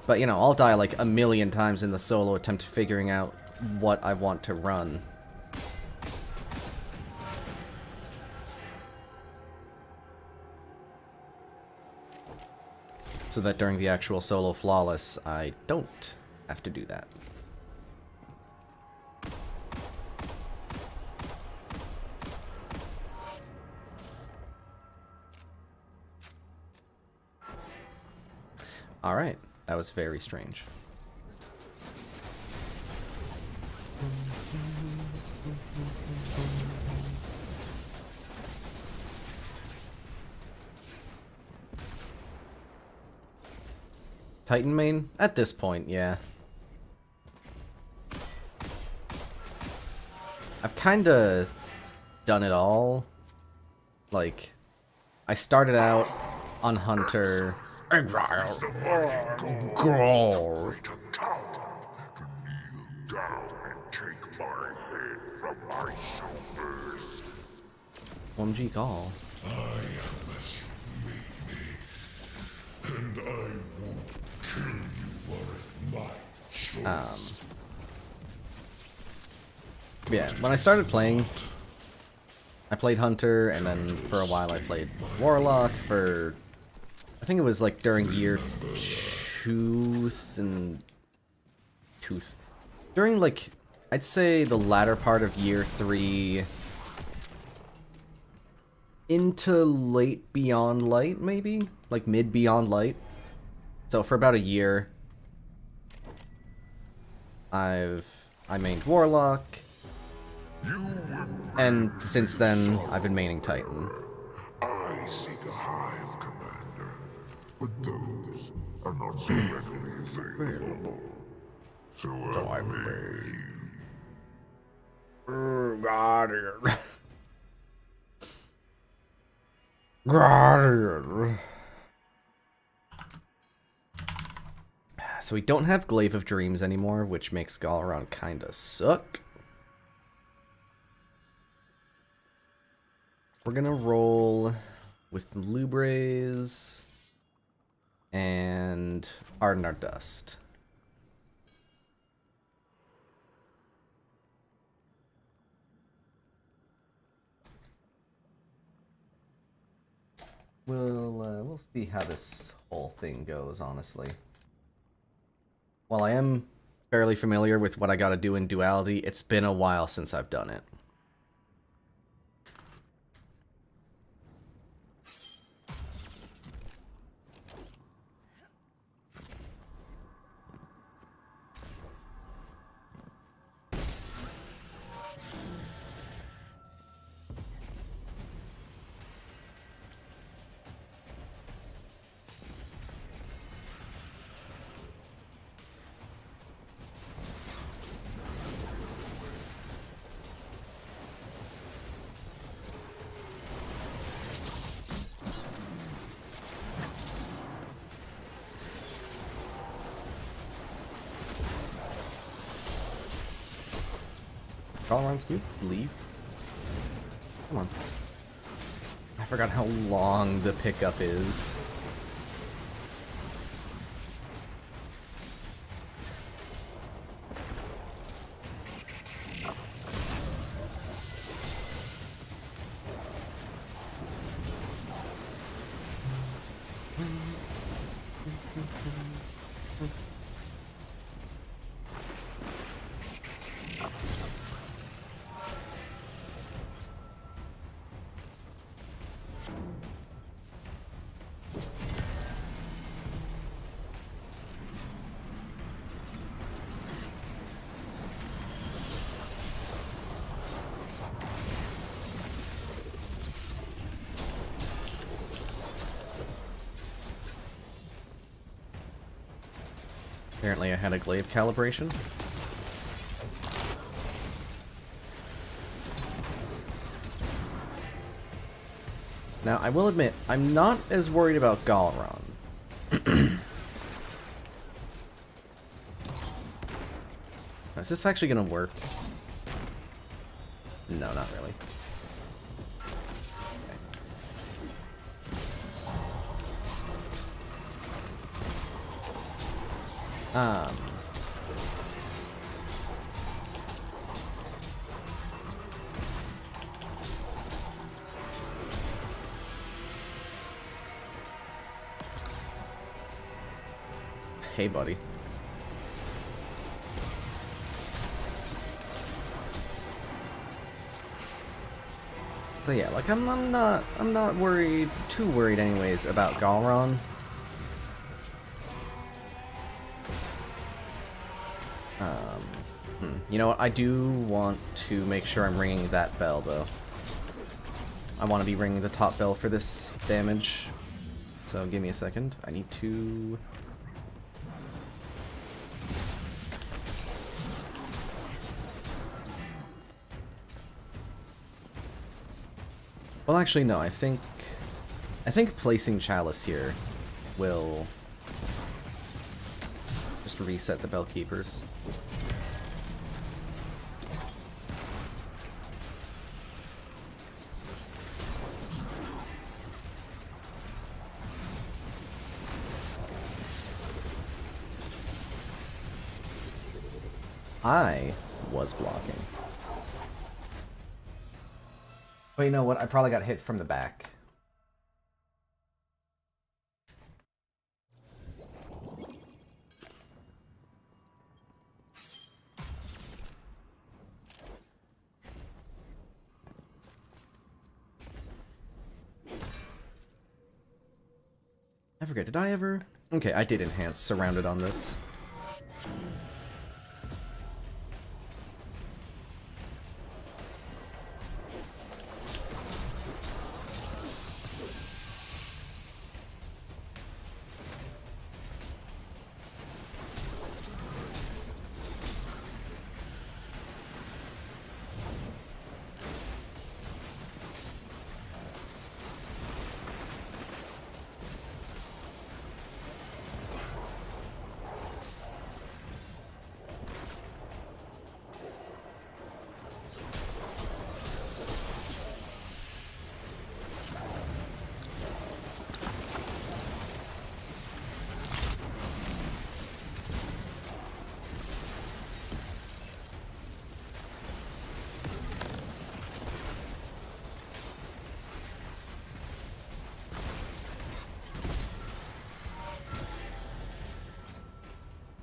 But, you know, I'll die like a million times in the solo attempt figuring out what I want to run. So that during the actual solo flawless, I don't have to do that. Alright, that was very strange. Titan main? At this point, yeah. I've kinda done it all. Like, I started out on Hunter. Exile. Growl. OMG Gall. And I won't kill you on my choice. Yeah, when I started playing, I played Hunter, and then for a while I played Warlock for... I think it was like during year during like, I'd say the latter part of year 3 into late Beyond Light, maybe? Like mid Beyond Light. So for about a year, I mained Warlock, and since then I've been maining Titan. I seek a hive, Commander, but those are not so readily available. So I made you. Guardian. Guardian. So we don't have Glaive of Dreams anymore, which makes Galaron kinda suck. We're gonna roll with Lubrays and Ardenar Dust. We'll see how this whole thing goes, honestly. While I am fairly familiar with what I gotta do in Duality, it's been a while since I've done it. Galaron, can you leave? Come on. I forgot how long the pickup is. Apparently I had a glaive calibration. Now, I will admit, I'm not as worried about Galaron. Is this actually gonna work? No, not really. Hey, buddy. So yeah, like I'm not too worried anyways about Galaron. You know what? I do want to make sure I'm ringing that bell, though. I want to be ringing the top bell for this damage. So give me a second. I need to... Well, actually, no. I think placing Chalice here will just reset the Bellkeepers. I was blocking. But you know what? I probably got hit from the back. I forget, did I ever? Okay, I did enhance surrounded on this.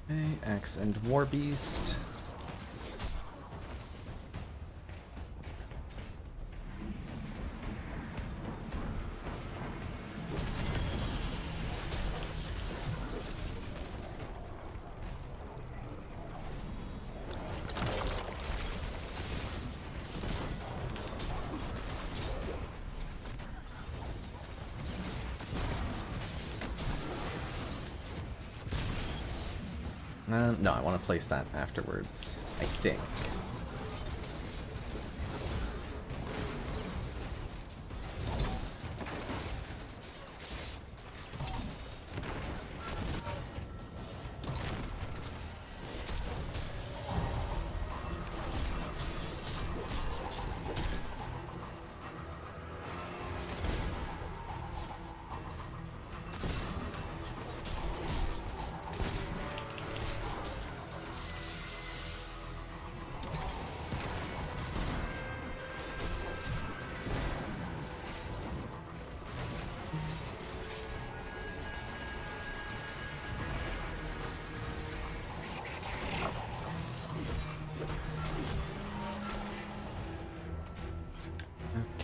Okay, Axe and War Beast. No, I want to place that afterwards, I think.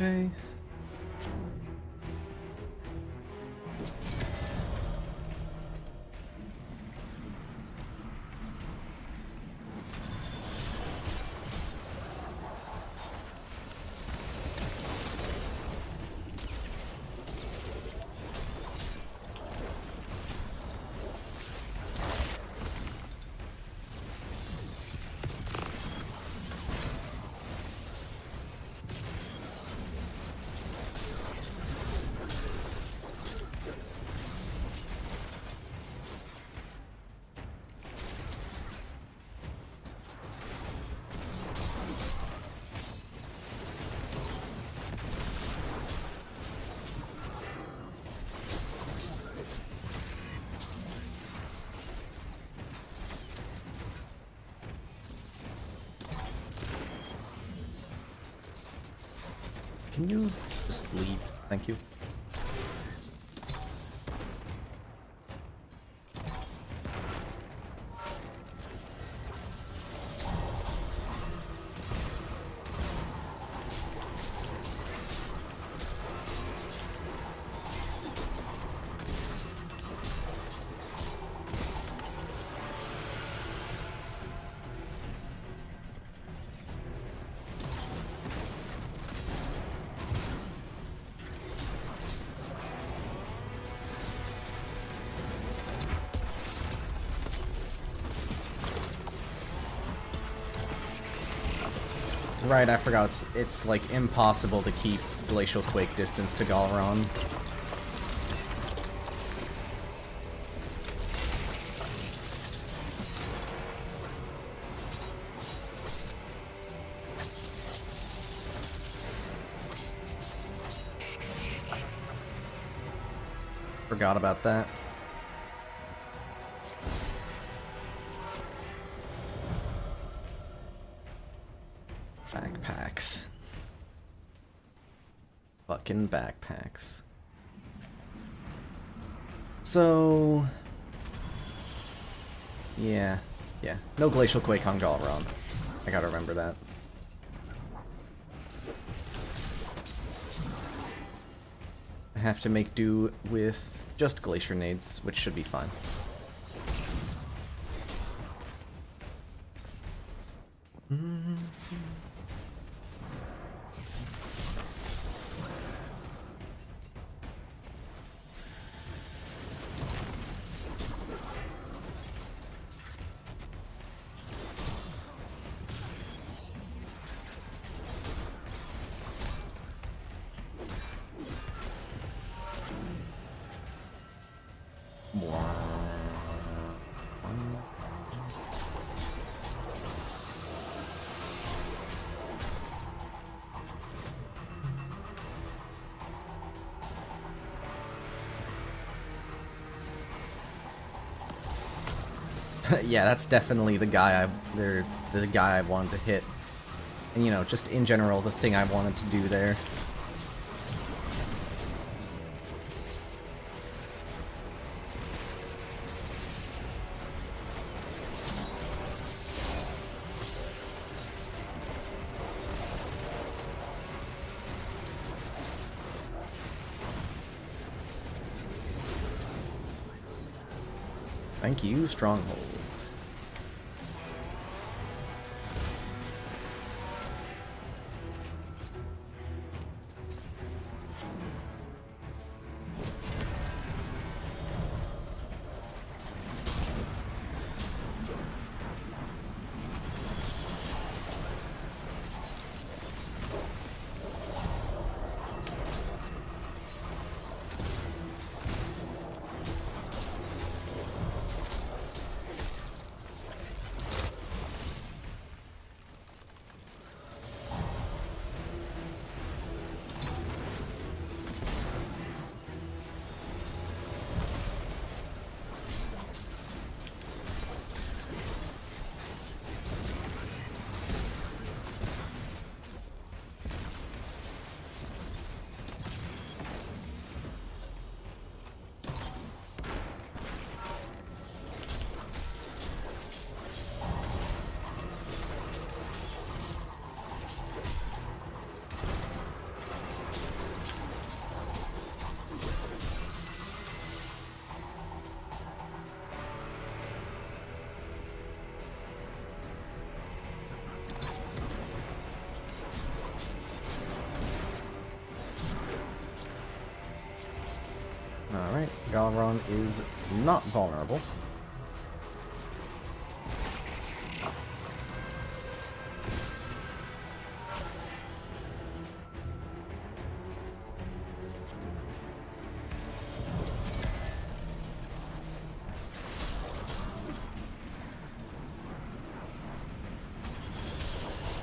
Okay. Can you just leave? Thank you. Right, I forgot. It's like impossible to keep Glacial Quake distance to Galron. Forgot about that. Backpacks. Fucking backpacks. So... Yeah. No Glacial Quake on Galron. I gotta remember that. I have to make do with just Glacier Nades, which should be fine. Yeah, that's definitely the guy the guy I wanted to hit. And you know, just in general, the thing I wanted to do there. Thank you, Stronghold. Alright, Galron is not vulnerable.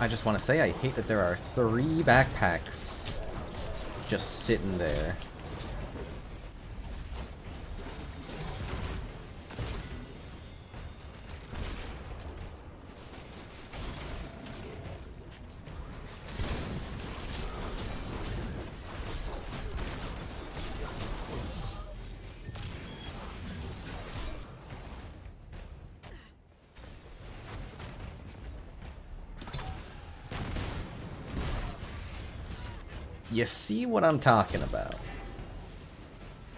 I just want to say I hate that there are 3 backpacks just sitting there. You see what I'm talking about?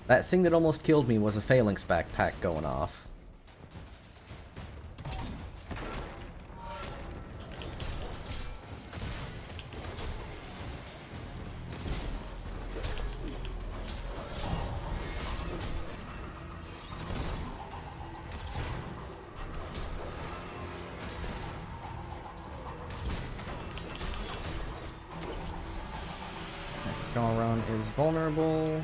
That thing that almost killed me was a Phalanx backpack going off. Galron is vulnerable.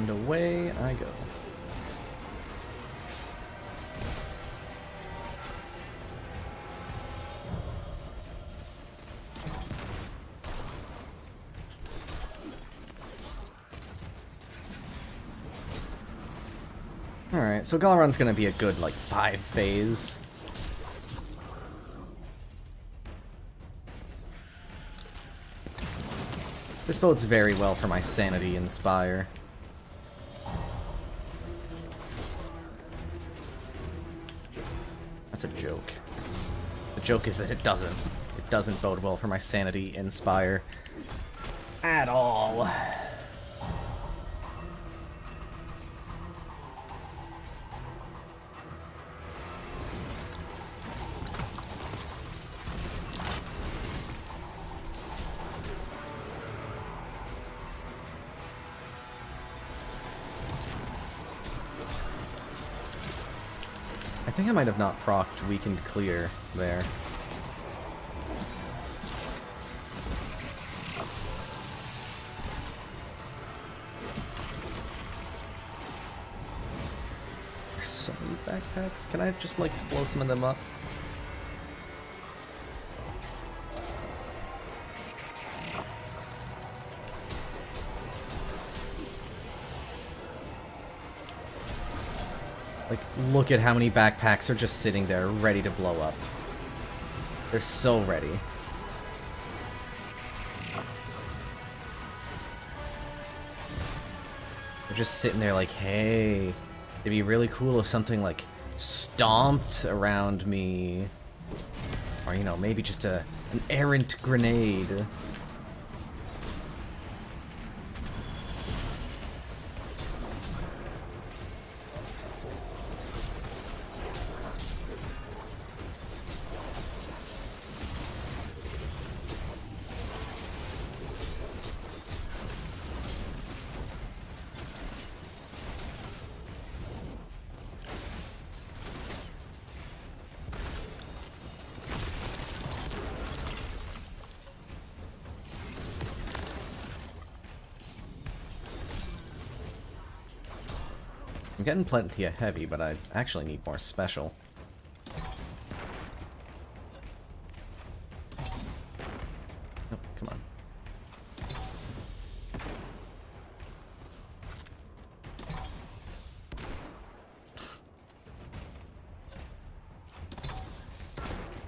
And away I go. Alright, so Galron's gonna be a good, like, 5 phase. This bodes very well for my Sanity Inspire. That's a joke. The joke is that it doesn't. It doesn't bode well for my Sanity Inspire. At all. I think I might have not procced Weakened Clear there. There's so many backpacks. Can I just, like, blow some of them up? Like, look at how many backpacks are just sitting there, ready to blow up. They're so ready. They're just sitting there like, hey, it'd be really cool if something, like, stomped around me. Or, you know, maybe just an errant grenade. I'm getting plenty of heavy, but I actually need more special. Oh, come on.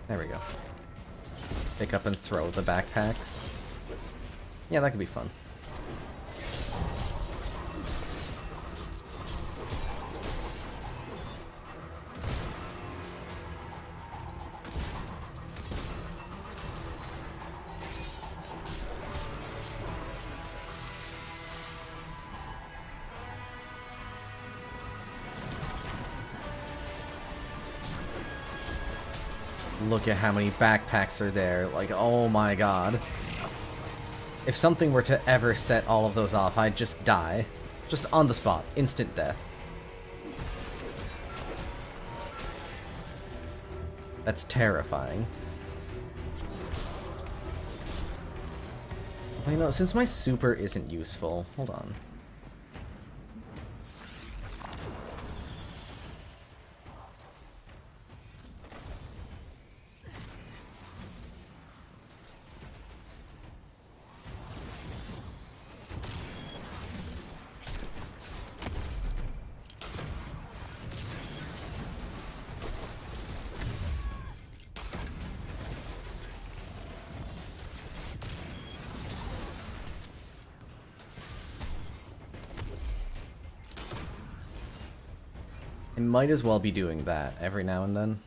There we go. Pick up and throw the backpacks. Yeah, that could be fun. Look at how many backpacks are there. Like, oh my god. If something were to ever set all of those off, I'd just die. Just on the spot. Instant death. That's terrifying. Well, you know, since my super isn't useful... Hold on. I might as well be doing that every now and then.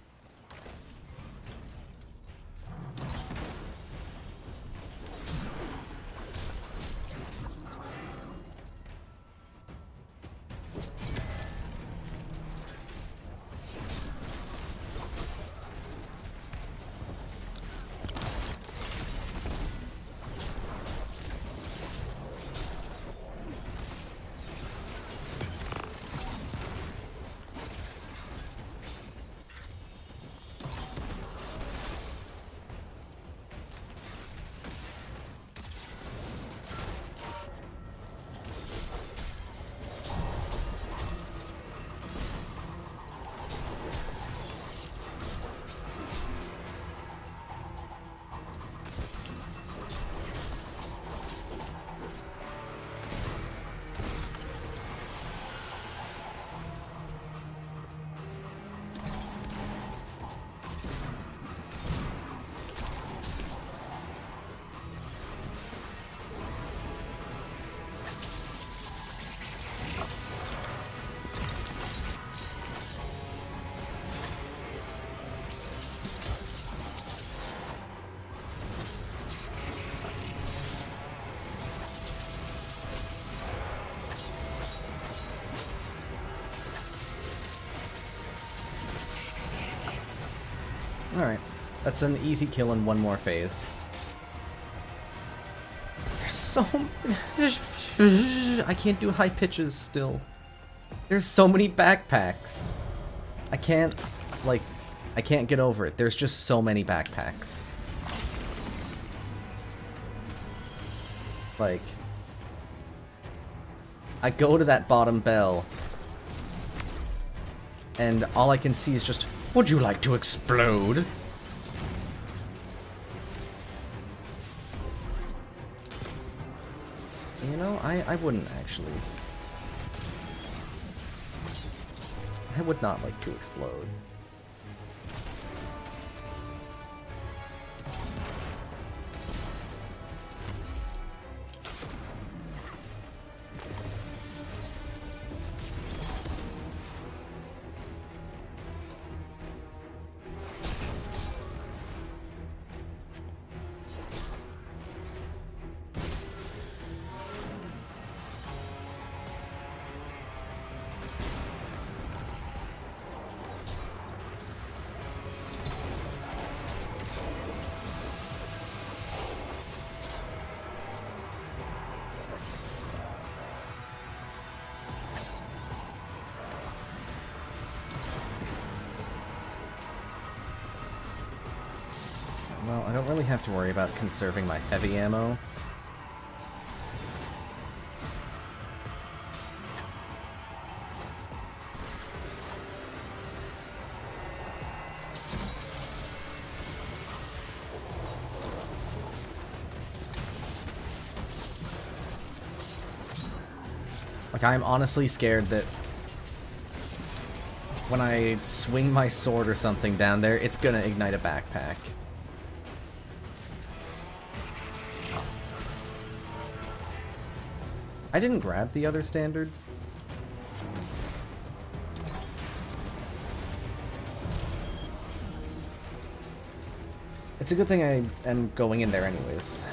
Alright. That's an easy kill in one more phase. There's so... I can't do high pitches still. There's so many backpacks. I can't get over it. There's just so many backpacks. Like... I go to that bottom bell, and all I can see is just, would you like to explode? You know, I wouldn't actually. I would not like to explode. Well, I don't really have to worry about conserving my heavy ammo. Like, I'm honestly scared that when I swing my sword or something down there, it's gonna ignite a backpack. I didn't grab the other standard. It's a good thing I am going in there anyways.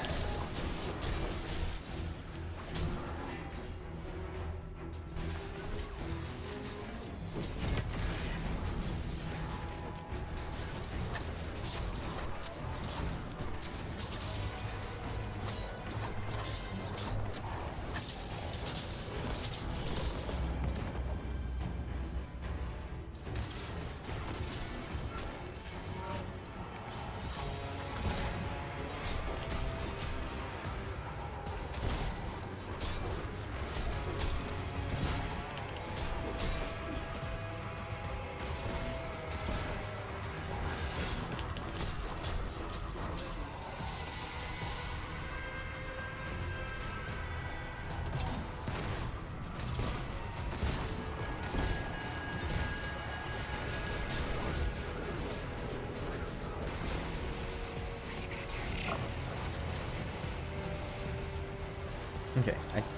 Okay,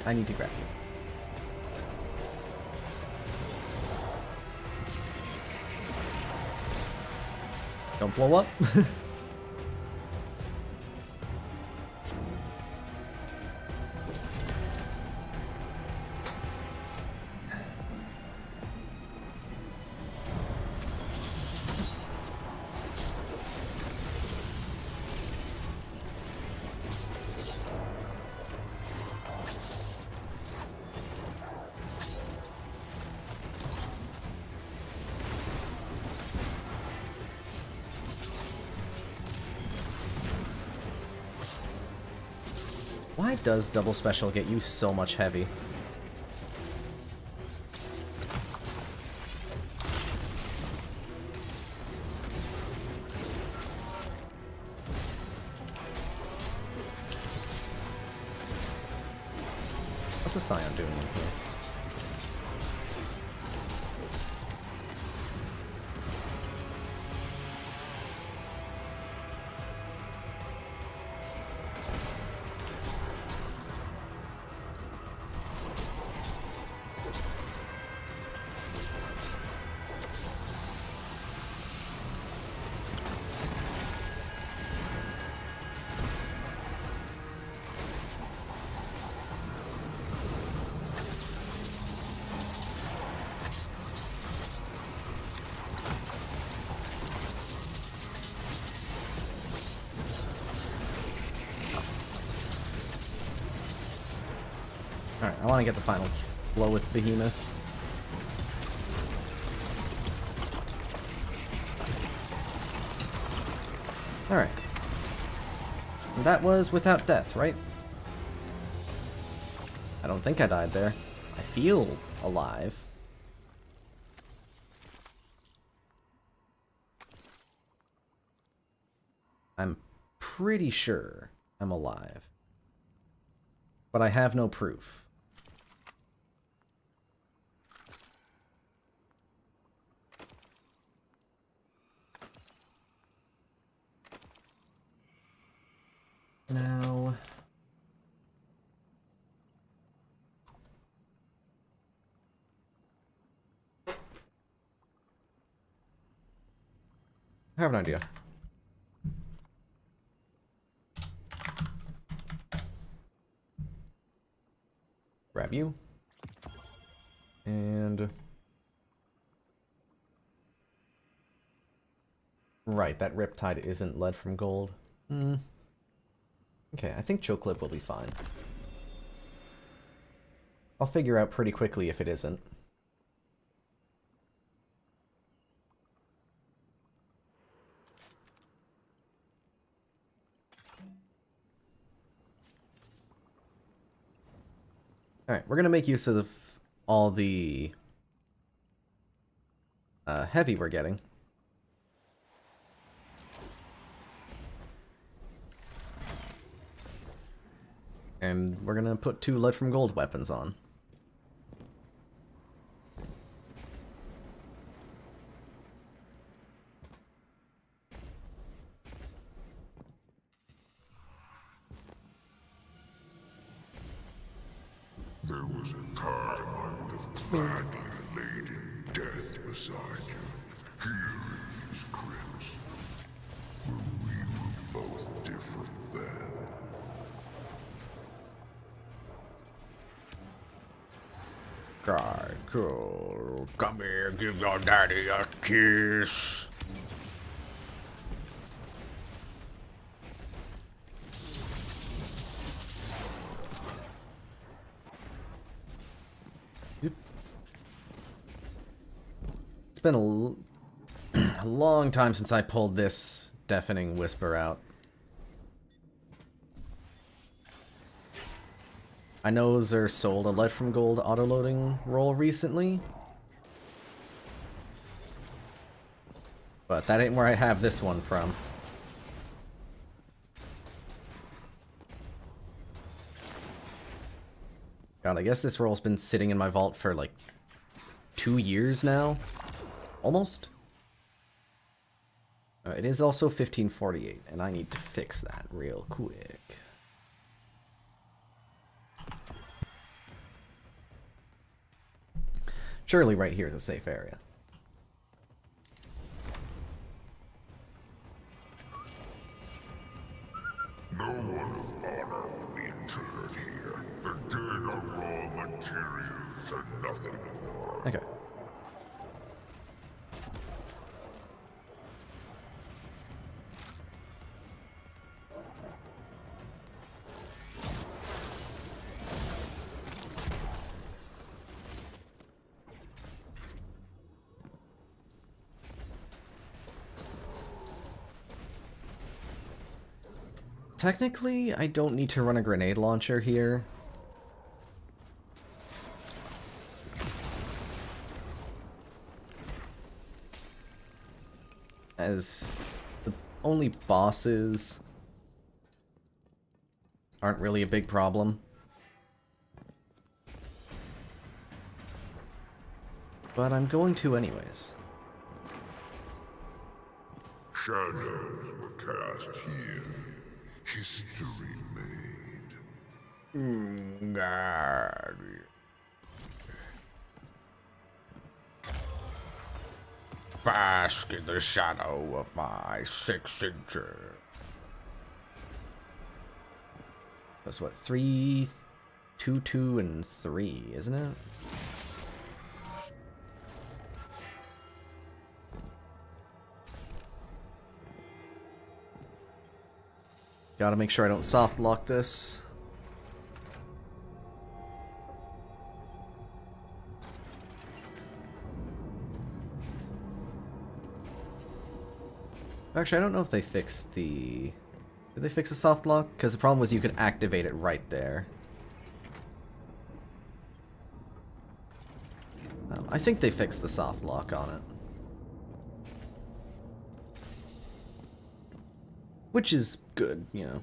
I need to grab you. Don't blow up. Why does double special get you so much heavy? What's a Scion doing in here? I want to get the final blow with Behemoth. Alright. That was without death, right? I don't think I died there. I feel alive. I'm pretty sure I'm alive. But I have no proof. Now... I have an idea. Grab you. And... Right, that Riptide isn't lead from gold. Okay, I think Chocolate will be fine. I'll figure out pretty quickly if it isn't. Alright, we're gonna make use of all the heavy we're getting. And we're gonna put 2 lead from gold weapons on. There was a time I would have gladly laid in death beside you, here in these crypts. But we were both different then. God, cool. Come here, give your daddy a kiss. It's been a long time since I pulled this deafening whisper out. I know Zer sold a lead from gold autoloading roll recently, but that ain't where I have this one from. God, I guess this roll's been sitting in my vault for like 2 years now. Almost. It is also 1548, and I need to fix that real quick. Surely right here is a safe area. No one of honor will be interred here. The dead are raw materials and nothing more. Okay. Technically, I don't need to run a grenade launcher here. As the only bosses aren't really a big problem. But I'm going to anyways. Shadows were cast here. History made. God. Bask in the shadow of my signature. That's what, 3, 2, 2, and 3, isn't it? Gotta make sure I don't soft block this. Actually, I don't know if they fixed the... Did they fix the soft lock? Because the problem was you could activate it right there. I think they fixed the soft lock on it. Which is good, you know.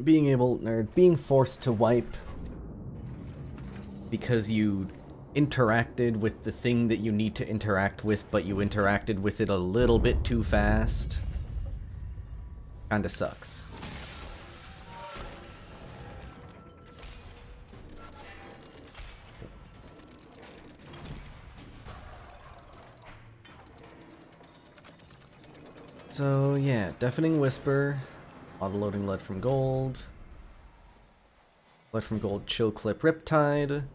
Being forced to wipe because you interacted with the thing that you need to interact with, but you interacted with it a little bit too fast. Kinda sucks. So yeah, Deafening Whisper, autoloading lead from gold, chill clip Riptide.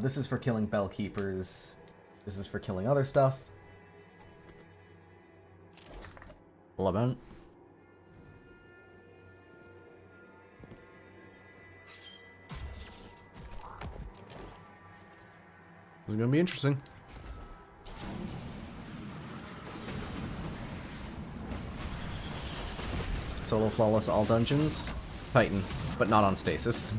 This is for killing bell keepers. This is for killing other stuff. Lament. It's gonna be interesting. Solo flawless all dungeons. Titan, but not on stasis.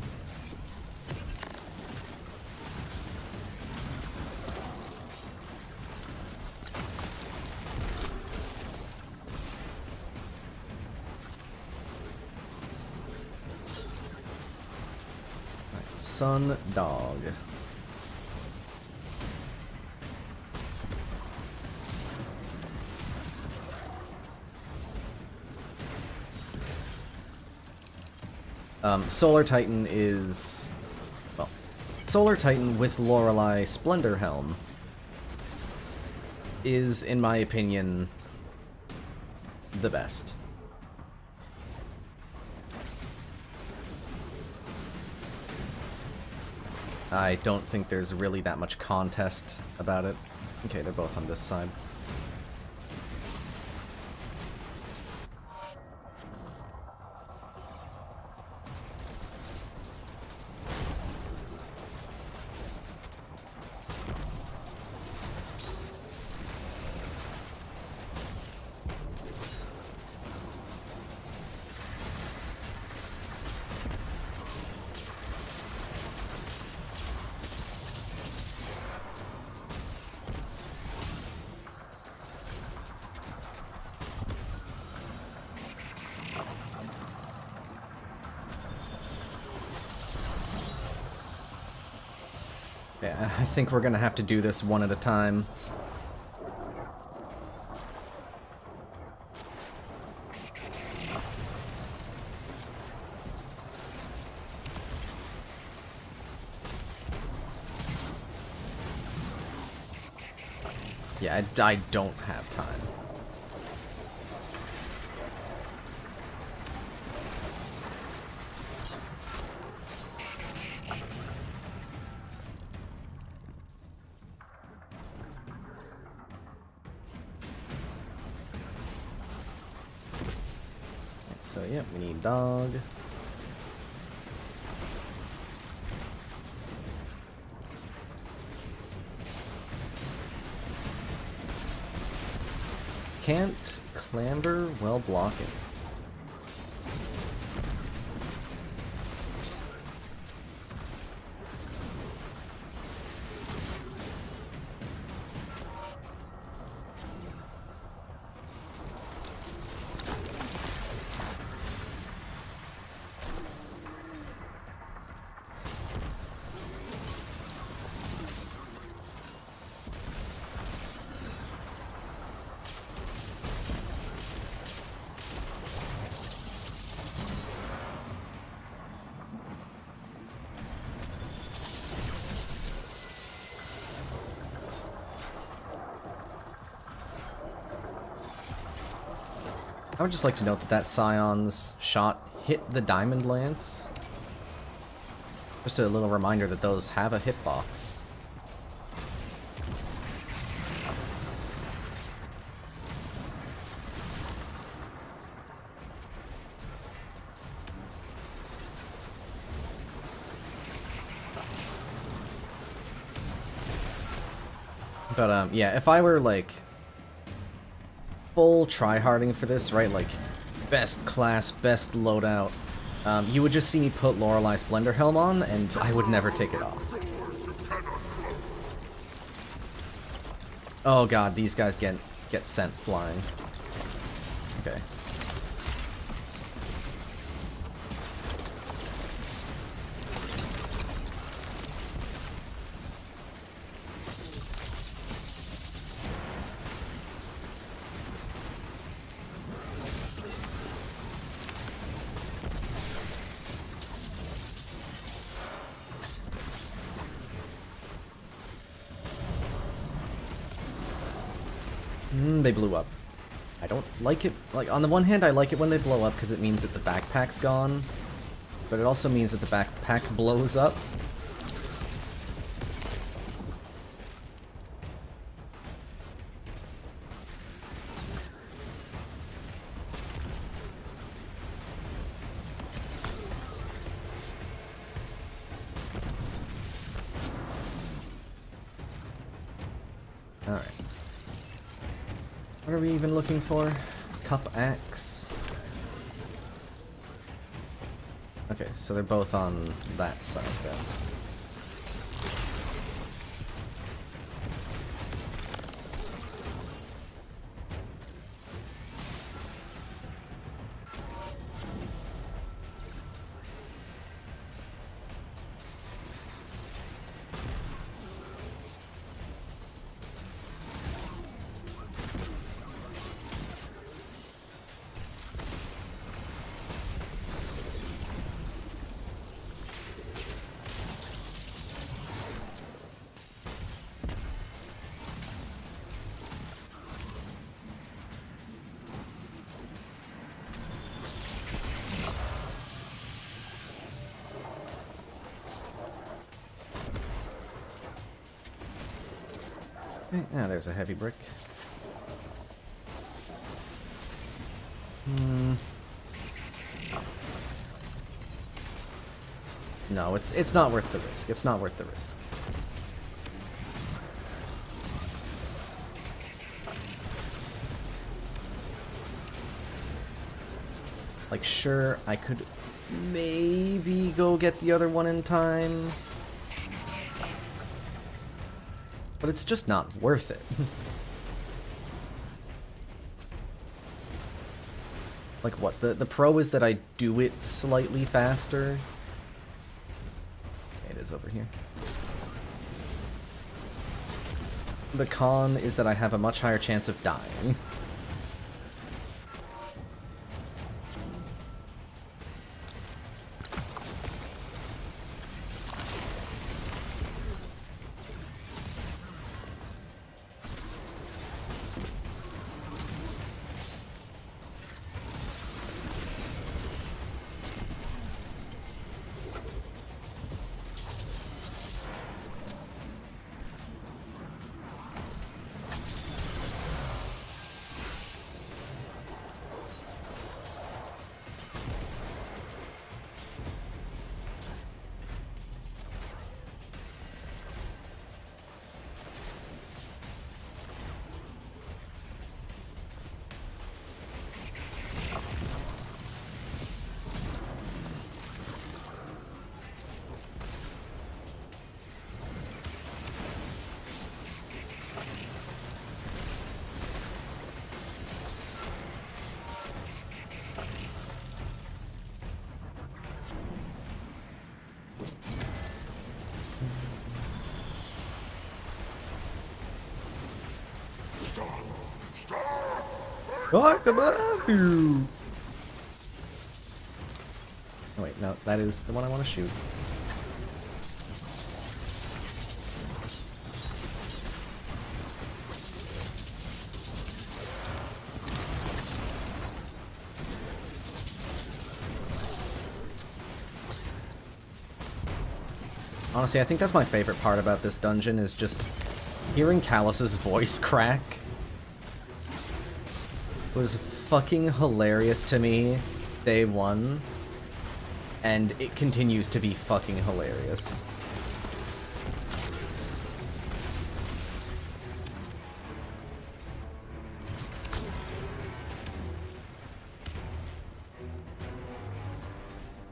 Right, Sun Dog. Solar Titan is... well, Solar Titan with Lorelei Splendor Helm is, in my opinion, the best. I don't think there's really that much contest about it. Okay, they're both on this side. Yeah, I think we're gonna have to do this one at a time. Yeah, I don't have time. So, yeah, we need dog. Can't clamber while blocking. I would just like to note that Scion's shot hit the Diamond Lance. Just a little reminder that those have a hitbox. But yeah, if I were like full tryharding for this, right, like best class, best loadout, you would just see me put Lorelei Splendor Helm on, and I would never take it off. Oh god, these guys get sent flying. Okay. They blew up. I don't like it. Like, on the one hand, I like it when they blow up because it means that the backpack's gone. But it also means that the backpack blows up. Alright. What are we even looking for? Cup axe. Okay, so they're both on that side then. Ah, there's a heavy brick. No, it's not worth the risk. It's not worth the risk. Like, sure, I could maybe go get the other one in time. But it's just not worth it. Like what? The pro is that I do it slightly faster. It is over here. The con is that I have a much higher chance of dying. Talk about you. Oh wait, no, that is the one I want to shoot. Honestly, I think that's my favorite part about this dungeon is just hearing Callus's voice crack. Was fucking hilarious to me day one, and it continues to be fucking hilarious.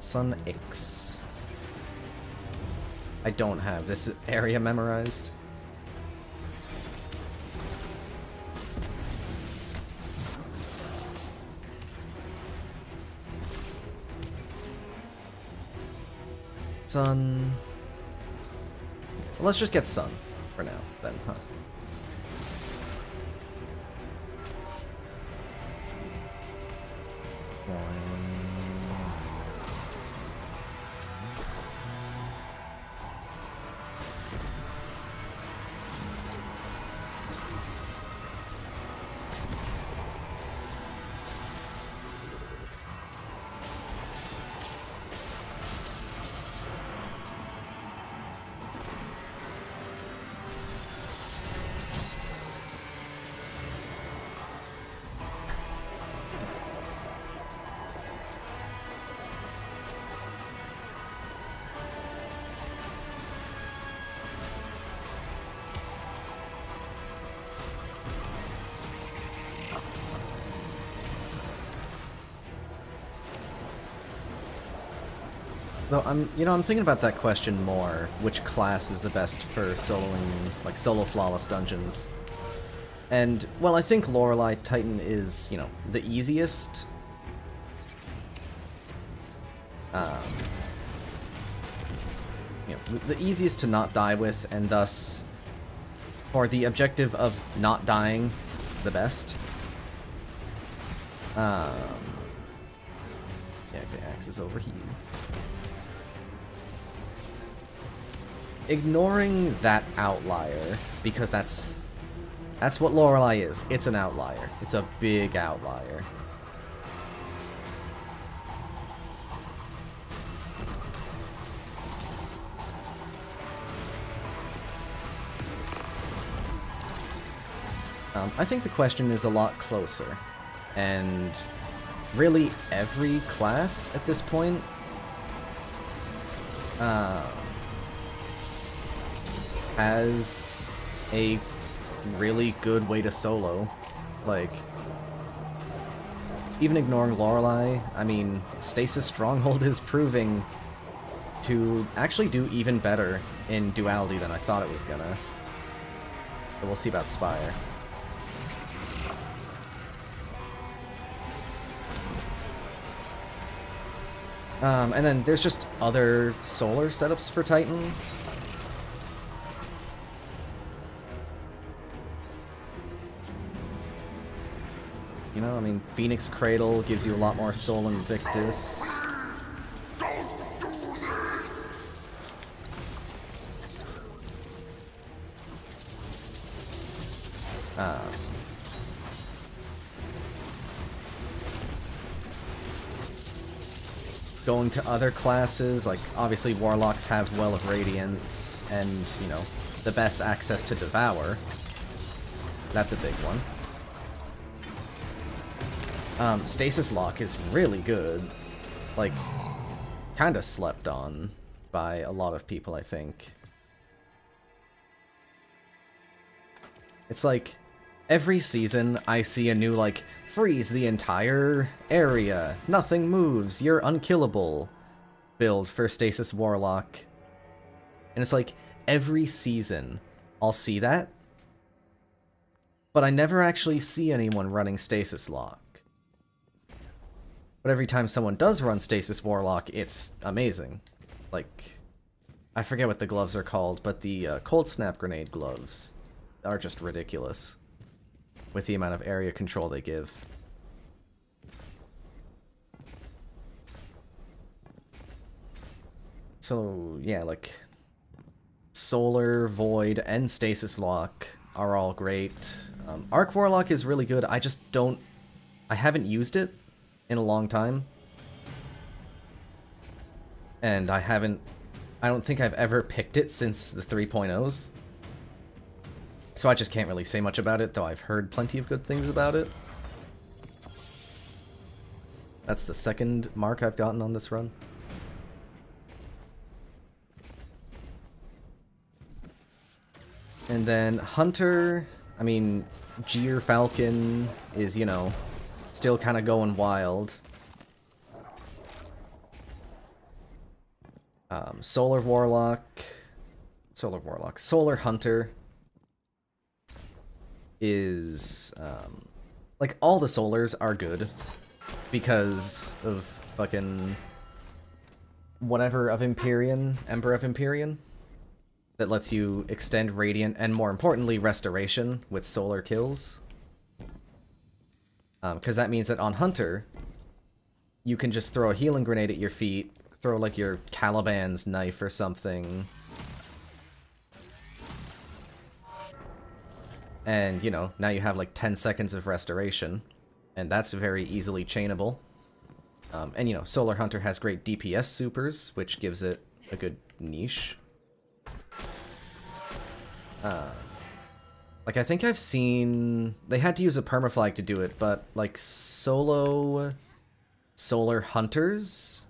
Sun X. I don't have this area memorized. Sun. Well, let's just get Sun for now, then, huh? Though I'm thinking about that question more. Which class is the best for soloing, like solo flawless dungeons? And well, I think Lorelei Titan is, the easiest. The easiest to not die with, and thus, for the objective of not dying, the best. Yeah, okay, axe is over here. Ignoring that outlier, because that's what Lorelei is. It's an outlier. It's a big outlier. I think the question is a lot closer, and really every class at this point has a really good way to solo. Like, even ignoring Lorelei, I mean, Stasis Stronghold is proving to actually do even better in duality than I thought it was gonna. But we'll see about Spire. And then there's just other solar setups for Titan. I mean, Phoenix Cradle gives you a lot more Soul Invictus. Going to other classes, like, obviously Warlocks have Well of Radiance and, the best access to Devour. That's a big one. Stasis Lock is really good. Like, kinda slept on by a lot of people, I think. It's like, every season I see a new, like, freeze the entire area, nothing moves, you're unkillable build for Stasis Warlock. And it's like, every season I'll see that, but I never actually see anyone running Stasis Lock. But every time someone does run Stasis Warlock, it's amazing. Like, I forget what the gloves are called, but the Cold Snap Grenade gloves are just ridiculous with the amount of area control they give. So, yeah, like, Solar, Void, and Stasis Lock are all great. Arc Warlock is really good. I haven't used it in a long time. And I don't think I've ever picked it since the 3.0s. So I just can't really say much about it, though I've heard plenty of good things about it. That's the second mark I've gotten on this run. And then Hunter, I mean, Gear Falcon is, still kind of going wild. Solar Warlock, Solar Hunter is like all the solars are good because of fucking whatever of Empyrean, Emperor of Empyrean, that lets you extend Radiant and more importantly Restoration with solar kills. Because that means that on Hunter, you can just throw a healing grenade at your feet, throw like your Caliban's knife or something, and, you know, now you have like 10 seconds of restoration, and that's very easily chainable. And, you know, Solar Hunter has great DPS supers, which gives it a good niche. Like, I think I've seen... They had to use a permaflag to do it, but, like, solo Solar Hunters,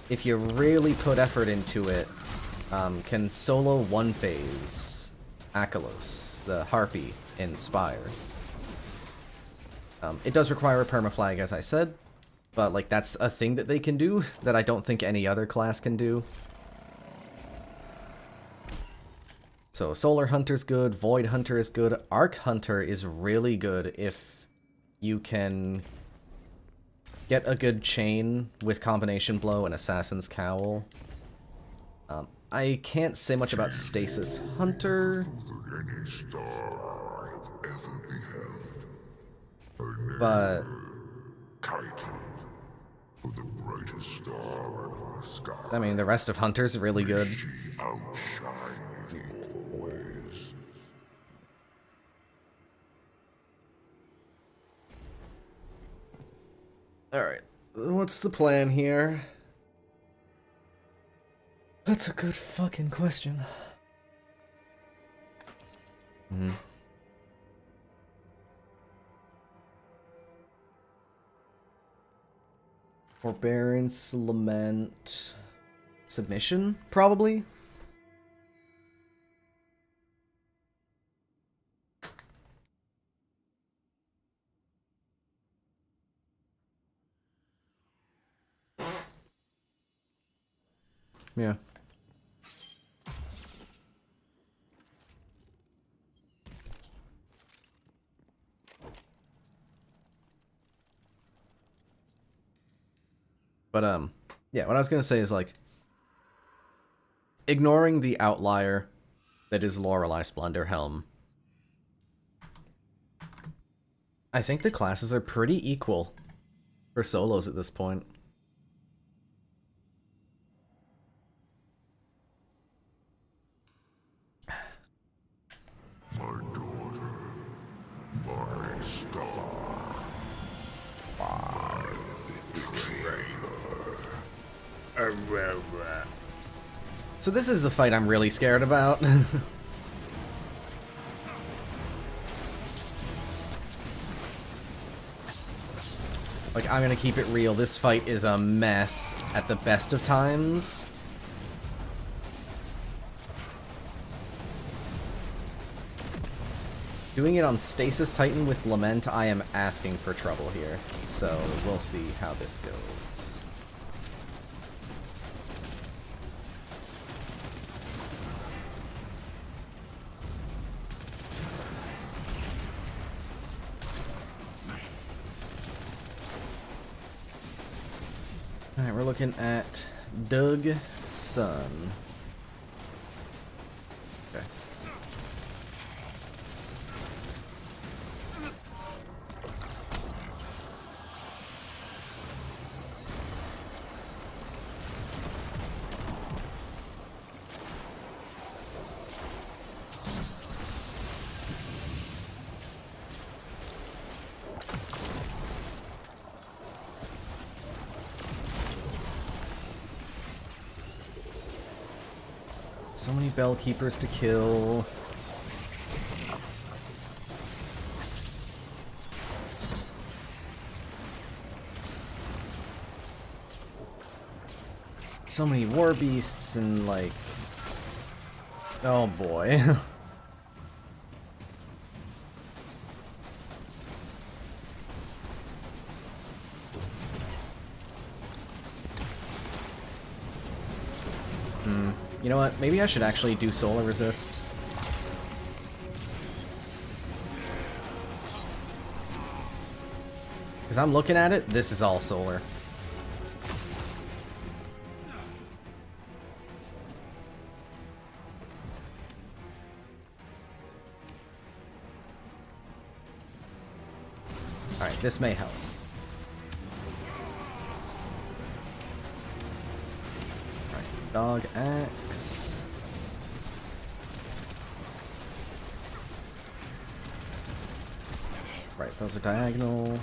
if you really put effort into it, can solo one-phase Akalos, the Harpy, in Spire. It does require a permaflag, as I said, but, like, that's a thing that they can do that I don't think any other class can do. So Solar Hunter's good, Void Hunter is good, Arc Hunter is really good if you can get a good chain with Combination Blow and Assassin's Cowl. I can't say much about Stasis Hunter, Any star I've ever beheld. but Titan, for the brightest star in our sky. I mean the rest of Hunter's really good. She outshine in all ways. Alright, what's the plan here? That's a good fucking question. Forbearance, Lament, Submission, probably? Yeah. But, yeah, what I was gonna say is, like, ignoring the outlier that is Lorelei Splendorhelm, I think the classes are pretty equal for solos at this point. My daughter, my star, my betrayer. So this is the fight I'm really scared about. Like, I'm gonna keep it real, this fight is a mess at the best of times. Doing it on Stasis Titan with Lament, I am asking for trouble here. So, we'll see how this goes. Alright, we're looking at Doug Sun. Okay. So many Bell Keepers to kill. So many War Beasts and, like... Oh boy. You know what? Maybe I should actually do solar resist. Because I'm looking at it, this is all solar. Alright, this may help. Alright, dog axe. Right, those are diagonal.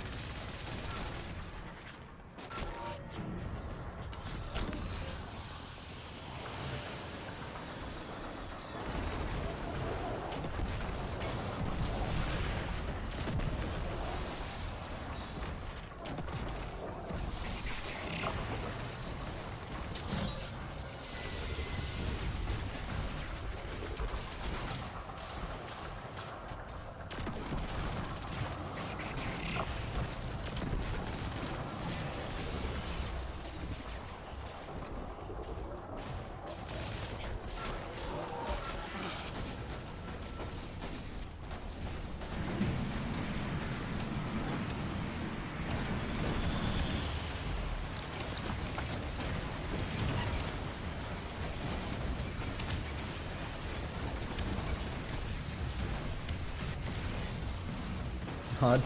HUD.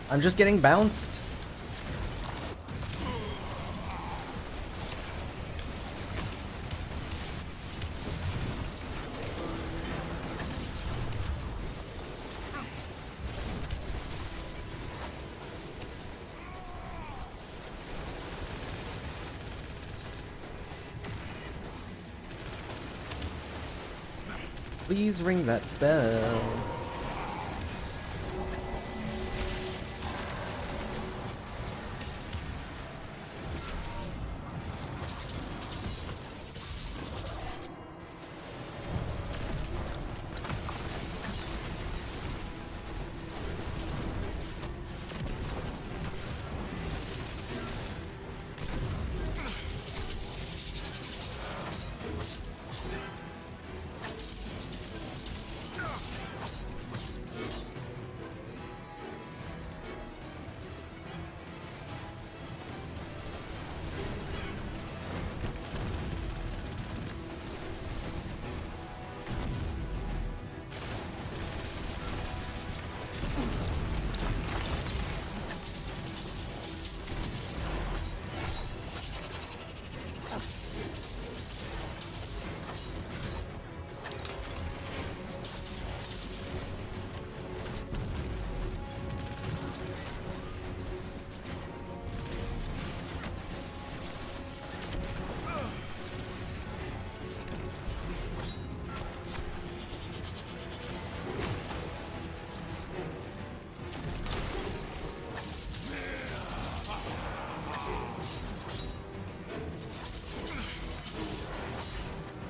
I'm just getting bounced. Please ring that bell.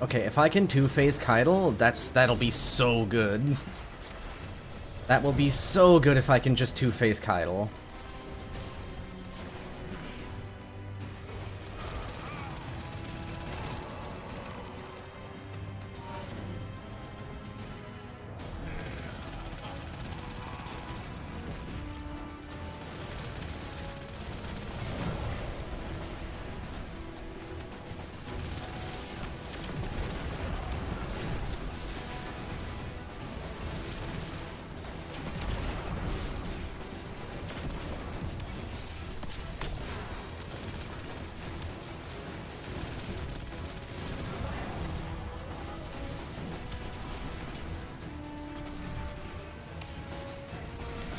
Okay, if I can two-phase Keitel, that'll be so good. That will be so good if I can just two-phase Keitel.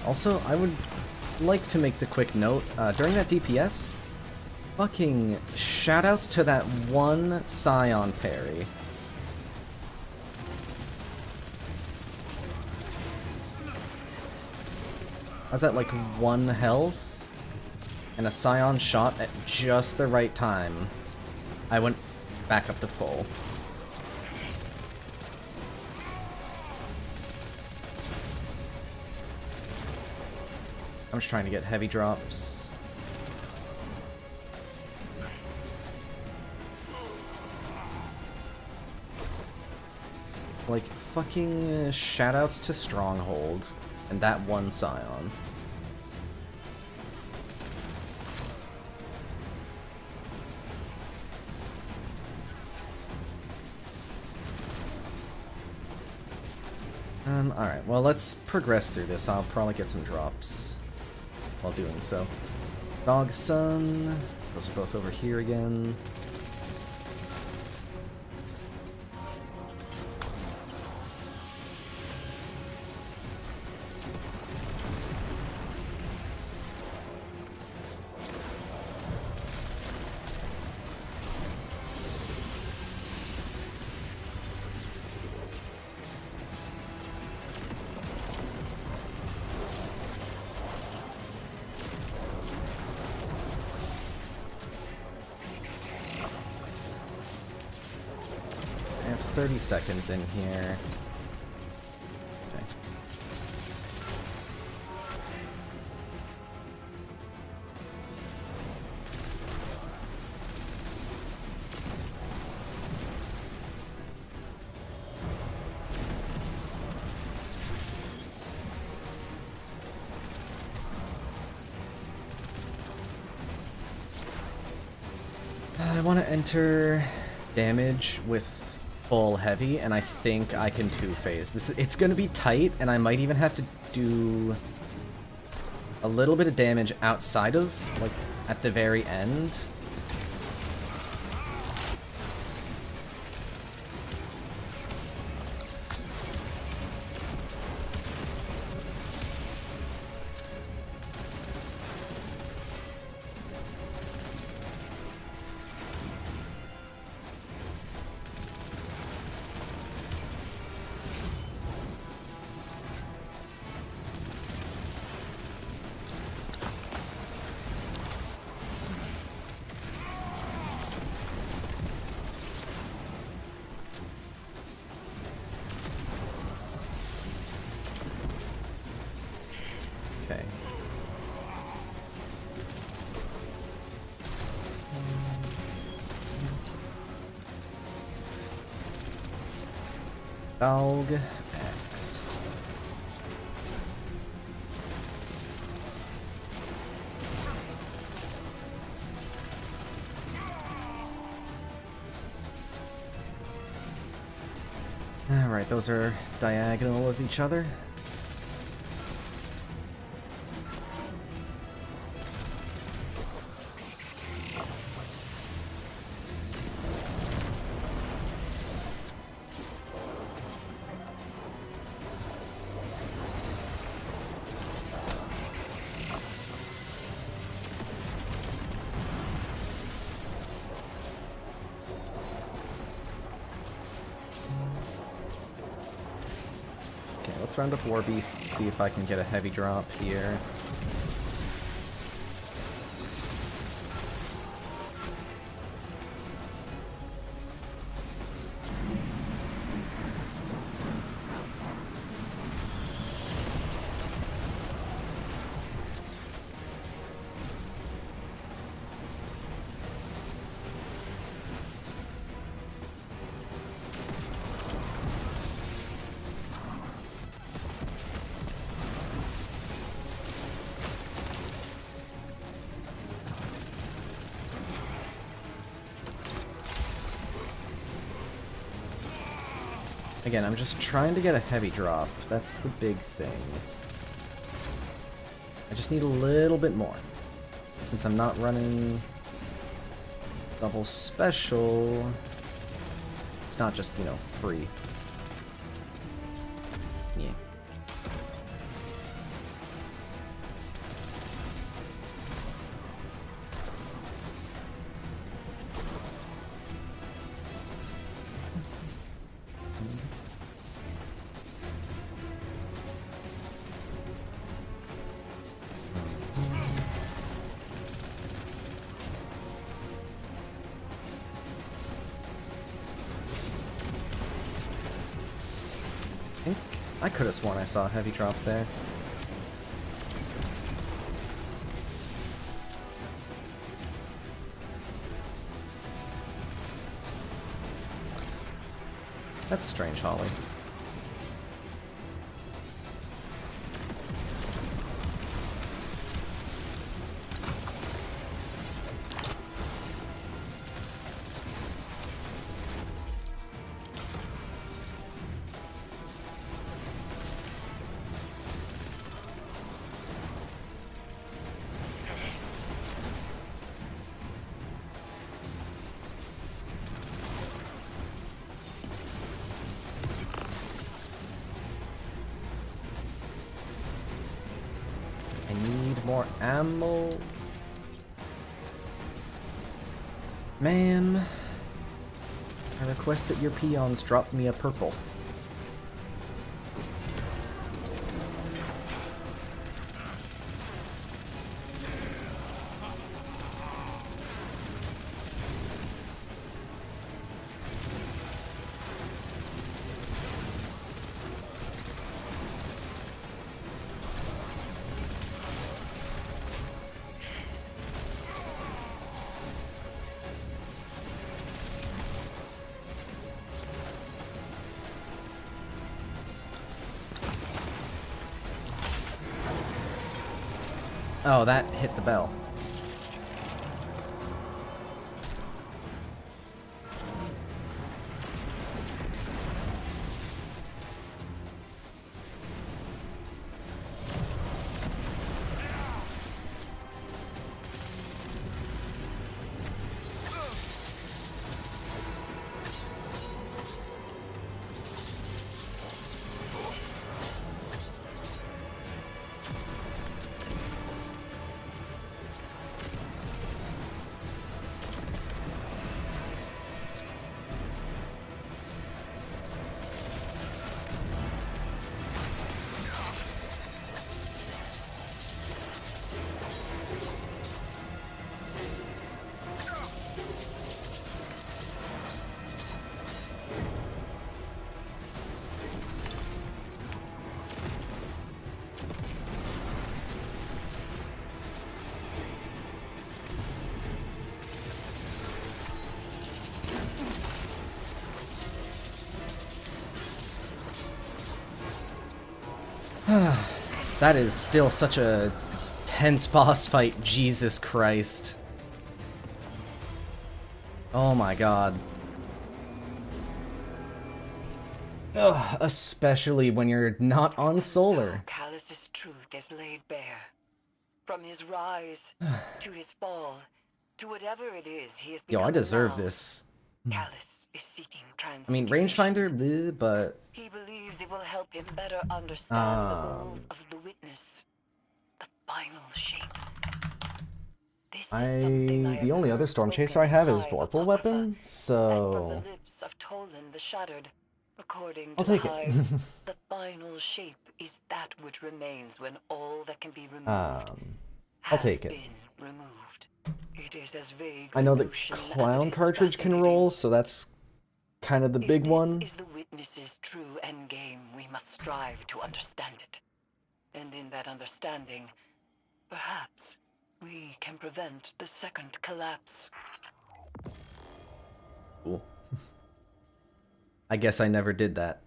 Also, I would like to make the quick note, during that DPS, fucking shoutouts to that one Scion parry. I was at like 1 health, and a Scion shot at just the right time. I went back up to full. I'm just trying to get heavy drops. fucking shoutouts to Stronghold and that one Scion. Alright, well, let's progress through this. I'll probably get some drops while doing so. Dog Sun. Those are both over here again. I have 30 seconds in here. Okay. I want to enter damage with full heavy, and I think I can two-phase. It's going to be tight, and I might even have to do a little bit of damage outside of, like, at the very end. Okay. Dog X. Alright, those are diagonal of each other. Let's round up War Beasts, see if I can get a heavy drop here. Again, I'm just trying to get a heavy drop. That's the big thing. I just need a little bit more. Since I'm not running double special, it's not just, you know, free. Yeah. I could have sworn I saw a heavy drop there. That's strange, Holly. I need more ammo. Ma'am, I request that your peons drop me a purple. Oh, that hit the bell. That is still such a tense boss fight, Jesus Christ. Oh my god. Ugh, especially when you're not on solar. So Callus's truth is laid bare. From his rise to his fall, to whatever it is he has Yo, become I deserve now, this. Callus is seeking I mean, transmutation. rangefinder, bleh, but He believes it will help him better understand the goals of the witness, the final shape. This is something I the have only other heard storm chaser spoken I have in is high Vorpal apocrypha, weapon, and from so the lips of Toland the Shattered. According I'll to the take it. Hive, the final shape is that which remains when all that can be removed I'll has take it. been removed. It is as vague I a know that notion as it Clown is cartridge can fascinating. roll, so that's kind of the If big this one. is the witness's true endgame, we must strive to understand it. And in that understanding, perhaps we can prevent the second collapse. Cool. I guess I never did that.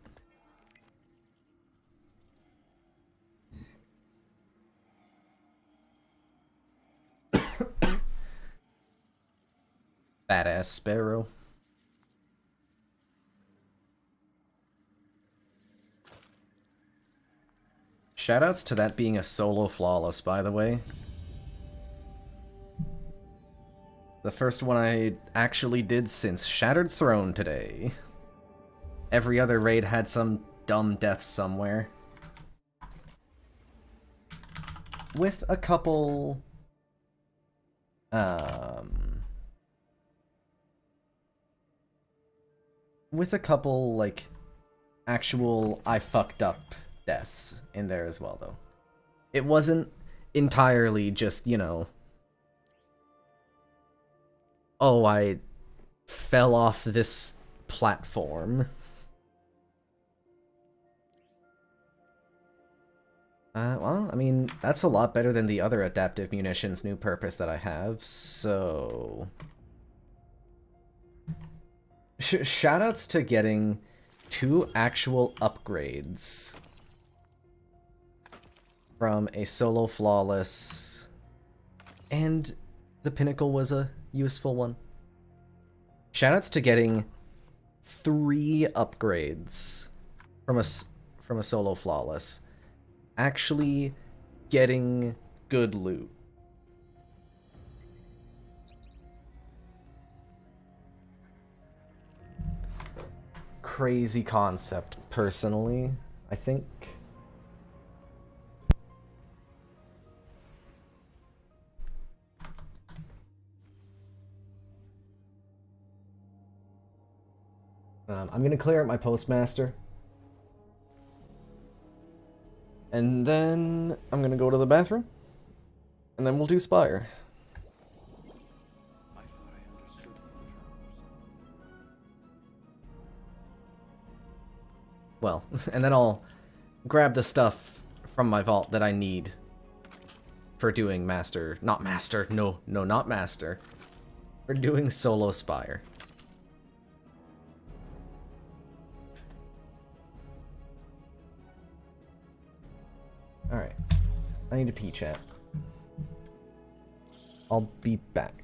Badass Sparrow. Shoutouts to that being a solo flawless, by the way. The first one I actually did since Shattered Throne today. Every other raid had some dumb death somewhere. With a couple... with a couple, like, actual I fucked up deaths in there as well, though. It wasn't entirely just, you know, oh, I fell off this platform. Well, I mean, that's a lot better than the other adaptive munitions new purpose that I have, so... Shoutouts to getting 2 actual upgrades from a solo flawless, and the pinnacle was a useful one. Shoutouts to getting 3 upgrades from a solo flawless. Actually getting good loot. Crazy concept, personally, I think. I'm gonna clear out my postmaster. And then I'm gonna go to the bathroom. And then we'll do Spire. Well, and then I'll grab the stuff from my vault that I need for doing Master. Not Master. No, not Master. For doing Solo Spire. Alright. I need to pee, chat. I'll be back.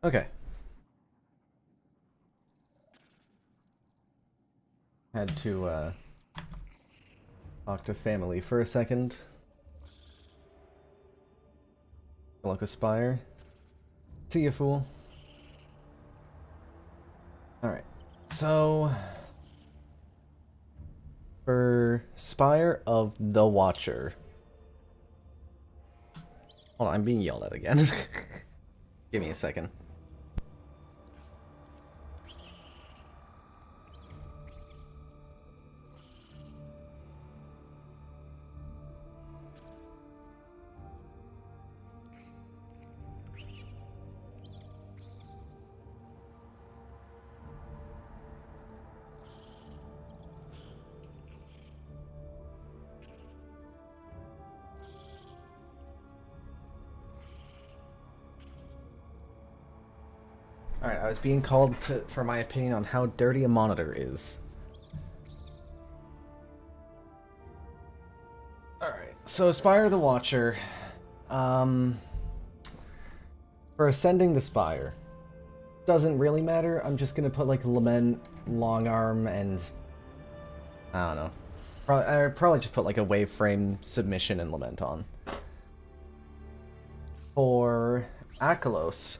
Okay. Had to, talk to family for a second. Look, Aspire. See you, fool. Alright. So... for Spire of the Watcher. Hold on, I'm being yelled at again. Give me a second. Alright, I was being called for my opinion on how dirty a monitor is. Alright, so Spire the Watcher. For ascending the Spire, doesn't really matter. I'm just gonna put like Lament, Long Arm, and I don't know. I'd probably just put like a Wave Frame, Submission, and Lament on. For Akalos.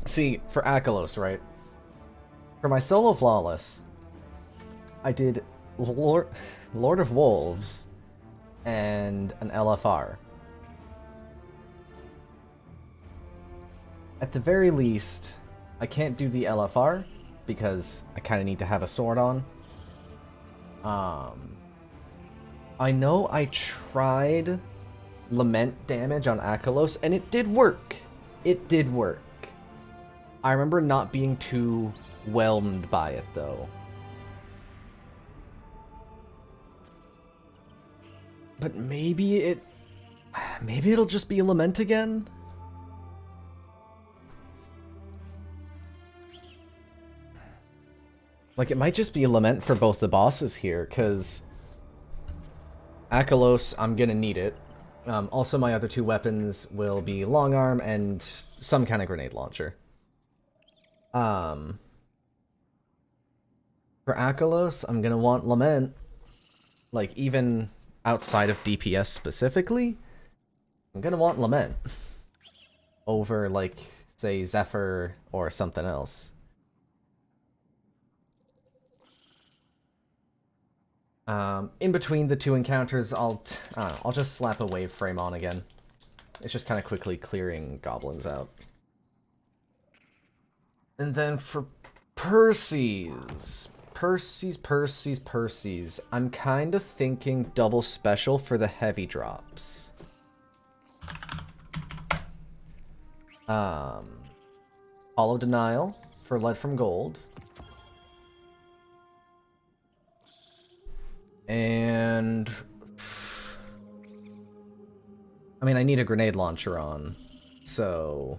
See, for Akalos, right? For my solo Flawless, I did Lord of Wolves and an LFR. At the very least, I can't do the LFR because I kind of need to have a sword on. I know I tried Lament damage on Akalos and it did work. It did work. I remember not being too whelmed by it, though. But maybe it'll just be Lament again? Like, it might just be Lament for both the bosses here, because Akalos, I'm gonna need it. Also, my other two weapons will be Long Arm and some kind of grenade launcher. For Akalos, I'm gonna want Lament. Like, even outside of DPS specifically, I'm gonna want Lament. Over, like, say, Zephyr or something else. In between the two encounters, I'll just slap a wave frame on again. It's just kind of quickly clearing goblins out. And then for Percy's, I'm kind of thinking double special for the heavy drops. Hollow Denial for Lead from Gold. And I mean, I need a grenade launcher on, so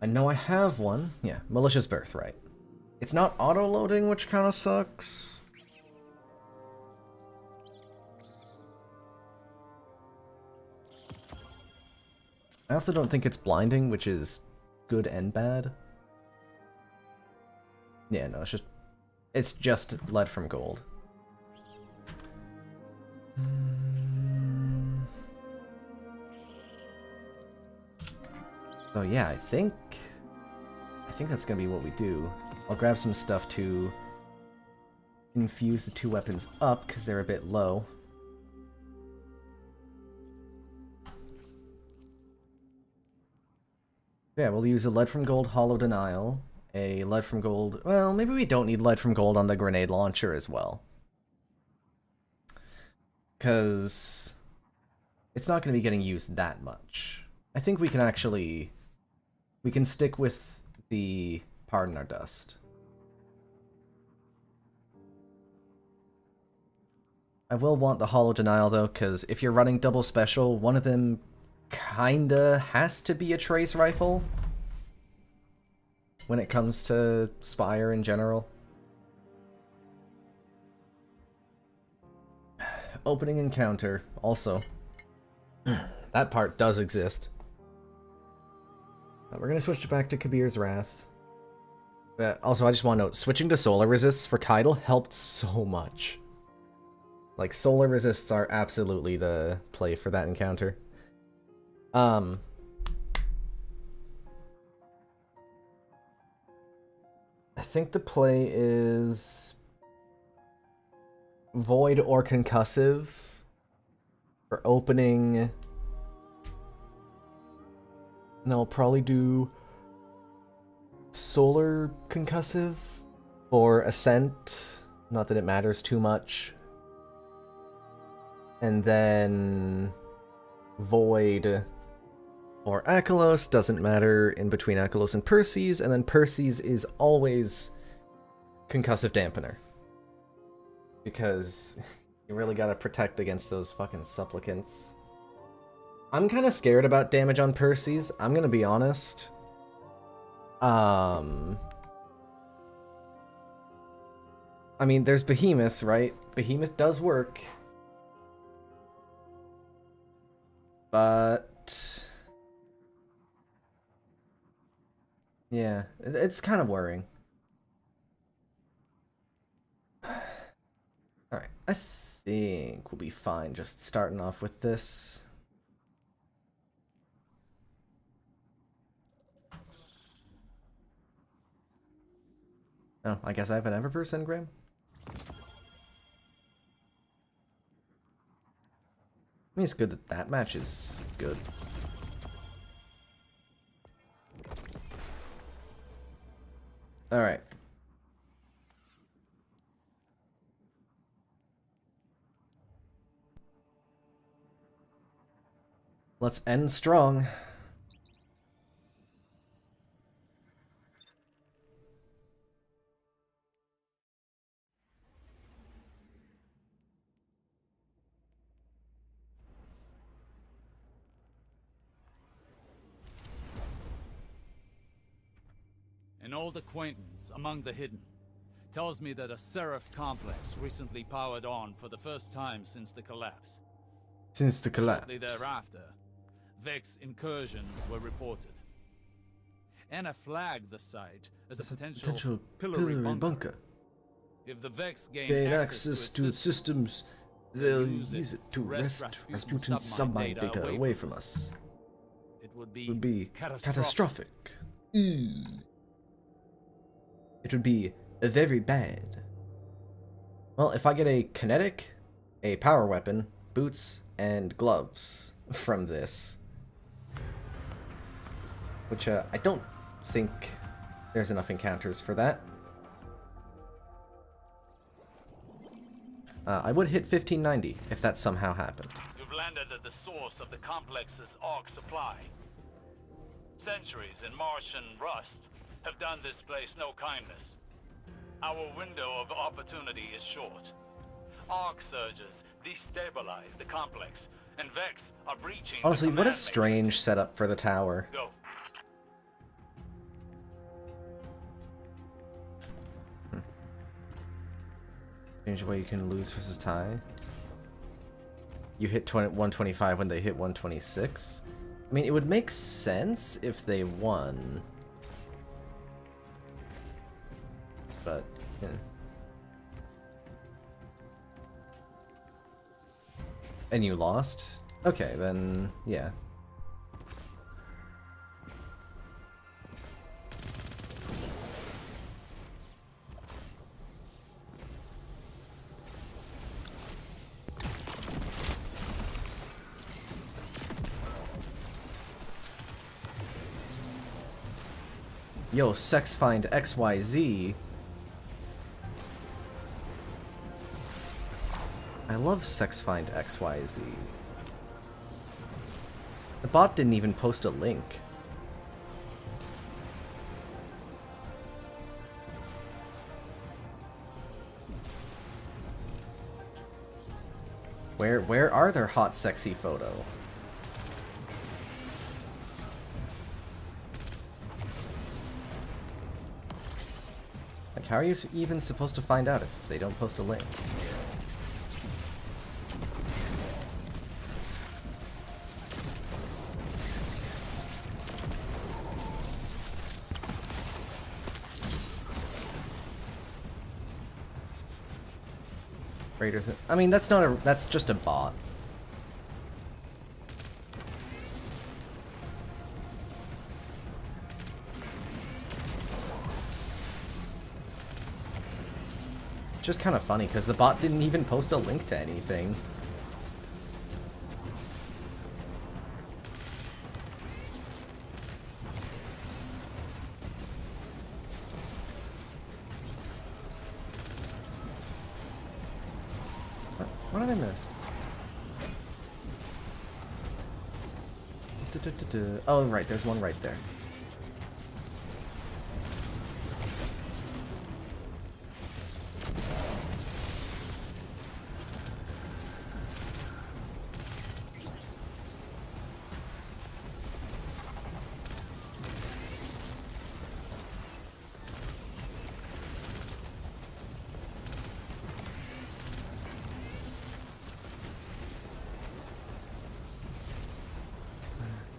I know I have one. Yeah, Malicious Birthright. It's not auto-loading, which kind of sucks. I also don't think it's blinding, which is good and bad. Yeah, no, it's just Lead from Gold. So yeah, I think that's gonna be what we do. I'll grab some stuff to infuse the two weapons up because they're a bit low. Yeah, we'll use a Lead from Gold Hollow Denial, a Lead from Gold... Well, maybe we don't need Lead from Gold on the grenade launcher as well. Because it's not going to be getting used that much. I think we can actually... We can stick with the Pardon Our Dust. I will want the Hollow Denial, though, because if you're running double special, one of them kinda has to be a Trace Rifle when it comes to Spire in general. Opening encounter, also. That part does exist. We're gonna switch back to Kabir's Wrath. Also, I just want to note, switching to solar resists for Kydal helped so much. Like, solar resists are absolutely the play for that encounter. I think the play is Void or Concussive for opening. And I'll probably do Solar Concussive or Ascent. Not that it matters too much. And then Void or Akelos, doesn't matter in between Akelos and Perseus, and then Perseus is always Concussive Dampener. Because you really gotta protect against those fucking supplicants. I'm kinda scared about damage on Perseus, I'm gonna be honest. I mean, there's Behemoth, right? Behemoth does work. But yeah, it's kind of worrying. Alright, I think we'll be fine just starting off with this. Oh, I guess I have an Eververse engram? I mean, it's good that that match is good. Alright. Let's end strong. An old acquaintance among the hidden tells me that a Seraph complex recently powered on for the first time since the collapse. Since the collapse. Shortly thereafter, Vex incursions were reported. Anna flagged the site as a potential pillory bunker. If the Vex gain access to its systems, they'll use it to wrest Rasputin's submind data away from us. It would It would be catastrophic. It would be very bad. Well, if I get a kinetic, a power weapon, boots, and gloves from this, which I don't think there's enough encounters for that. I would hit 1590 if that somehow happened. You've landed at the source of the complex's AUG supply. Centuries in marsh and rust have done this place no kindness. Our window of opportunity is short. ARC surges destabilize the complex, and Vex are breaching. Honestly, the what a command strange matrix. setup for the tower. Go. Change the way you can lose versus tie. You hit 125 when they hit 126. I mean, it would make sense if they won. But, yeah. And you lost? Okay, then, yeah. Yo, sex find XYZ. I love sex find XYZ. The bot didn't even post a link. Where are their hot sexy photo? Like, how are you even supposed to find out if they don't post a link? Raiders. I mean, that's not a. That's just a bot. Just kind of funny because the bot didn't even post a link to anything. What did I miss? Oh, right, there's one right there.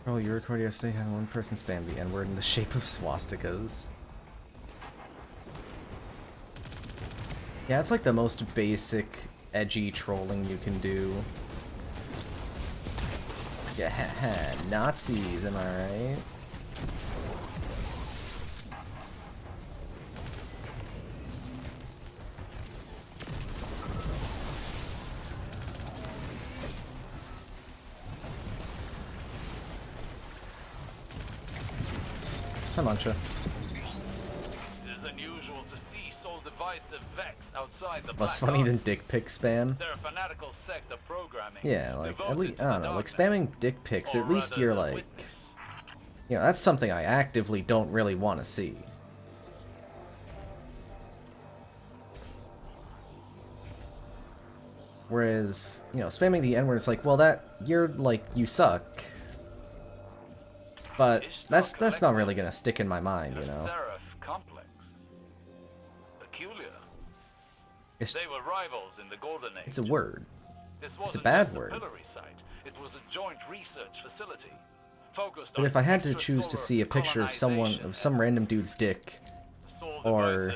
Oh, you recorded yesterday having one person spam the N-word in the shape of swastikas. Yeah, it's like the most basic, edgy trolling you can do. Yeah, haha, Nazis, am I right? Hi, Mancha. It is unusual to see so divisive Vex outside the Less Black funny Ark. than dick pic spam. They're a fanatical sect of programming. Yeah, like, at devoted least, to I the don't know, like, darkness, spamming dick pics, or at least rather, you're the like... witness. You know, that's something I actively don't really want to see. Whereas, you know, spamming the N-word, it's like, well, that, you're, like, you suck. But that's not really gonna stick in my mind, you know? Seraph complex. Peculiar. It's, They were rivals in the Golden Age. it's a word. This it's a wasn't bad just word. A pillory site. It was a joint research facility. Focused But on if I had to choose to extrasolar see a picture of someone, of some random dude's dick, or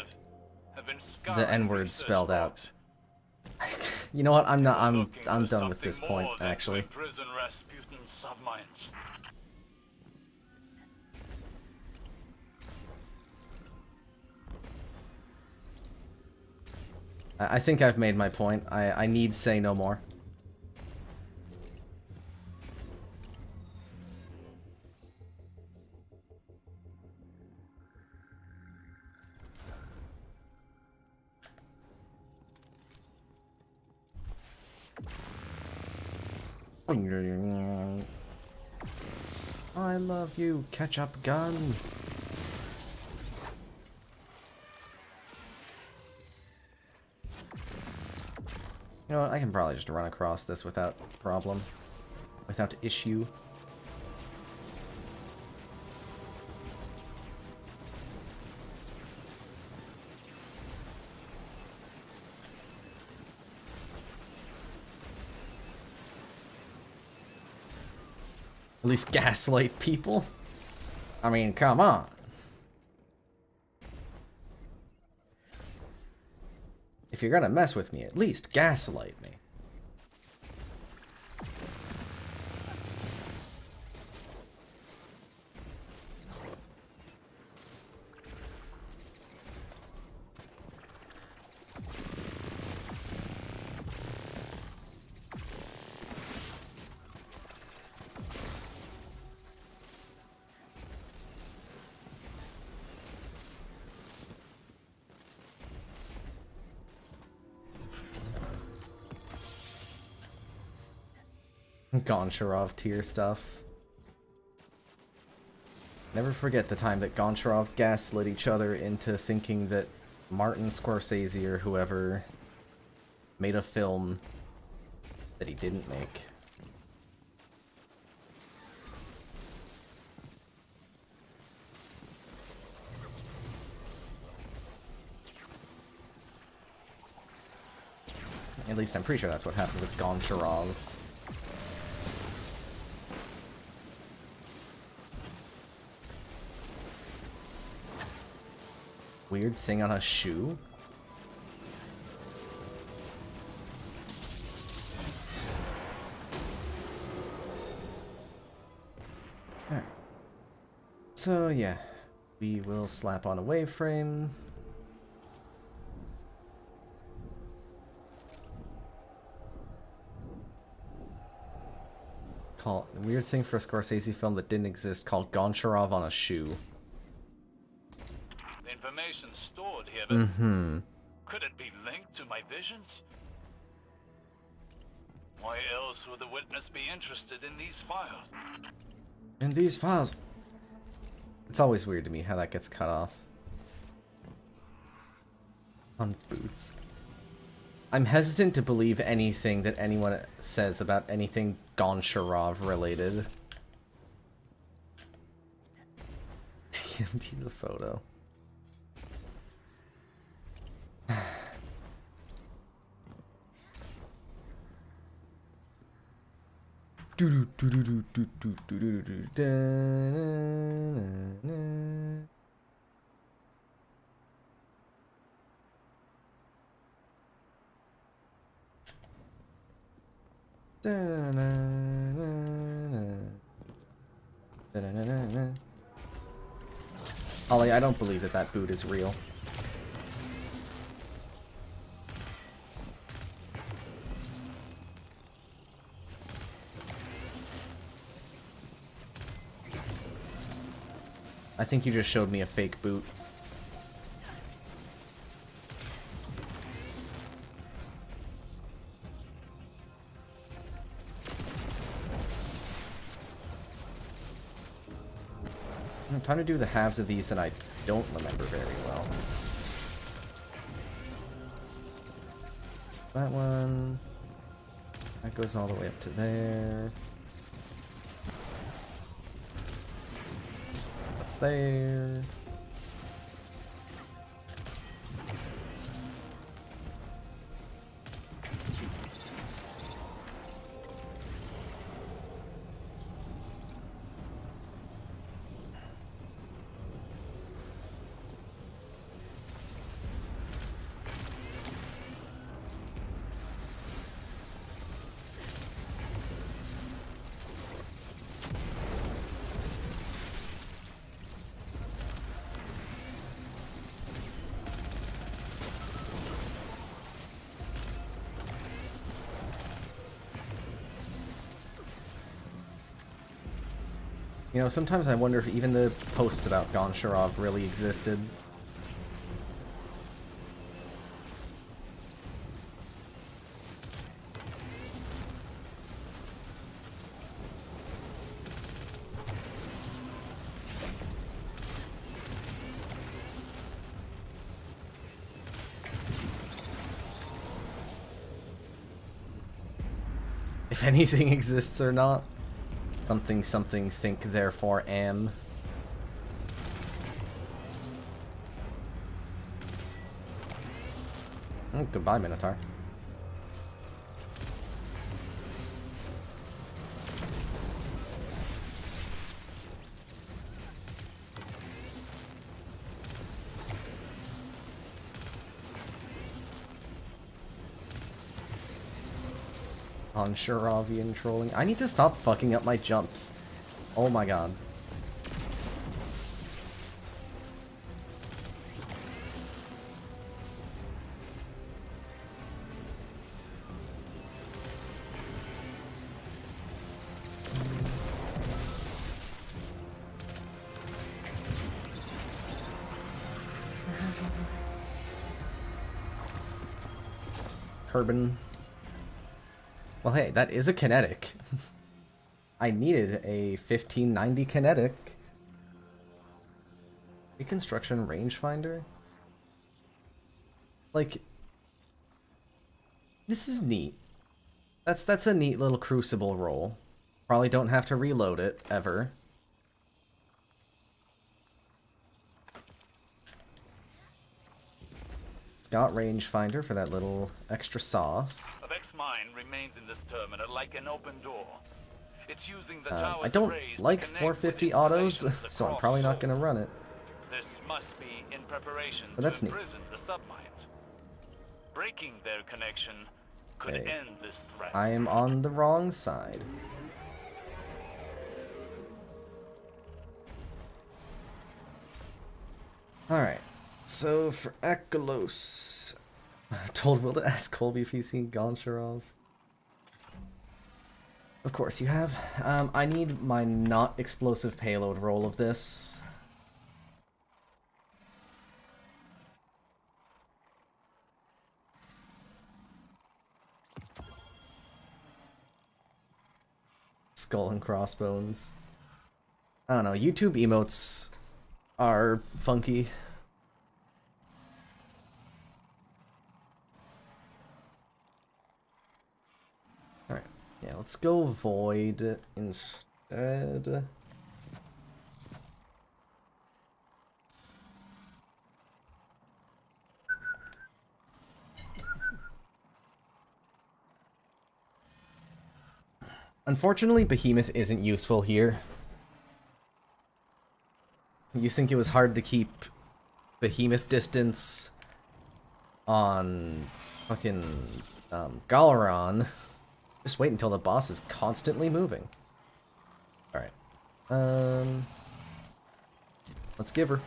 the N-word spelled out. You know what? I'm done with this point, actually. I think I've made my point. I need say no more. I love you, ketchup gun. You know what, I can probably just run across this without problem. Without issue. At least gaslight people. I mean, come on. If you're gonna mess with me, at least gaslight me. Goncharov tier stuff. Never forget the time that Goncharov gaslit each other into thinking that Martin Scorsese or whoever made a film that he didn't make. At least I'm pretty sure that's what happened with Goncharov. Weird thing on a shoe? So yeah, we will slap on a wave frame. Call a weird thing for a Scorsese film that didn't exist called Goncharov on a shoe. The information stored here, but could it be linked to my visions? Why else would the witness be interested in these files? In these files. It's always weird to me how that gets cut off. On boots. I'm hesitant to believe anything that anyone says about anything Goncharov related. TNT the photo. Ollie, I don't believe that that boot is real. I think you just showed me a fake boot. I'm trying to do the halves of these that I don't remember very well. That one. That goes all the way up to there. Up there. You know, sometimes I wonder if even the posts about Goncharov really existed. If anything exists or not. Something, something, think, therefore, am. Oh, goodbye, Minotaur. On Sharavian trolling. I need to stop fucking up my jumps. Oh my god. Kerbin. Well, hey, that is a kinetic. I needed a 1590 kinetic. Reconstruction rangefinder? Like, this is neat. That's a neat little crucible roll. Probably don't have to reload it, ever. It's got rangefinder for that little extra sauce. A Vex mine remains in this terminal like an open door. It's using the tower's I don't rays to like connect 450 with autos, installations so I'm across probably not Sol. going to run it. This must be in preparation But to that's neat. imprison the submines. Breaking their connection could Okay. end this threat. I am on the wrong side. Alright, so for Akalos, I told Will to ask Colby if he's seen Goncharov. Of course you have. I need my not explosive payload roll of this. Skull and crossbones. I don't know, YouTube emotes are funky. Alright, yeah, let's go Void instead. Unfortunately, Behemoth isn't useful here. You think it was hard to keep Behemoth distance on fucking Galaron? Just wait until the boss is constantly moving. Alright. Let's give her.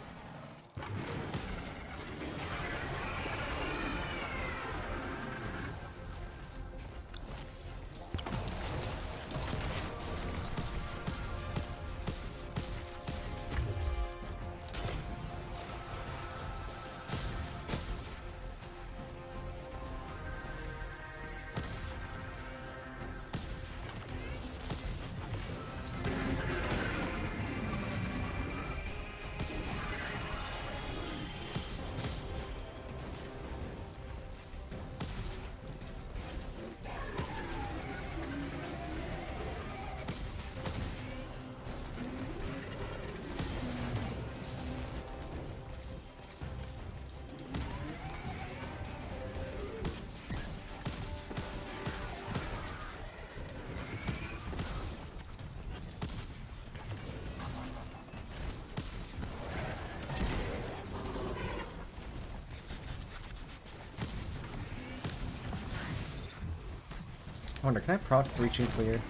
I wonder, can I proc Breaching Clear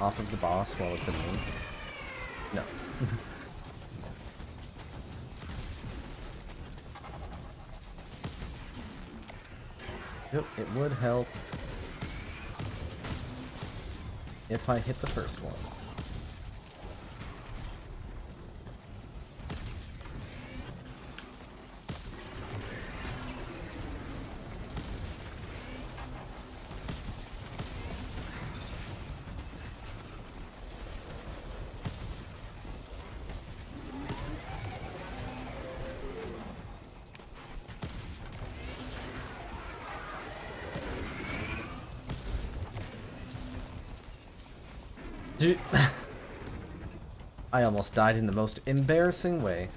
off of the boss while it's immune? No. Yep, it would help if I hit the first one. I almost died in the most embarrassing way.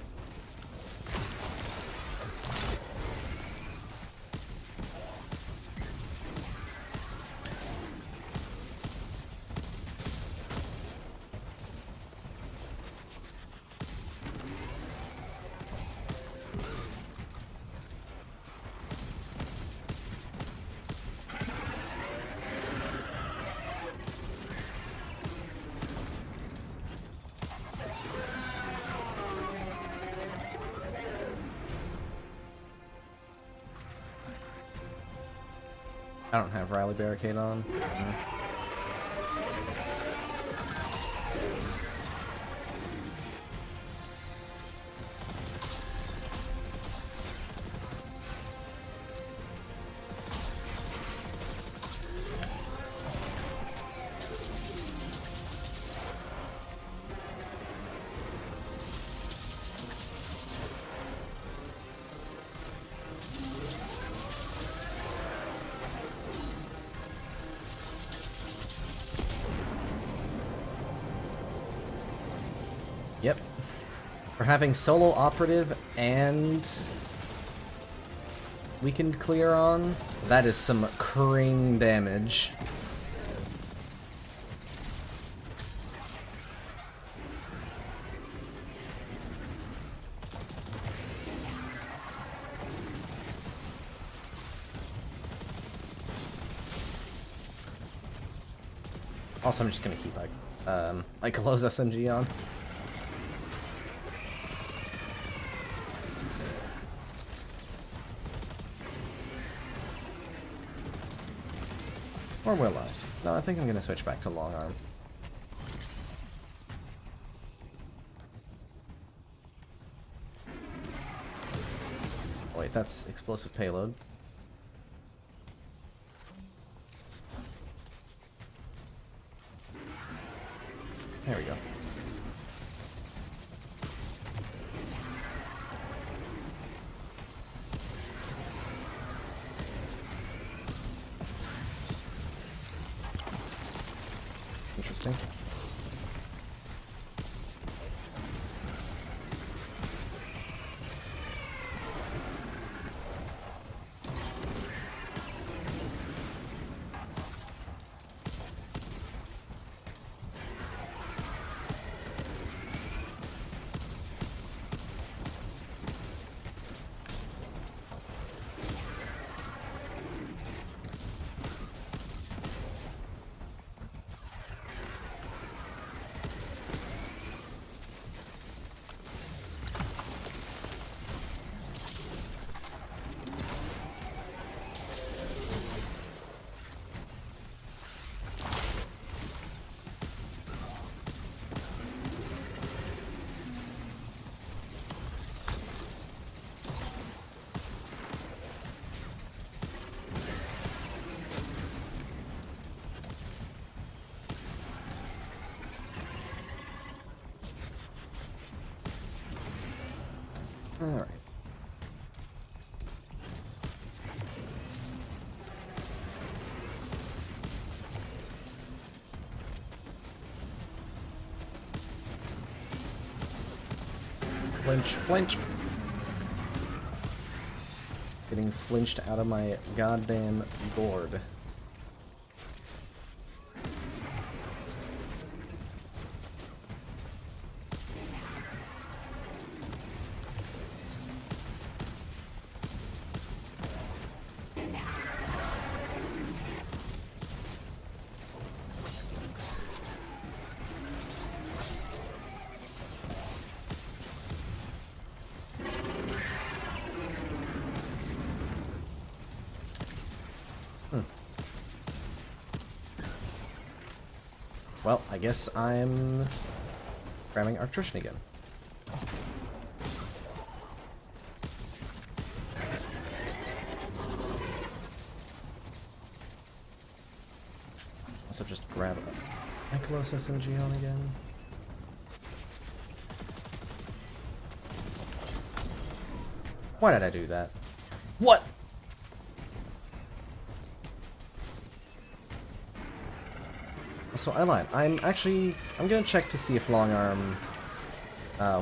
I don't have Rally Barricade on. Yep. For having solo operative and weakened clear on, that is some cring damage. Also, I'm just gonna keep like Lowe's SMG on. Or will I? No, I think I'm gonna switch back to long arm. Wait, that's explosive payload. There we go. Interesting. Alright. Flinch, flinch! Getting flinched out of my goddamn gourd. Well, I guess I'm grabbing Arctrician again. Also just grab a Nicholas SMG on again. Why did I do that? What? So I lied. I'm gonna check to see if long arm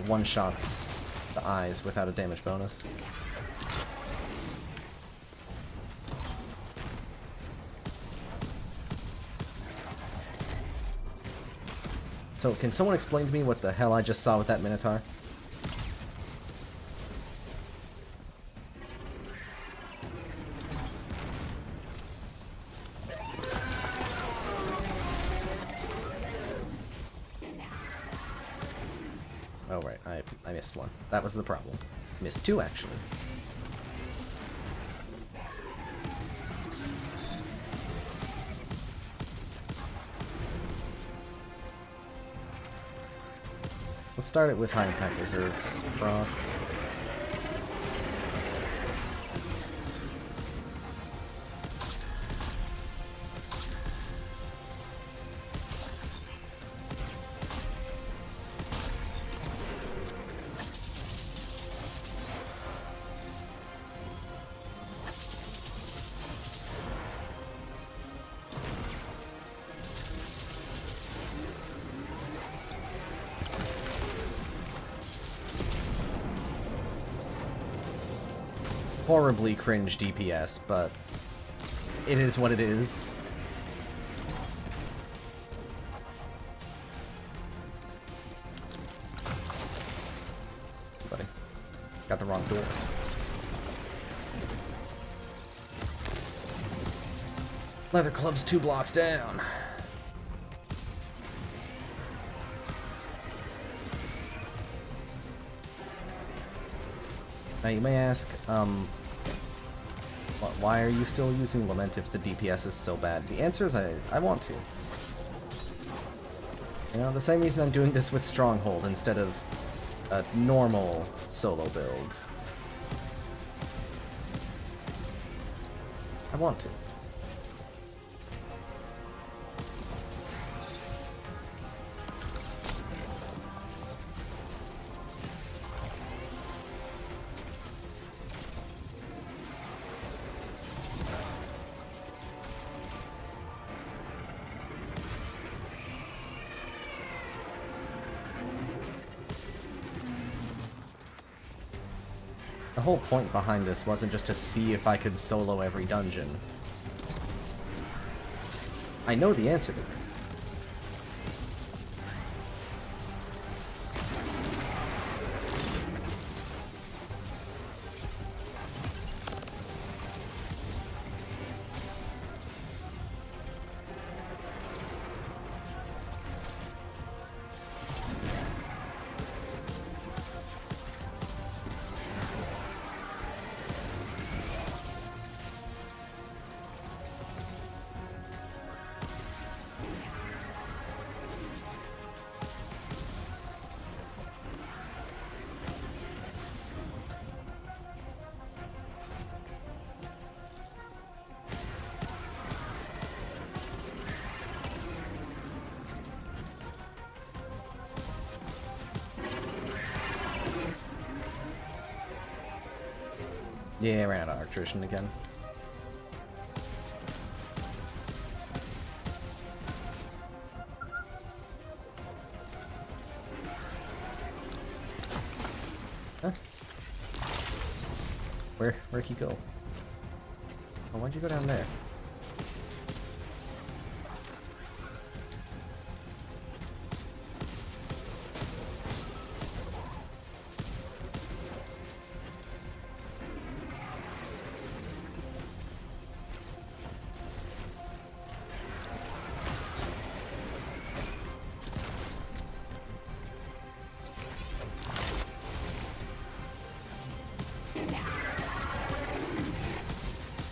one-shots the eyes without a damage bonus. So can someone explain to me what the hell I just saw with that Minotaur? Oh right, I missed one. That was the problem. Missed two, actually. Let's start it with high impact reserves. Prompt. Horribly cringe DPS, but it is what it is. Buddy, got the wrong door. Leather Club's 2 blocks down. Now you may ask, Why are you still using Lament if the DPS is so bad? The answer is I want to. You know, the same reason I'm doing this with Stronghold instead of a normal solo build. I want to. The whole point behind this wasn't just to see if I could solo every dungeon. I know the answer to that. Yeah, I ran out of attrition again. Huh? Where'd he go? Oh, why'd you go down there?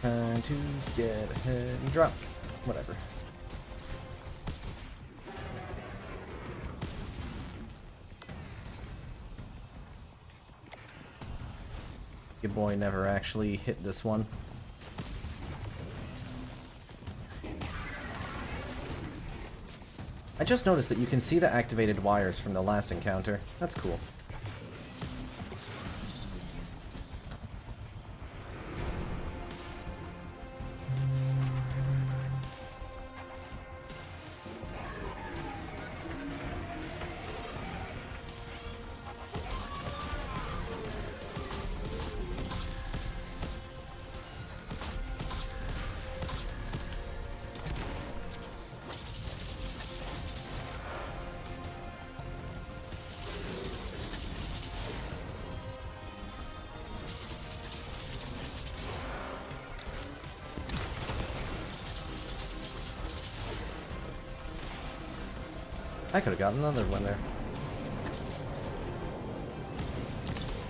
Time to get ahead and drop. Whatever. Your boy never actually hit this one. I just noticed that you can see the activated wires from the last encounter. That's cool. I could have gotten another one there.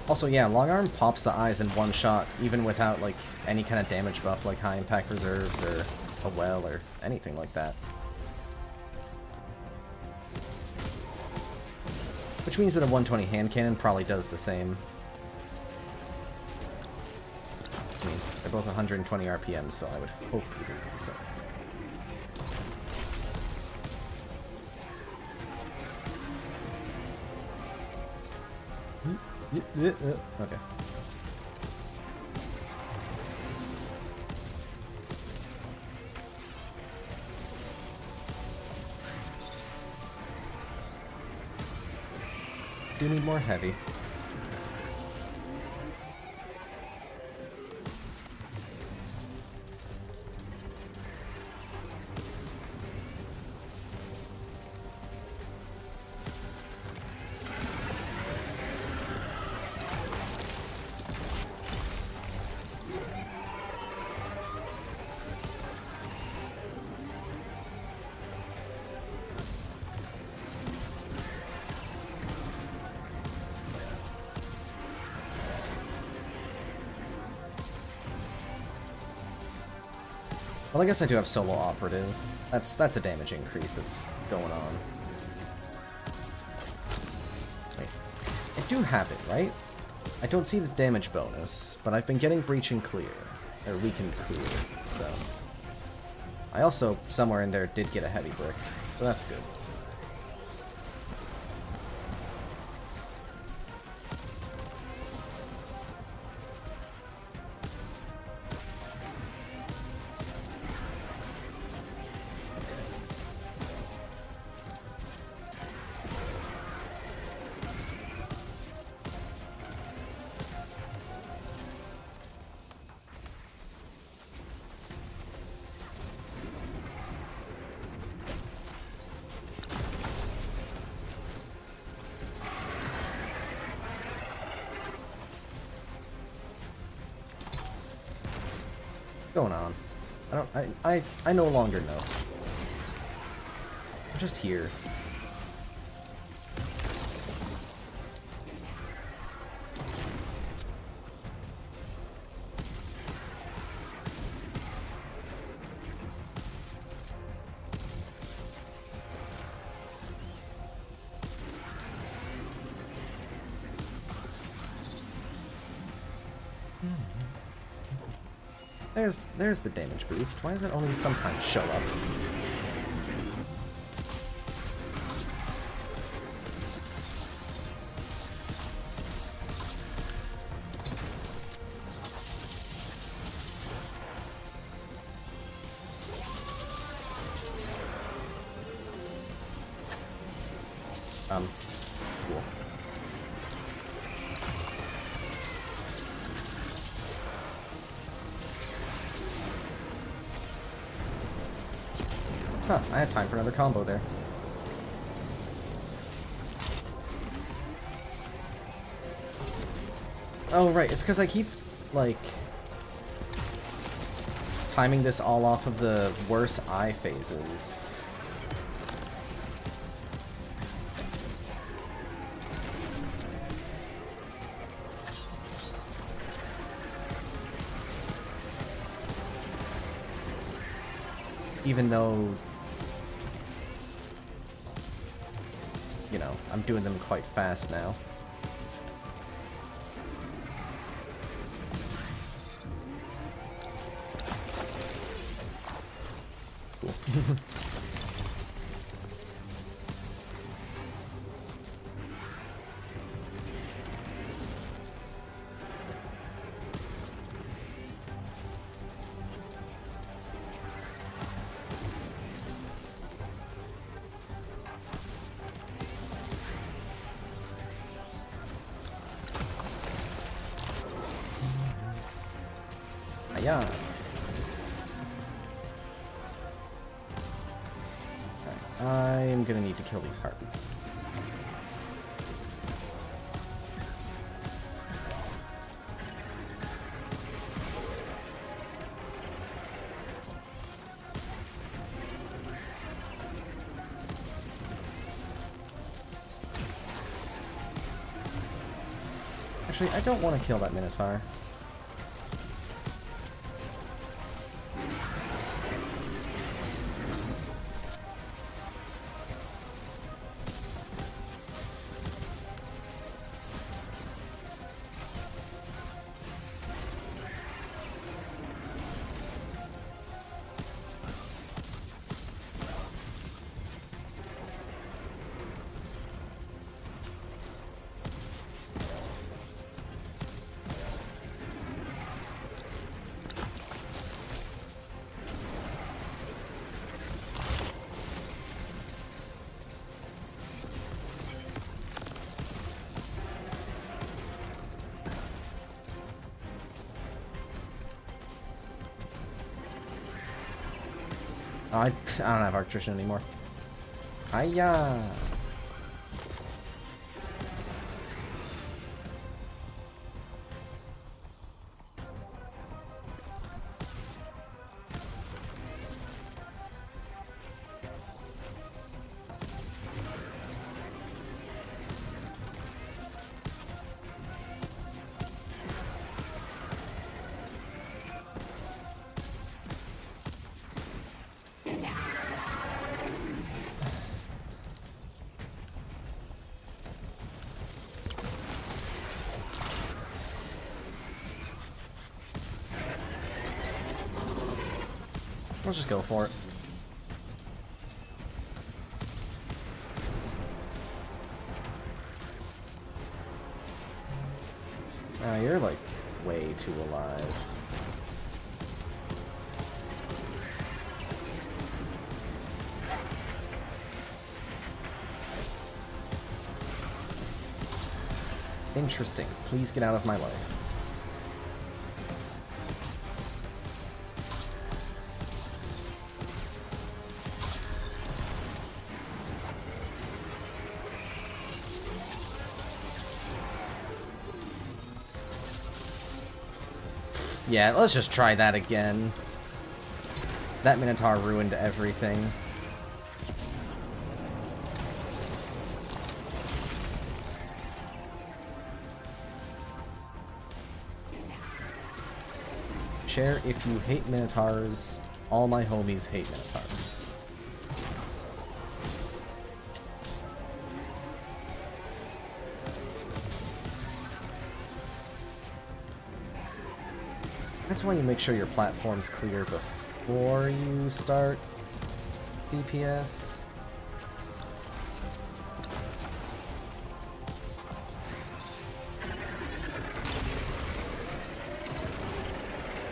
Also, yeah, Long Arm pops the eyes in one shot, even without, like, any kind of damage buff, like high impact reserves or a well or anything like that. Which means that a 120 hand cannon probably does the same. I mean, they're both 120 RPM, so I would hope it is the same. Okay. Do need more heavy. Well, I guess I do have solo operative. That's a damage increase that's going on. Wait, I do have it, right? I don't see the damage bonus, but I've been getting breach and clear, or weakened clear, so. I also, somewhere in there, did get a heavy brick, so that's good. What's going on? I no longer know. I'm just here. There's the damage boost. Why does it only sometimes show up? Cool. Huh, I had time for another combo there. Oh, right, it's because I keep, like, timing this all off of the worse eye phases. Even though, you know, I'm doing them quite fast now. Cool. Yeah. Okay. I'm gonna need to kill these harpies. Actually, I don't want to kill that Minotaur. Oh, I don't have Arctrition anymore. Hiya! Let's just go for it. You're like way too alive. Interesting. Please get out of my life. Yeah, let's just try that again. That Minotaur ruined everything. Share if you hate Minotaurs. All my homies hate Minotaurs. That's why you make sure your platform's clear before you start DPS.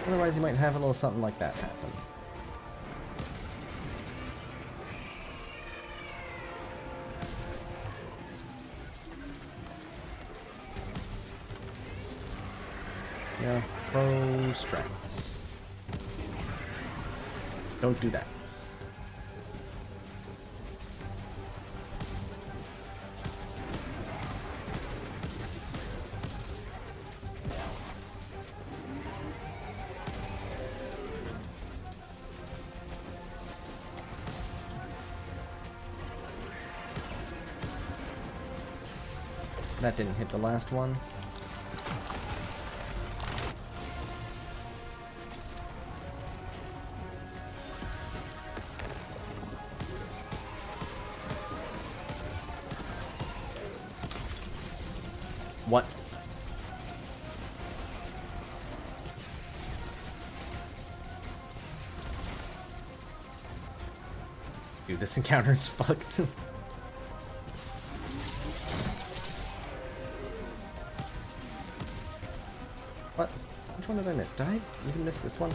Otherwise you might have a little something like that happen. Yeah, pro strengths. Don't do that. That didn't hit the last one. What? Dude, this encounter's fucked. What? Which one did I miss? Did I even miss this one?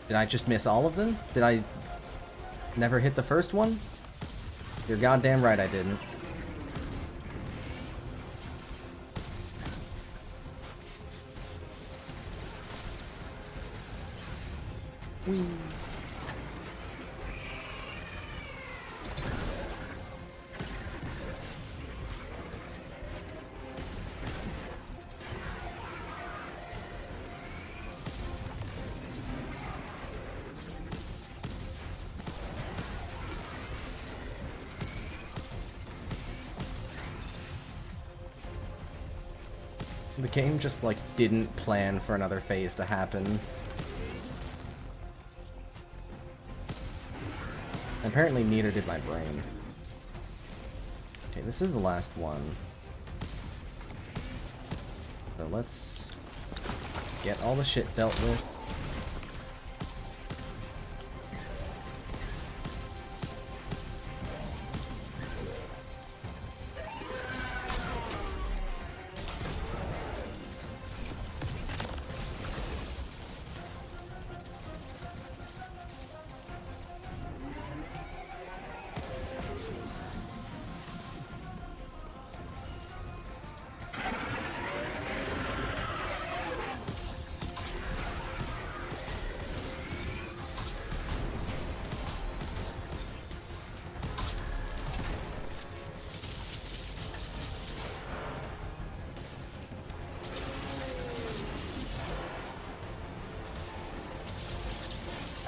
Did I just miss all of them? Did I never hit the first one? You're goddamn right I didn't. Whee. The game just, like, didn't plan for another phase to happen. Apparently neither did my brain. Okay, this is the last one. So let's get all the shit dealt with.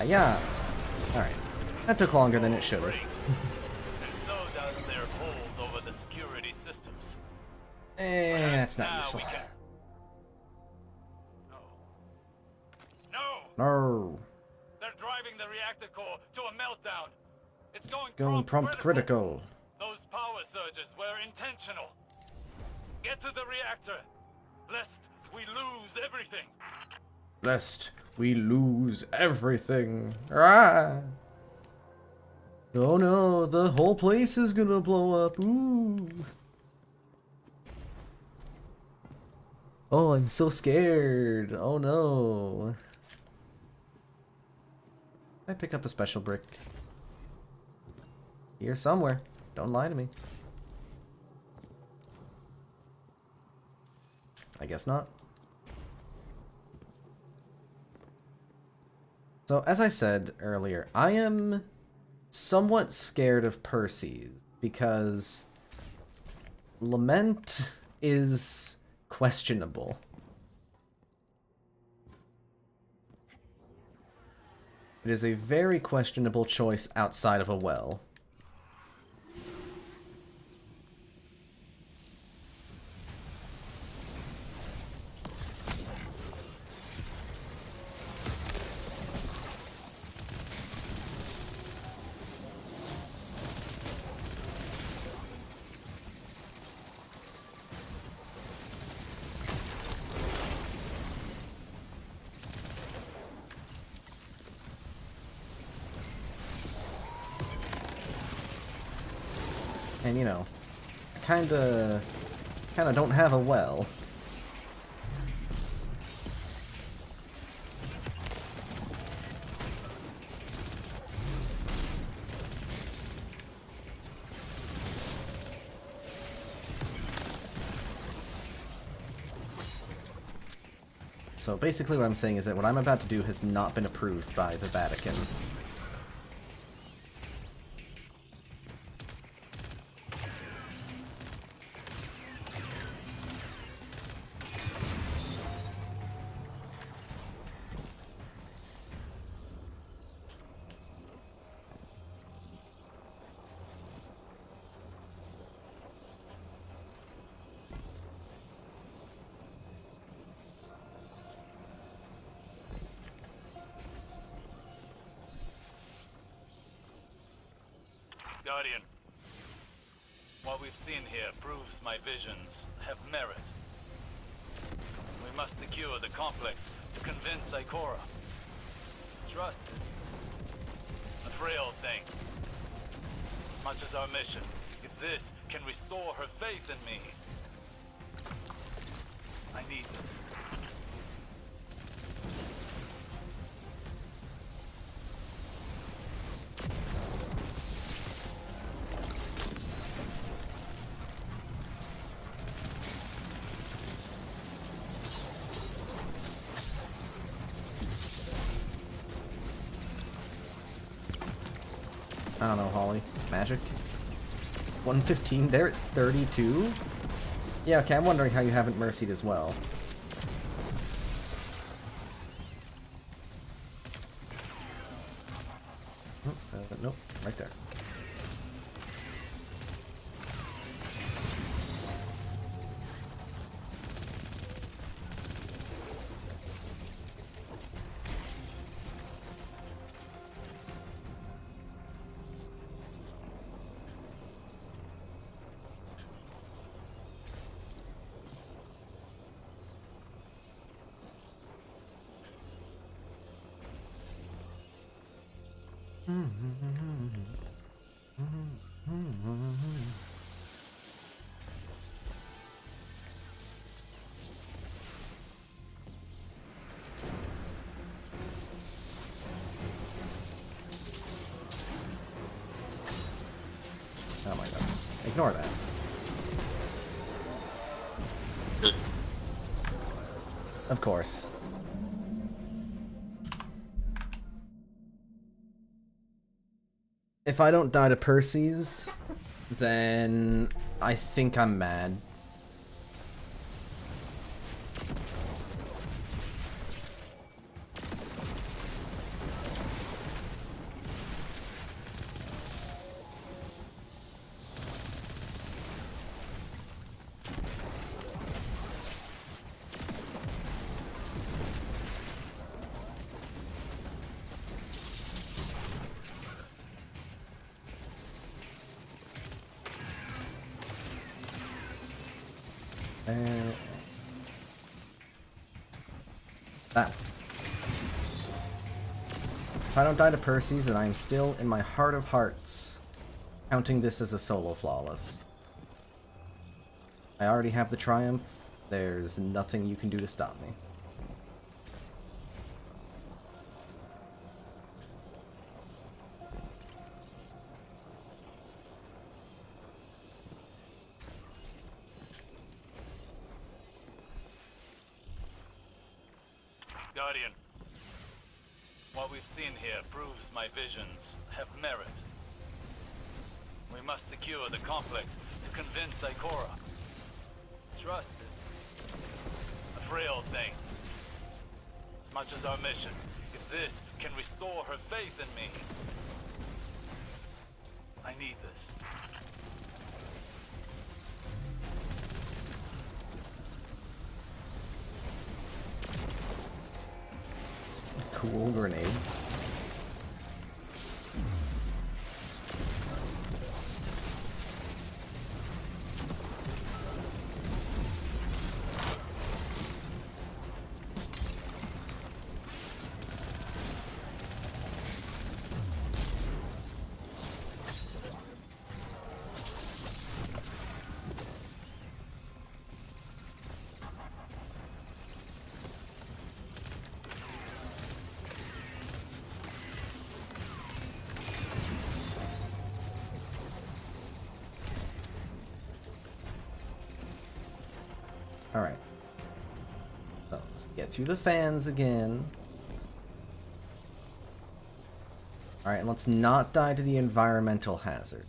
Yeah. Alright. That took longer than it should have. And so does their hold over the security systems. That's not useful. No. No. They're driving the reactor core to a meltdown. It's Going prompt critical. Those power surges were intentional. Get to the reactor, lest we lose everything. Lest we lose everything. Ah! Oh no, the whole place is gonna blow up. Ooh. Oh, I'm so scared. Oh no. I pick up a special brick. Here somewhere. Don't lie to me. I guess not. So, as I said earlier, I am somewhat scared of Percy's because Lament is questionable. It is a very questionable choice outside of a well. And you know, I kinda don't have a well. So basically what I'm saying is that what I'm about to do has not been approved by the Vatican. Guardian, what we've seen here proves my visions have merit. We must secure the complex to convince Ikora. Trust is a frail thing. As much as our mission, if this can restore her faith in me, I need this. I don't know, Holly. Magic? 115 there at 32? Yeah, okay, I'm wondering how you haven't mercied as well. Nope, right there. Oh my god. Ignore that. Of course. If I don't die to Percy's, then I think I'm mad. That. If I don't die to Percy's, then I am still in my heart of hearts counting this as a solo flawless. I already have the triumph. There's nothing you can do to stop me. Guardian, what we've seen here proves my visions have merit. We must secure the complex to convince Ikora. Trust is a frail thing. As much as our mission, if this can restore her faith in me, I need this. Cool grenade. Alright. So, let's get through the fans again. Alright, and let's not die to the environmental hazard.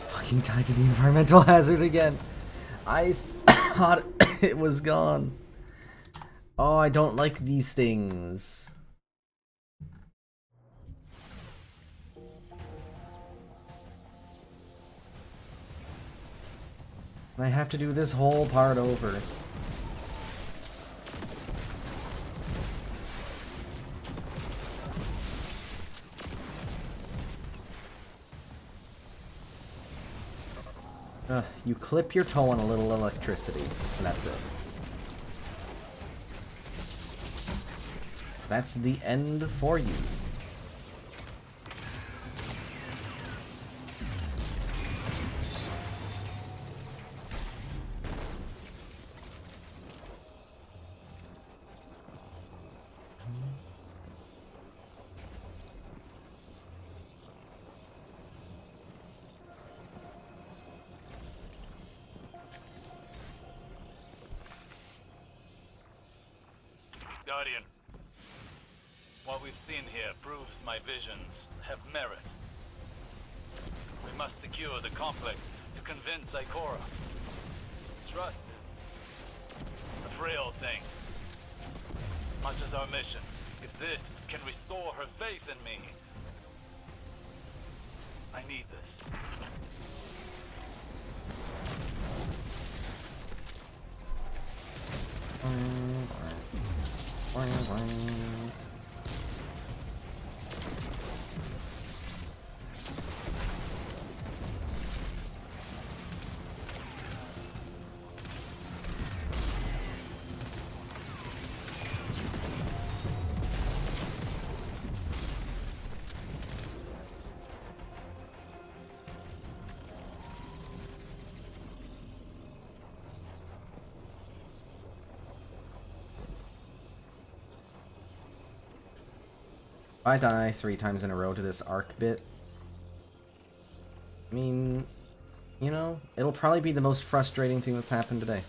Fucking tied to the environmental hazard again. I thought it was gone. Oh, I don't like these things. I have to do this whole part over. You clip your toe on a little electricity, and that's it. That's the end for you. Guardian, what we've seen here proves my visions have merit. We must secure the complex to convince Ikora. Trust is a frail thing. As much as our mission, if this can restore her faith in me, I need this. If I die 3 times in a row to this arc bit, I mean, you know, it'll probably be the most frustrating thing that's happened today.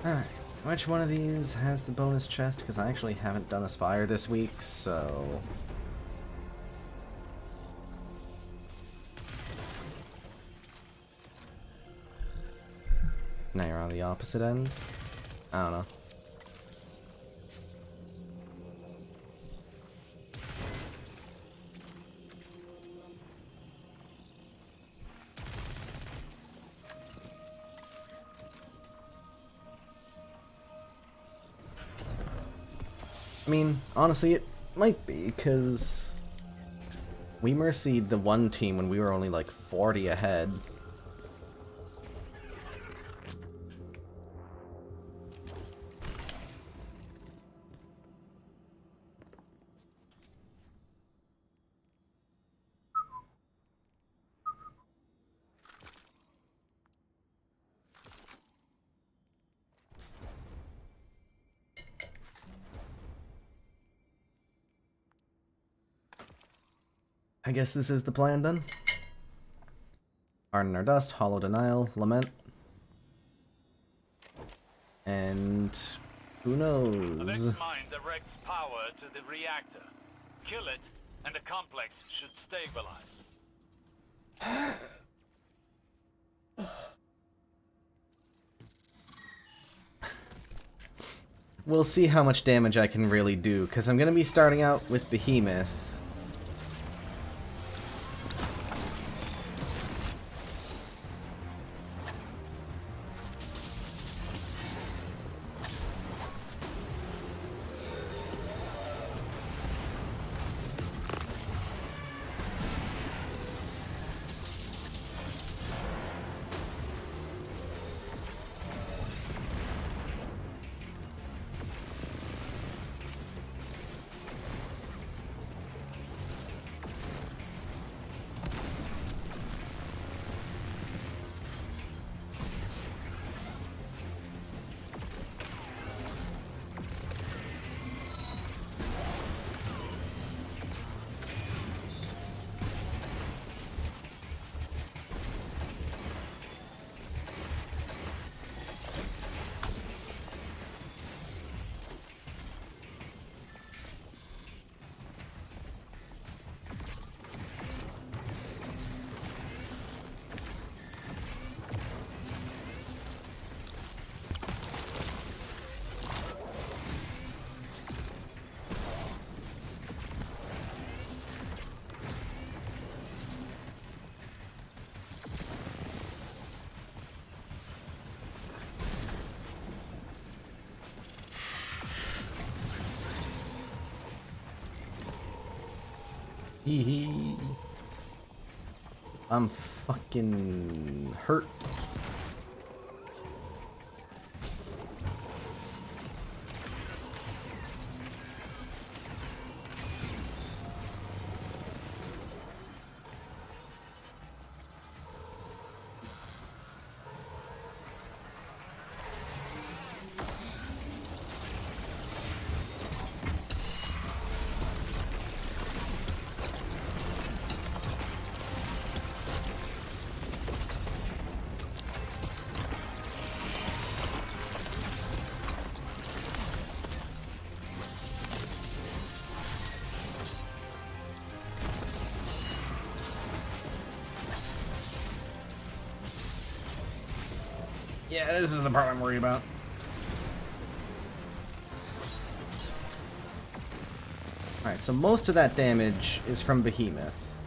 Alright, which one of these has the bonus chest? Because I actually haven't done Aspire this week, so... Now you're on the opposite end? I don't know. I mean, honestly, it might be, because we mercied the one team when we were only like 40 ahead. I guess this is the plan then. Harden our dust, hollow denial, lament. And who The knows? Vex mine directs power to the reactor. Kill it, and the complex should stabilize. We'll see how much damage I can really do, because I'm going to be starting out with Behemoth. Hee. I'm fucking hurt. Yeah, this is the part I'm worried about. Alright, so most of that damage is from Behemoth.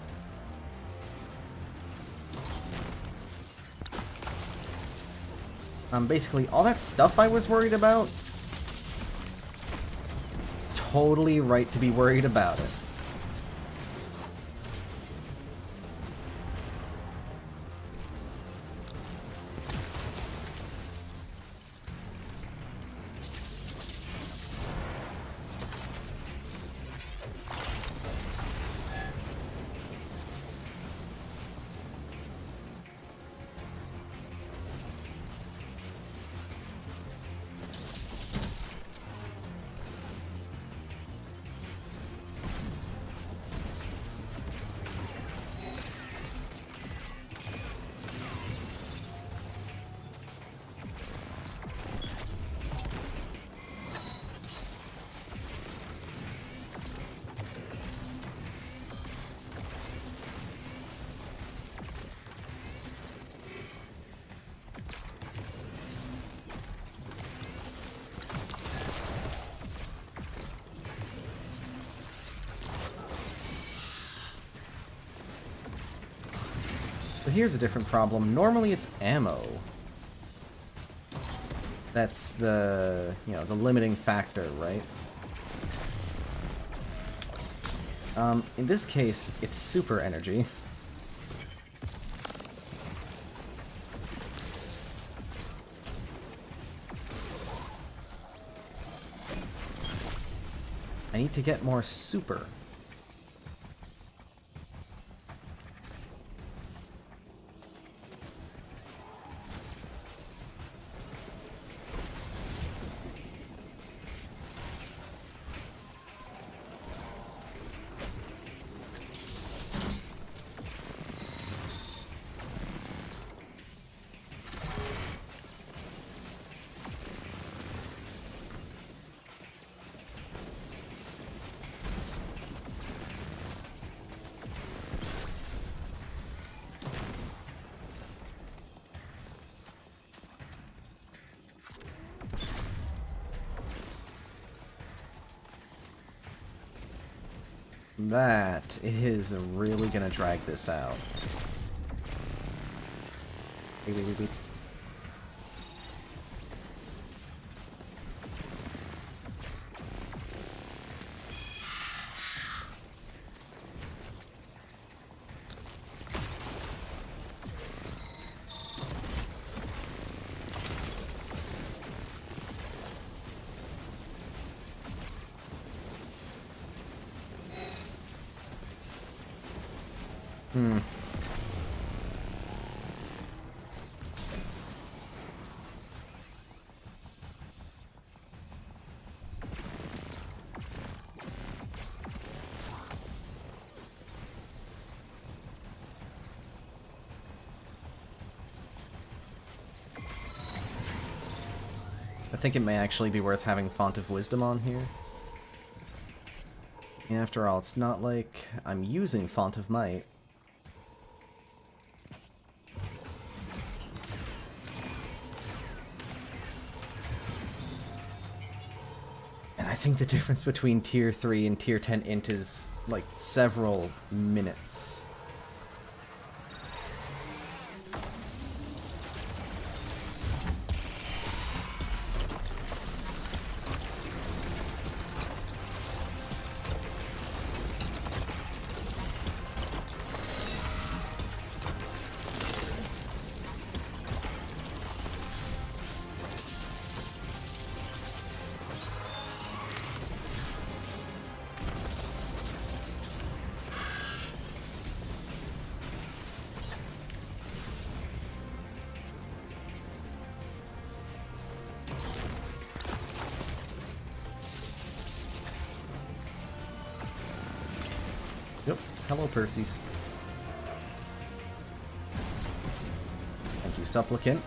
Basically, all that stuff I was worried about, totally right to be worried about it. But here's a different problem. Normally it's ammo. That's the, you know, the limiting factor, right? In this case, it's super energy. I need to get more super. That is really gonna drag this out. Wait, wait, wait, wait. I think it may actually be worth having Font of Wisdom on here. And after all, it's not like I'm using Font of Might. And I think the difference between Tier 3 and Tier 10 int is like several minutes. Yep. Hello, Perseus. Thank you, Supplicant.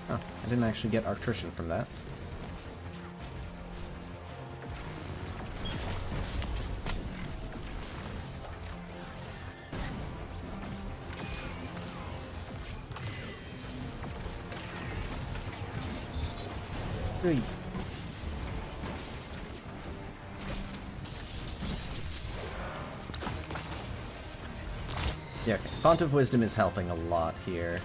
Oh, I didn't actually get Arctrician from that. Hey. Yeah, okay. Font of Wisdom is helping a lot here.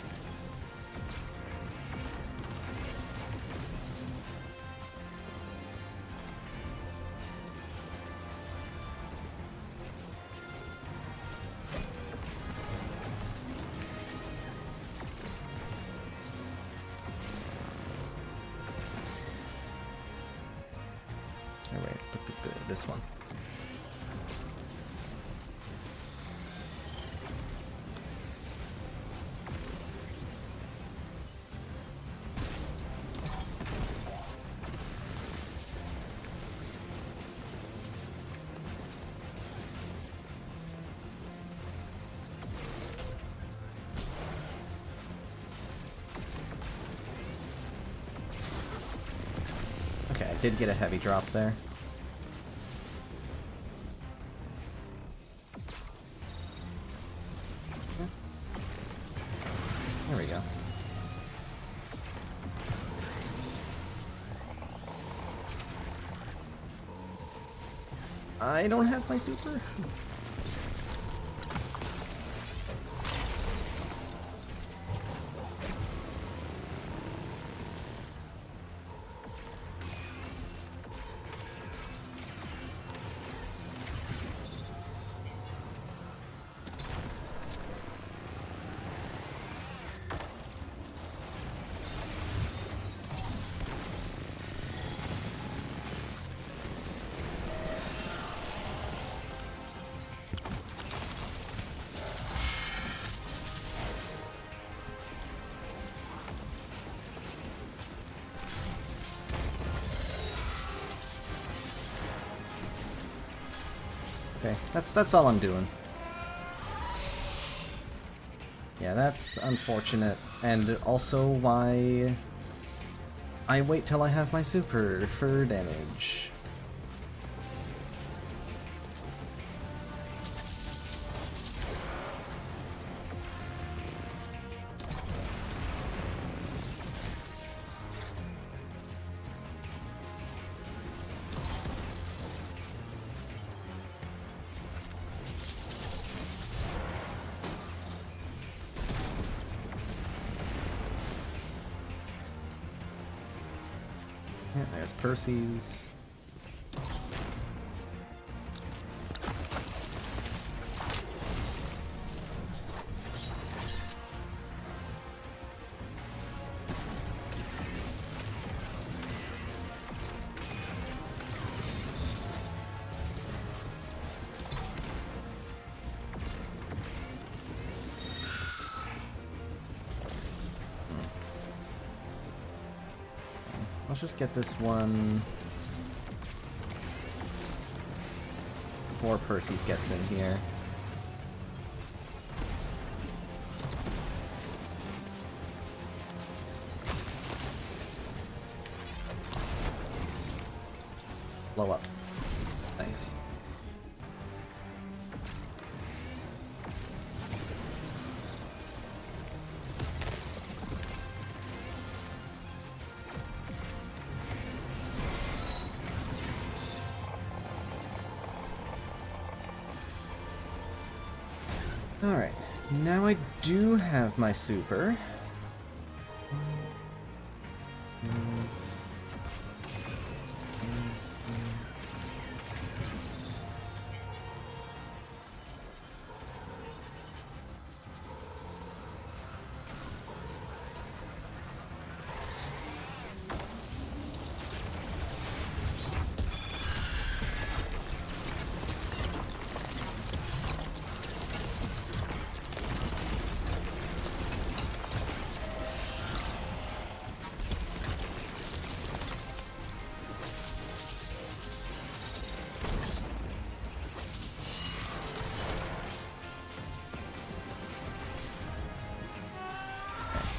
Oh, wait, this one. I did get a heavy drop there. There we go. I don't have my super. Okay, that's all I'm doing. Yeah, that's unfortunate, and also why I wait till I have my super for damage. Yeah, there's Percy's. Let's just get this one before Percy's gets in here. Blow up. Nice. Alright, now I do have my super.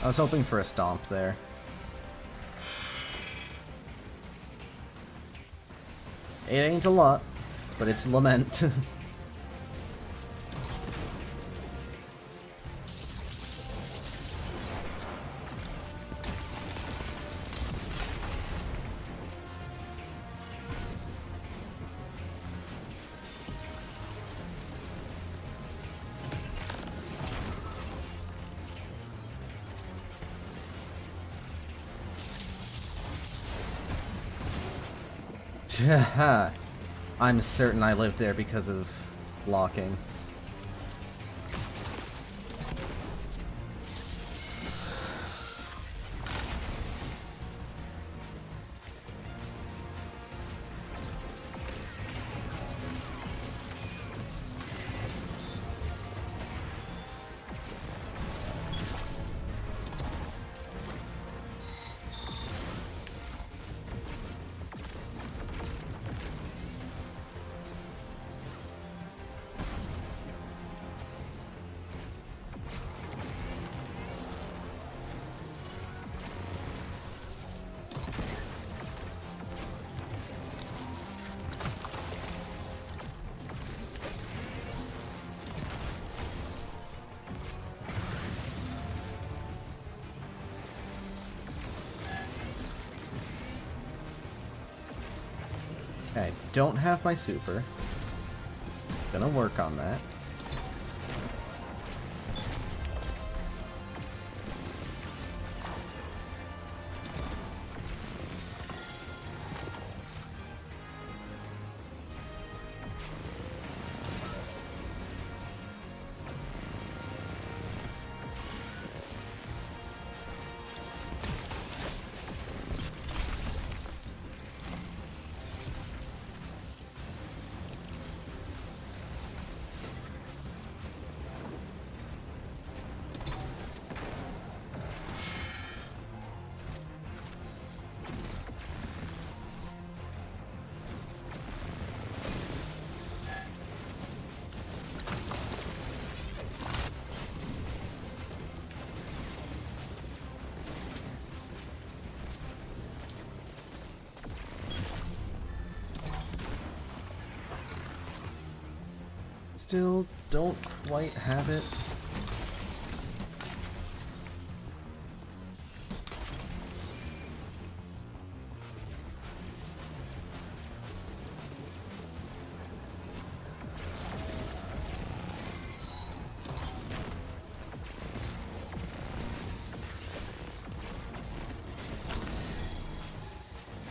I was hoping for a stomp there. It ain't a lot, but it's lament. I'm certain I lived there because of blocking. Okay, don't have my super. Gonna work on that. Still don't quite have it.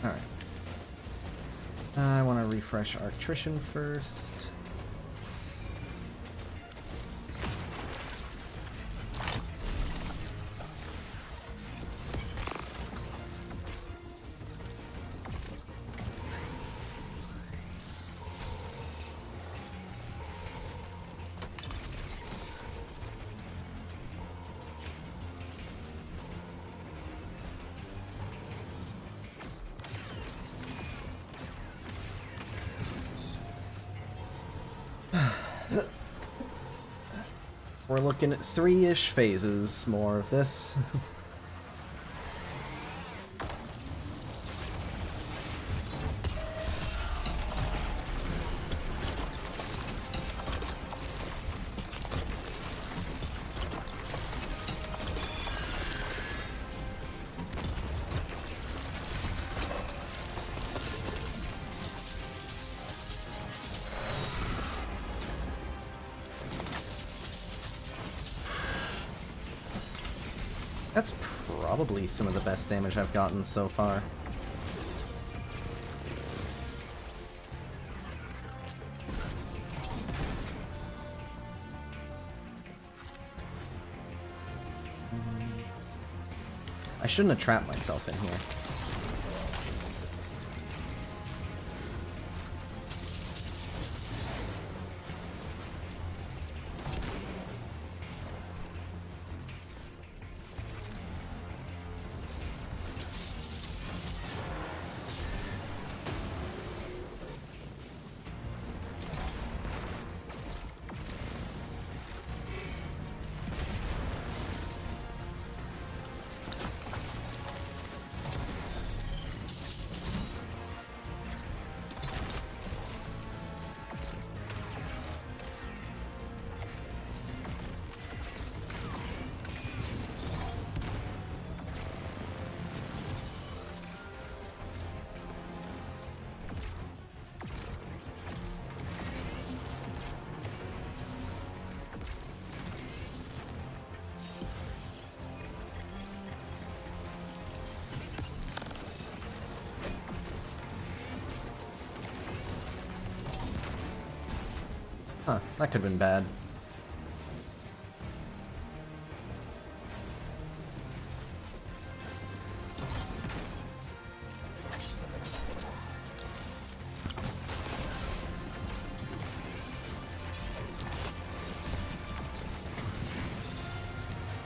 Alright. I want to refresh Arctrition first. We're looking at 3-ish phases more of this. That's probably some of the best damage I've gotten so far. I shouldn't have trapped myself in here. Huh, that could have been bad.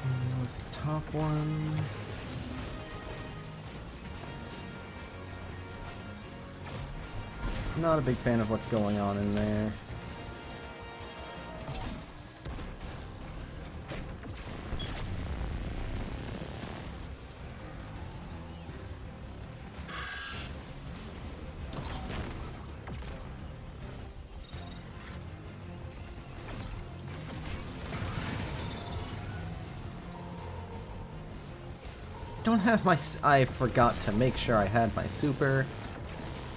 That was the top one. Not a big fan of what's going on in there. Don't have my... I forgot to make sure I had my super.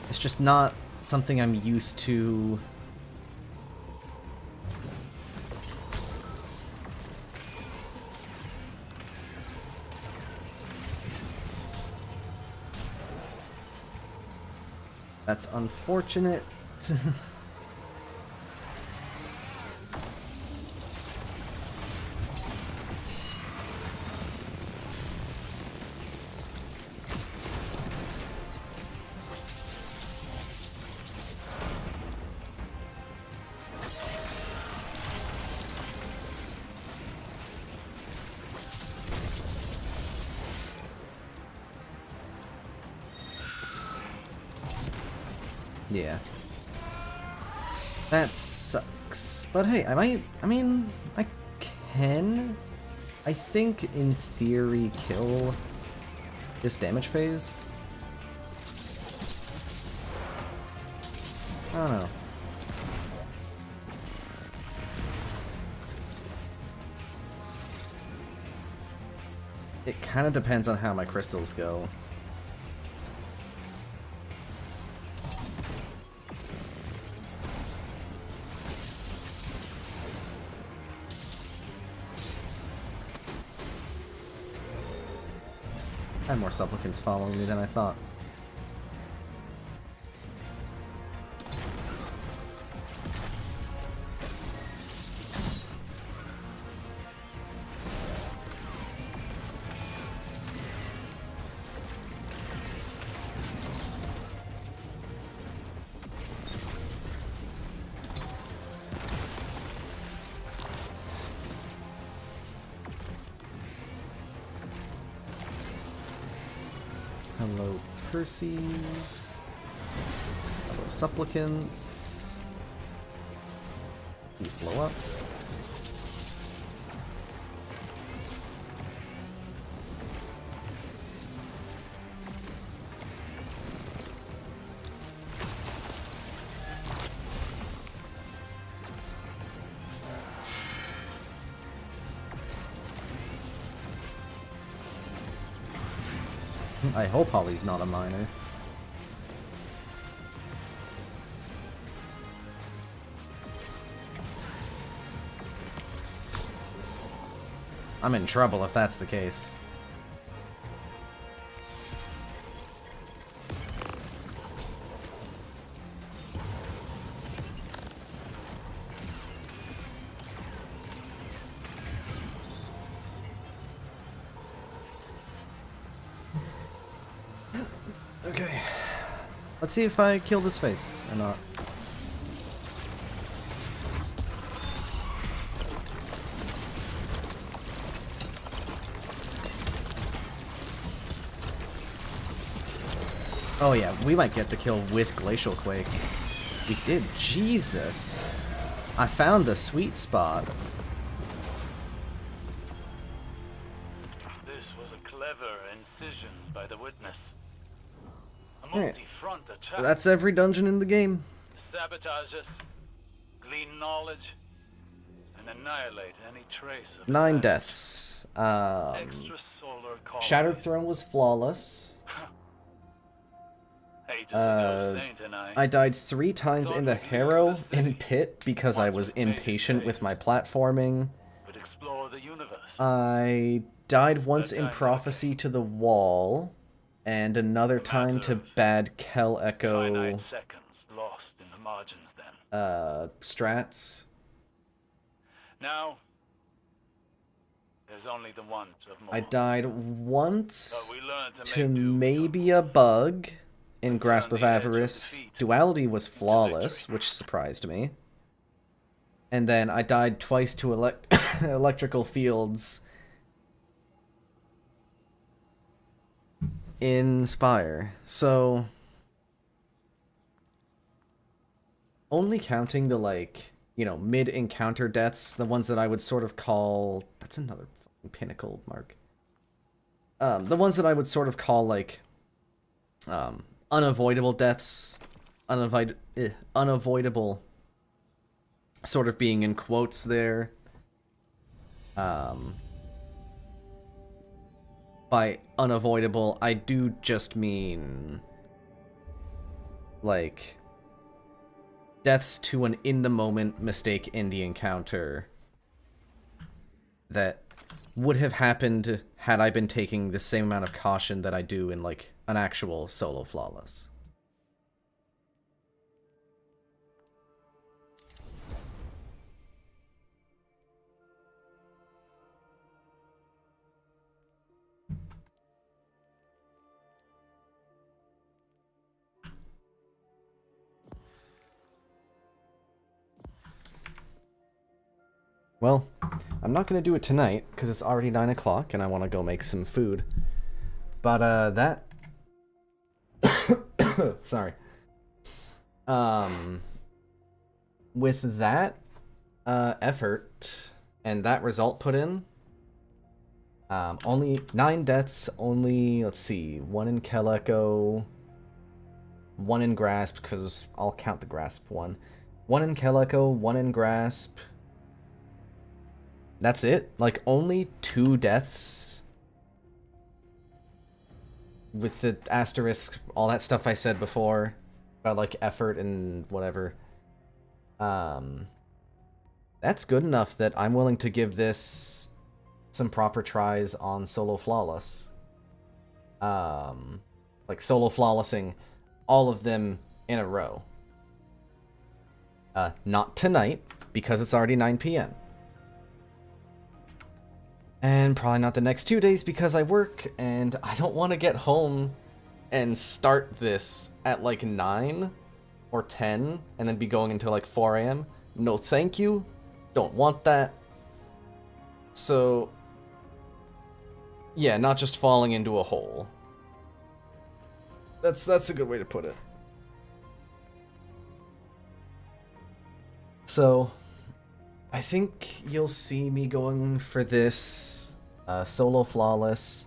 It's just not something I'm used to. That's unfortunate. Yeah. That sucks. But hey, I mean, I can, I think, in theory, kill this damage phase. I don't know. It kind of depends on how my crystals go. I had more supplicants following me than I thought. Hello, Percy's. Hello, supplicants. Please blow up. I hope Holly's not a minor. I'm in trouble if that's the case. Okay. Let's see if I kill this face or not. Oh yeah, we might get the kill with Glacial Quake. We did. Jesus. I found the sweet spot. This was a clever incision by the witness. A multi-front attack. That's every dungeon in the game. Sabotage us, glean knowledge, and annihilate any trace of 9 past. deaths. Extrasolar colony. Shattered Throne was flawless. Hate as a ghost saint, and I died 3 times in the Harrow in Pit because I was impatient with my platforming. Would explore the universe. I died once in Prophecy to the Wall, and another time to Bad Kel Echo Finite seconds lost in the margins then. strats. Now, there's only the want of more. I died once But we learned to to make do. maybe a bug in Grasp of the edge of Avarice. defeat Duality was flawless, victory. which surprised me. And then I died twice to electrical fields in Spire. So only counting the, like, you know, mid-encounter deaths, the ones that I would sort of call... That's another fucking pinnacle mark. The ones that I would sort of call, like, unavoidable deaths. Unavoidable sort of being in quotes there. By unavoidable, I do just mean, like, deaths to an in-the-moment mistake in the encounter that would have happened had I been taking the same amount of caution that I do in, like, an actual solo flawless. Well, I'm not going to do it tonight, because it's already 9 o'clock, and I want to go make some food. But, that... Sorry. With that, effort, and that result put in, only 9 deaths, only, let's see, 1 in Keleko, 1 in Grasp, because I'll count the Grasp one. 1 in Keleko, 1 in Grasp... That's it? Like, only 2 deaths? With the asterisk, all that stuff I said before, about, like, effort and whatever. That's good enough that I'm willing to give this some proper tries on solo flawless. Like, solo flawlessing all of them in a row. Not tonight, because it's already 9 p.m. And probably not the next 2 days because I work, and I don't want to get home and start this at like 9 or 10, and then be going until like 4 a.m. No thank you. Don't want that. So, yeah, not just falling into a hole. That's a good way to put it. So, I think you'll see me going for this solo flawless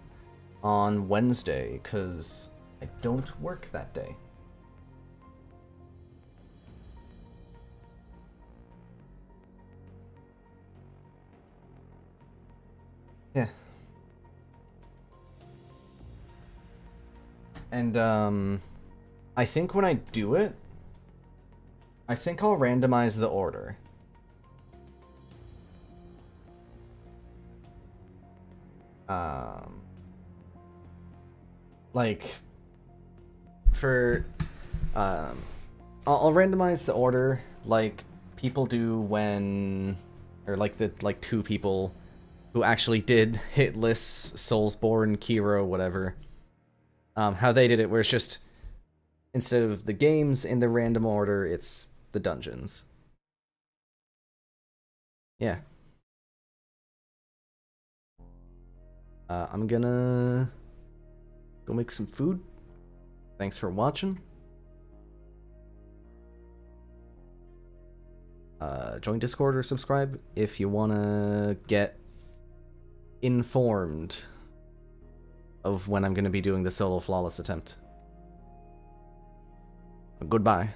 on Wednesday, because I don't work that day. Yeah. And, I think when I do it, I think I'll randomize the order. Like, for, I'll randomize the order like people do when, or like the, like 2 people who actually did hit lists, Soulsborne, Kiro, whatever. How they did it, where it's just, instead of the games in the random order, it's the dungeons. Yeah. I'm gonna go make some food. Thanks for watching. Join Discord or subscribe if you wanna get informed of when I'm gonna be doing the solo flawless attempt. Goodbye.